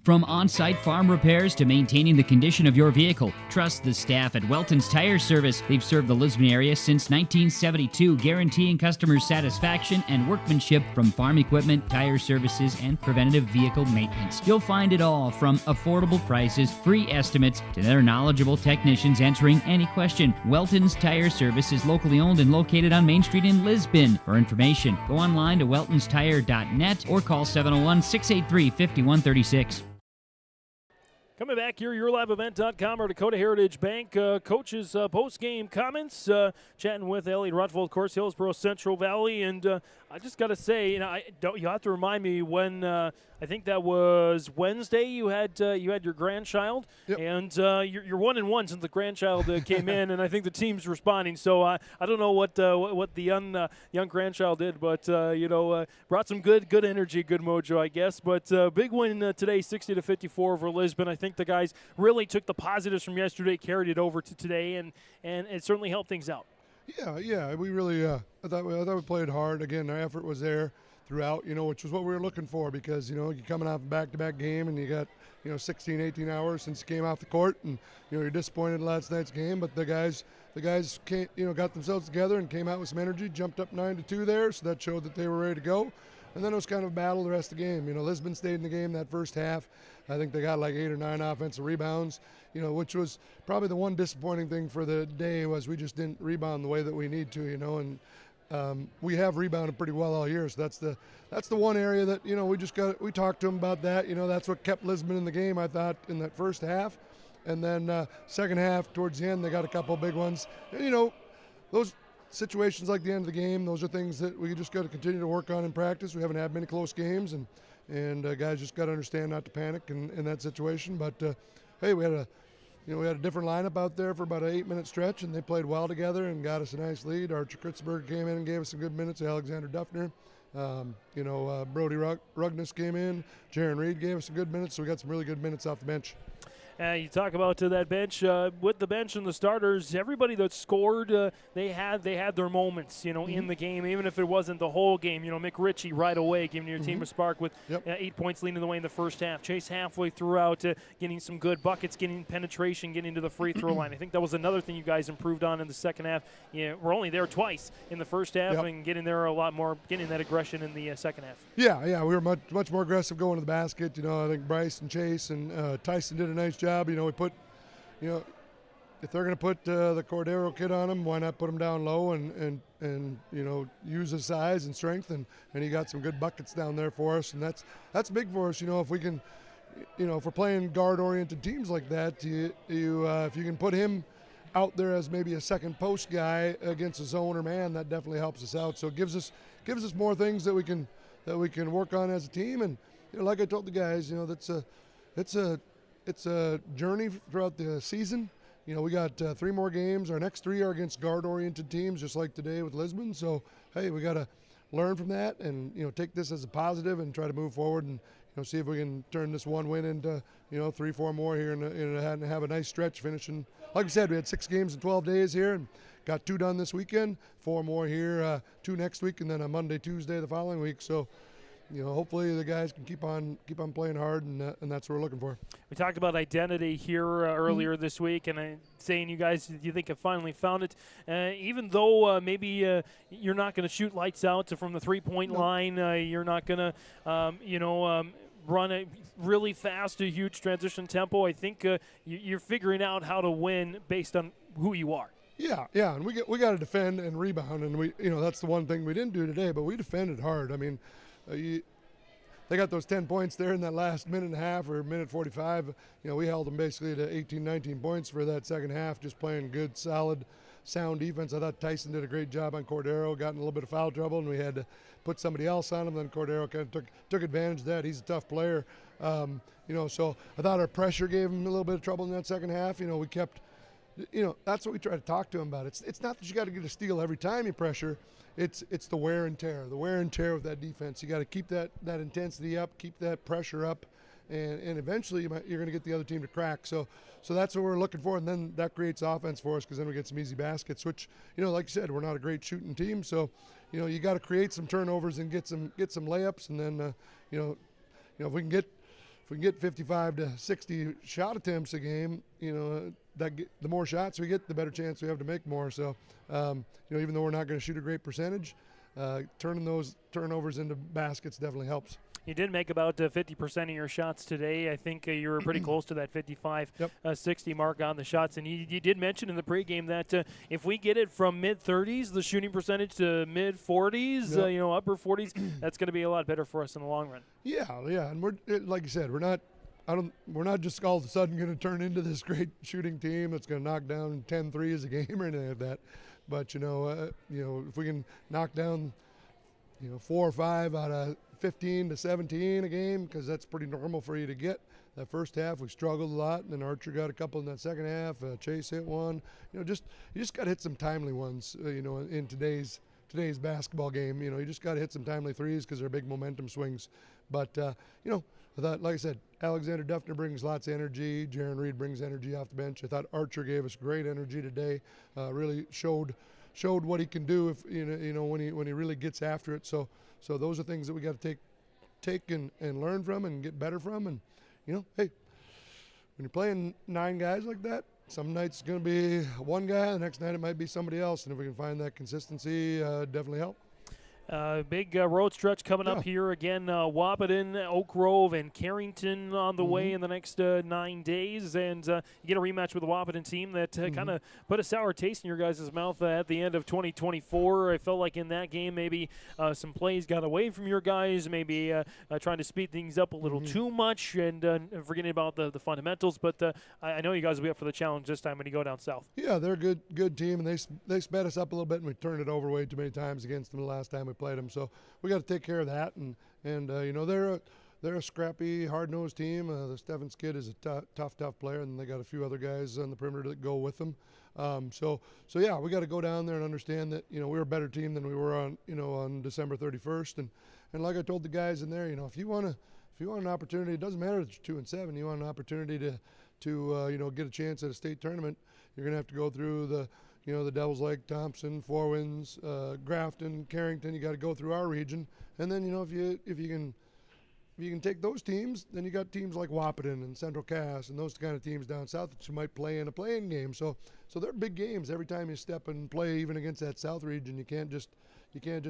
From on-site farm repairs to maintaining the condition of your vehicle, trust the staff at Welton's Tire Service. They've served the Lisbon area since 1972, guaranteeing customer satisfaction and workmanship from farm equipment, tire services, and preventative vehicle maintenance. You'll find it all from affordable prices, free estimates, to their knowledgeable technicians answering any question. Welton's Tire Service is locally owned and located on Main Street in Lisbon. For information, go online to weltonstire.net or call 701-683-5136. Coming back here, yourliveevent.com or Dakota Heritage Bank. Coach's post-game comments. Chatting with Elliot Rutvold, of course, Hillsboro-Central Valley. And I just got to say, you have to remind me when, I think that was Wednesday, you had your grandchild. Yep. And you're 1-1 since the grandchild came in, and I think the team's responding. So I don't know what the young grandchild did, but, brought some good energy, good mojo, I guess. But big win today, 60-54 over Lisbon. I think the guys really took the positives from yesterday, carried it over to today, and it certainly helped things out. Yeah, we really I thought we played hard. Again, our effort was there throughout, which was what we were looking for, because you're coming off a back-to-back game and you got 16, 18 hours since you came off the court, and you're disappointed in last night's game, but the guys came, got themselves together and came out with some energy, jumped up 9-2 there, so that showed that they were ready to go. And then it was kind of a battle the rest of the game. Lisbon stayed in the game that first half. I think they got like 8 or 9 offensive rebounds, which was probably the one disappointing thing for the day, was we just didn't rebound the way that we need to, and we have rebounded pretty well all year. So that's the one area that, we talked to them about that. That's what kept Lisbon in the game, I thought, in that first half. And then second half, towards the end, they got a couple big ones. And, those situations like the end of the game, those are things that we just got to continue to work on in practice. We haven't had many close games, and guys just got to understand not to panic in that situation. But hey, we had a different lineup out there for about an 8-minute stretch, and they played well together and got us a nice lead. Archer Kritzberg came in and gave us some good minutes. Alexander Duffner, Brody Rugness came in. Jaron Reed gave us some good minutes, so we got some really good minutes off the bench. You talk about that bench. With the bench and the starters, everybody that scored, they had their moments, in the game, even if it wasn't the whole game. Mick Ritchie right away giving your team a spark with 8 points leading the way in the first half. Chase halfway throughout, getting some good buckets, getting penetration, getting to the free throw line. I think that was another thing you guys improved on in the second half. We're only there twice in the first half, and getting there a lot more, getting that aggression in the second half. Yeah, we were much more aggressive going to the basket. I think Bryce and Chase and Tyson did a nice job. We put, if they're going to put the Cordero kid on him, why not put him down low and use his size and strength, and he got some good buckets down there for us, and that's big for us. If we can, if we're playing guard-oriented teams like that, if you can put him out there as maybe a second post guy against a zone or man, that definitely helps us out. So it gives us more things that we can work on as a team, and like I told the guys, it's a journey throughout the season. We got 3 more games. Our next 3 are against guard-oriented teams, just like today with Lisbon. So, hey, we got to learn from that and, take this as a positive and try to move forward and, see if we can turn this one win into, 3-4 more here and have a nice stretch finishing. Like we said, we had 6 games in 12 days here and got 2 done this weekend, 4 more here, 2 next week, and then a Monday, Tuesday the following week. So, hopefully the guys can keep on playing hard, and that's what we're looking for. We talked about identity here earlier this week, and saying you guys, you think have finally found it. Even though maybe you're not going to shoot lights out from the three-point line, you're not going to, run a really fast, a huge transition tempo. I think you're figuring out how to win based on who you are. Yeah, and we got to defend and rebound, and we, that's the one thing we didn't do today, but we defended hard. I mean. They got those 10 points there in that last minute and a half or minute 45. We held them basically to 18, 19 points for that second half, just playing good, solid, sound defense. I thought Tyson did a great job on Cordero, got in a little bit of foul trouble, and we had to put somebody else on him. Then Cordero kind of took advantage of that. He's a tough player. So I thought our pressure gave him a little bit of trouble in that second half. We kept, that's what we try to talk to him about. It's not that you got to get a steal every time you pressure. It's the wear and tear of that defense. You got to keep that intensity up, keep that pressure up, and eventually you're going to get the other team to crack. So that's what we're looking for, and then that creates offense for us because then we get some easy baskets. Which like you said, we're not a great shooting team, so you got to create some turnovers and get some layups, and then if we can we get 55 to 60 shot attempts a game, the more shots we get, the better chance we have to make more. So, even though we're not going to shoot a great percentage, turning those turnovers into baskets definitely helps. You did make about 50% of your shots today. I think you were pretty close to that 55-60 mark on the shots. And you did mention in the pregame that if we get it from mid-30s, the shooting percentage, to mid-40s, upper 40s, that's going to be a lot better for us in the long run. Yeah, and we're like you said, we're not just all of a sudden going to turn into this great shooting team that's going to knock down 10 threes a game or anything like that. But if we can knock down 4 or 5 out of 15 to 17 a game, because that's pretty normal for you to get. That first half we struggled a lot, and then Archer got a couple in that second half. Chase hit one. You just got to hit some timely ones. In today's basketball game, you just got to hit some timely threes because they're big momentum swings. But I thought, like I said, Alexander Duffner brings lots of energy. Jaron Reed brings energy off the bench. I thought Archer gave us great energy today. Really showed what he can do if when he really gets after it. So those are things that we got to take and learn from and get better from. And hey, when you're playing 9 guys like that, some nights it's going to be one guy, the next night it might be somebody else. And if we can find that consistency, definitely help. Big road stretch coming up here again. Wahpeton, Oak Grove, and Carrington on the way in the next 9 days. And you get a rematch with the Wahpeton team that kind of put a sour taste in your guys' mouth at the end of 2024. I felt like in that game maybe some plays got away from your guys, maybe trying to speed things up a little too much and forgetting about the fundamentals. But I know you guys will be up for the challenge this time when you go down south. Yeah, they're a good team, and they sped us up a little bit, and we turned it over way too many times against them the last time we played them. So we got to take care of that, and they're a scrappy, hard-nosed team. The Steffens kid is a tough player, and they got a few other guys on the perimeter that go with them. So yeah, we got to go down there and understand that we're a better team than we were on December 31st. And like I told the guys in there, if you want an opportunity, it doesn't matter that you're 2-7. You want an opportunity to get a chance at a state tournament. You're gonna have to go through the Devils Lake, Thompson, Four Winds, Grafton, Carrington. You got to go through our region, and then if you can take those teams, then you got teams like Wahpeton and Central Cass and those kind of teams down south that you might play in a playing game. So they're big games every time you step and play, even against that south region. You can't just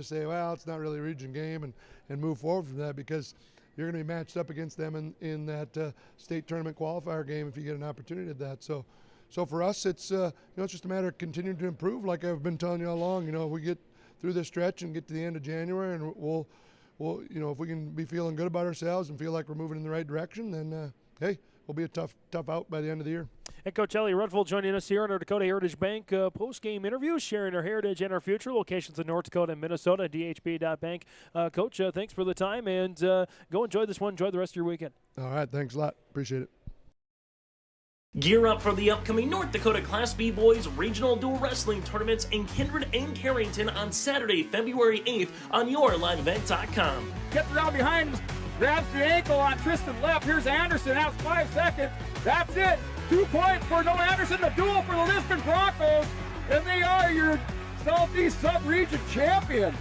say, well, it's not really a region game and move forward from that, because you're going to be matched up against them in that state tournament qualifier game if you get an opportunity at that. So for us, it's it's just a matter of continuing to improve, like I've been telling you all along. We get through this stretch and get to the end of January, and we'll if we can be feeling good about ourselves and feel like we're moving in the right direction, then hey, we'll be a tough out by the end of the year. And Coach Ellie Rudfeld joining us here on our Dakota Heritage Bank post-game interview, sharing our heritage and our future. Locations in North Dakota and Minnesota, dhb.bank. Coach, thanks for the time, and go enjoy this one. Enjoy the rest of your weekend. All right, thanks a lot. Appreciate it. Gear up for the upcoming North Dakota Class B Boys Regional Dual Wrestling Tournaments in Kindred and Carrington on Saturday, February 8th on yourliveevent.com. Gets around behind him, grabs the ankle on Tristan left. Here's Anderson, out 5 seconds. That's it. 2 points for Noah Anderson, the duel for the Lisbon Broncos, and they are your Southeast Sub-Region champions.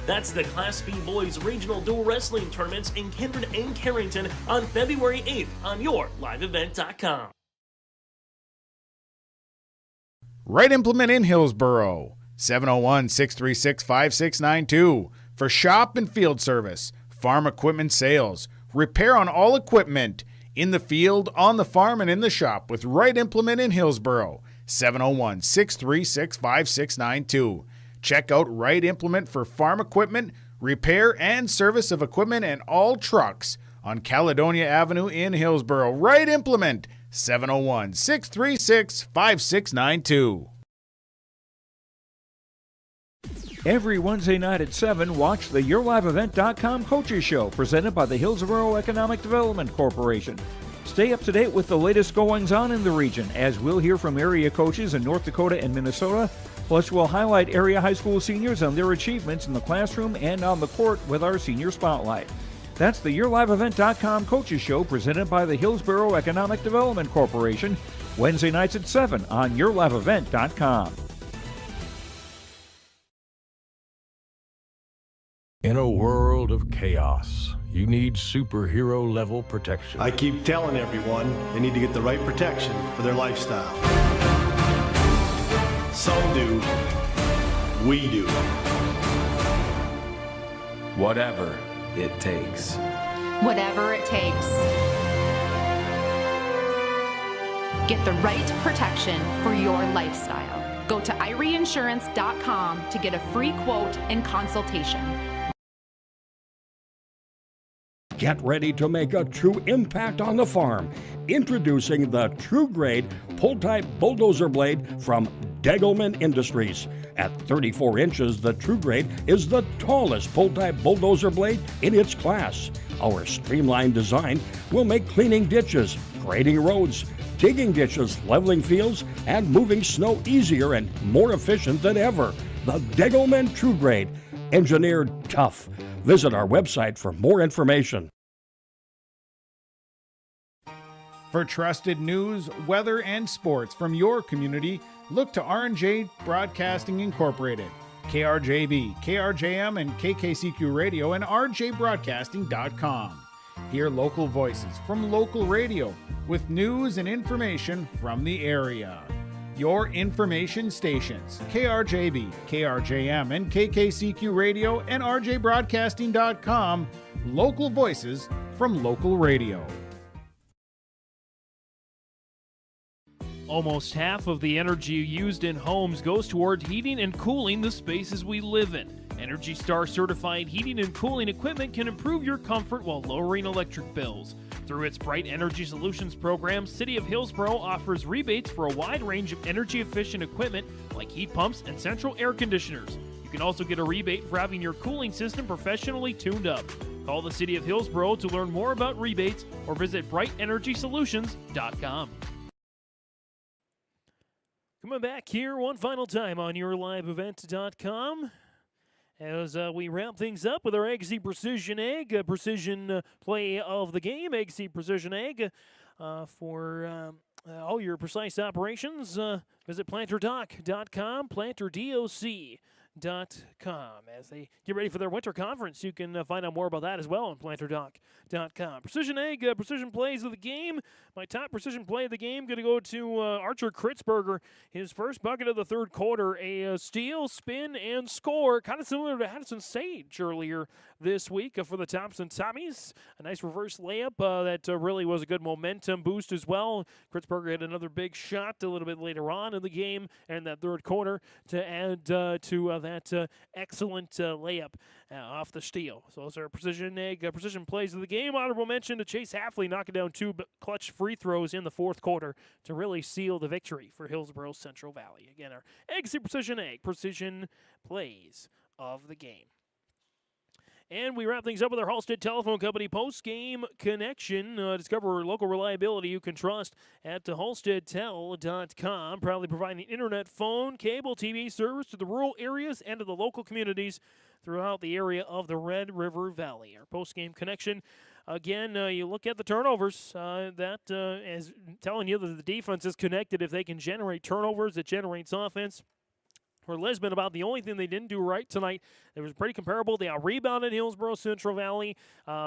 That's the Class B Boys Regional Dual Wrestling Tournaments in Kindred and Carrington on February 8th on yourliveevent.com. Right Implement in Hillsboro, 701-636-5692 for shop and field service, farm equipment sales, repair on all equipment, in the field, on the farm, and in the shop with Right Implement in Hillsboro, 701-636-5692. Check out Right Implement for farm equipment, repair and service of equipment and all trucks on Caledonia Avenue in Hillsboro. Right Implement, 701-636-5692. Every Wednesday night at 7, watch the YourLiveEvent.com Coaches Show presented by the Hillsboro Economic Development Corporation. Stay up to date with the latest goings-on in the region, as we'll hear from area coaches in North Dakota and Minnesota. Plus, we'll highlight area high school seniors and their achievements in the classroom and on the court with our Senior Spotlight. That's the YourLiveEvent.com Coaches Show presented by the Hillsboro Economic Development Corporation, Wednesday nights at 7 on YourLiveEvent.com. In a world of chaos, you need superhero-level protection. I keep telling everyone they need to get the right protection for their lifestyle. Some do. We do. Whatever it takes. Whatever it takes. Get the right protection for your lifestyle. Go to IRIinsurance.com to get a free quote and consultation. Get ready to make a true impact on the farm. Introducing the True Grade Pull-Type Bulldozer Blade from Degelman Industries. At 34 inches, the True Grade is the tallest pull-type bulldozer blade in its class. Our streamlined design will make cleaning ditches, grading roads, digging ditches, leveling fields, and moving snow easier and more efficient than ever. The Degelman True Grade, engineered tough. Visit our website for more information. For trusted news, weather, and sports from your community, look to R&J Broadcasting Incorporated, KRJB, KRJM, and KKCQ Radio, and rjbroadcasting.com. Hear local voices from local radio with news and information from the area. Your information stations, KRJB, KRJM, and KKCQ Radio, and rjbroadcasting.com. Local voices from local radio. Almost half of the energy used in homes goes toward heating and cooling the spaces we live in. Energy Star certified heating and cooling equipment can improve your comfort while lowering electric bills. Through its Bright Energy Solutions program, City of Hillsboro offers rebates for a wide range of energy-efficient equipment like heat pumps and central air conditioners. You can also get a rebate for having your cooling system professionally tuned up. Call the City of Hillsboro to learn more about rebates or visit brightenergysolutions.com. Coming back here one final time on YourLiveEvent.com as we wrap things up with our Egg Seed Precision Egg, precision play of the game. Egg Seed Precision Egg for all your precise operations. Visit planterdoc.com, planterdoc.com. As they get ready for their winter conference, you can find out more about that as well on planterdoc.com. Precision Egg, precision plays of the game. My top precision play of the game going to go to Archer Kritzberger. His first bucket of the third quarter, a steal, spin, and score, kind of similar to Addison Sage earlier this week for the Thompson Tommies. A nice reverse layup that really was a good momentum boost as well. Kritzberger had another big shot a little bit later on in the game and that third quarter to add to that excellent layup off the steal. So those are precision egg, precision plays of the game. Honorable mention to Chase Hafley knocking down two clutch free throws in the fourth quarter to really seal the victory for Hillsboro-Central Valley. Again, our Egg Seed Precision Egg, precision plays of the game. And we wrap things up with our Halstead Telephone Company post-game connection. Discover local reliability you can trust at halsteadtel.com. Proudly providing internet, phone, cable, TV service to the rural areas and to the local communities throughout the area of the Red River Valley. Our post-game connection, again, you look at the turnovers. That is telling you that the defense is connected. If they can generate turnovers, it generates offense. For Lisbon, about the only thing they didn't do right tonight, it was pretty comparable. They out-rebounded Hillsboro-Central Valley.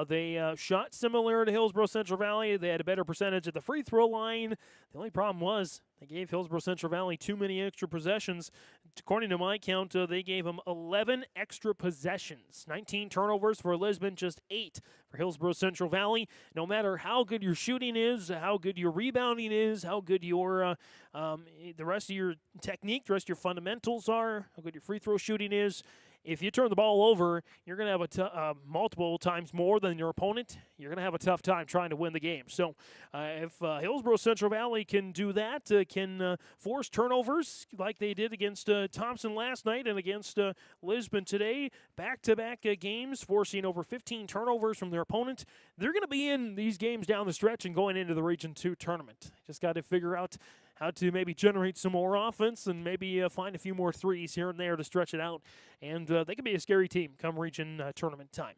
They shot similar to Hillsboro-Central Valley. They had a better percentage at the free throw line. The only problem was they gave Hillsboro-Central Valley too many extra possessions. According to my count, they gave them 11 extra possessions. 19 turnovers for Lisbon, just 8 for Hillsboro-Central Valley. No matter how good your shooting is, how good your rebounding is, how good your the rest of your technique, the rest of your fundamentals are, how good your free throw shooting is, if you turn the ball over, you're going to have multiple times more than your opponent. You're going to have a tough time trying to win the game. So if Hillsboro-Central Valley can do that, can force turnovers like they did against Thompson last night and against Lisbon today, back-to-back games, forcing over 15 turnovers from their opponent, they're going to be in these games down the stretch and going into the Region 2 tournament. Just got to figure out how to maybe generate some more offense and maybe find a few more threes here and there to stretch it out. And they can be a scary team come region tournament time.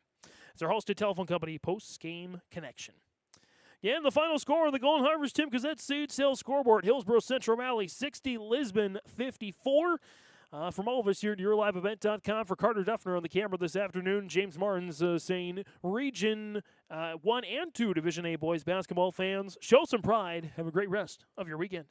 It's our Halstead Telephone Company post-game connection. Yeah, and the final score on the Golden Harvest Tim Cazette Sage Sales scoreboard, Hillsboro-Central Valley 60, Lisbon 54. From all of us here at YourLiveEvent.com, for Carter Duffner on the camera this afternoon, James Martins saying, Region 1 and 2 Division A boys basketball fans, show some pride. Have a great rest of your weekend.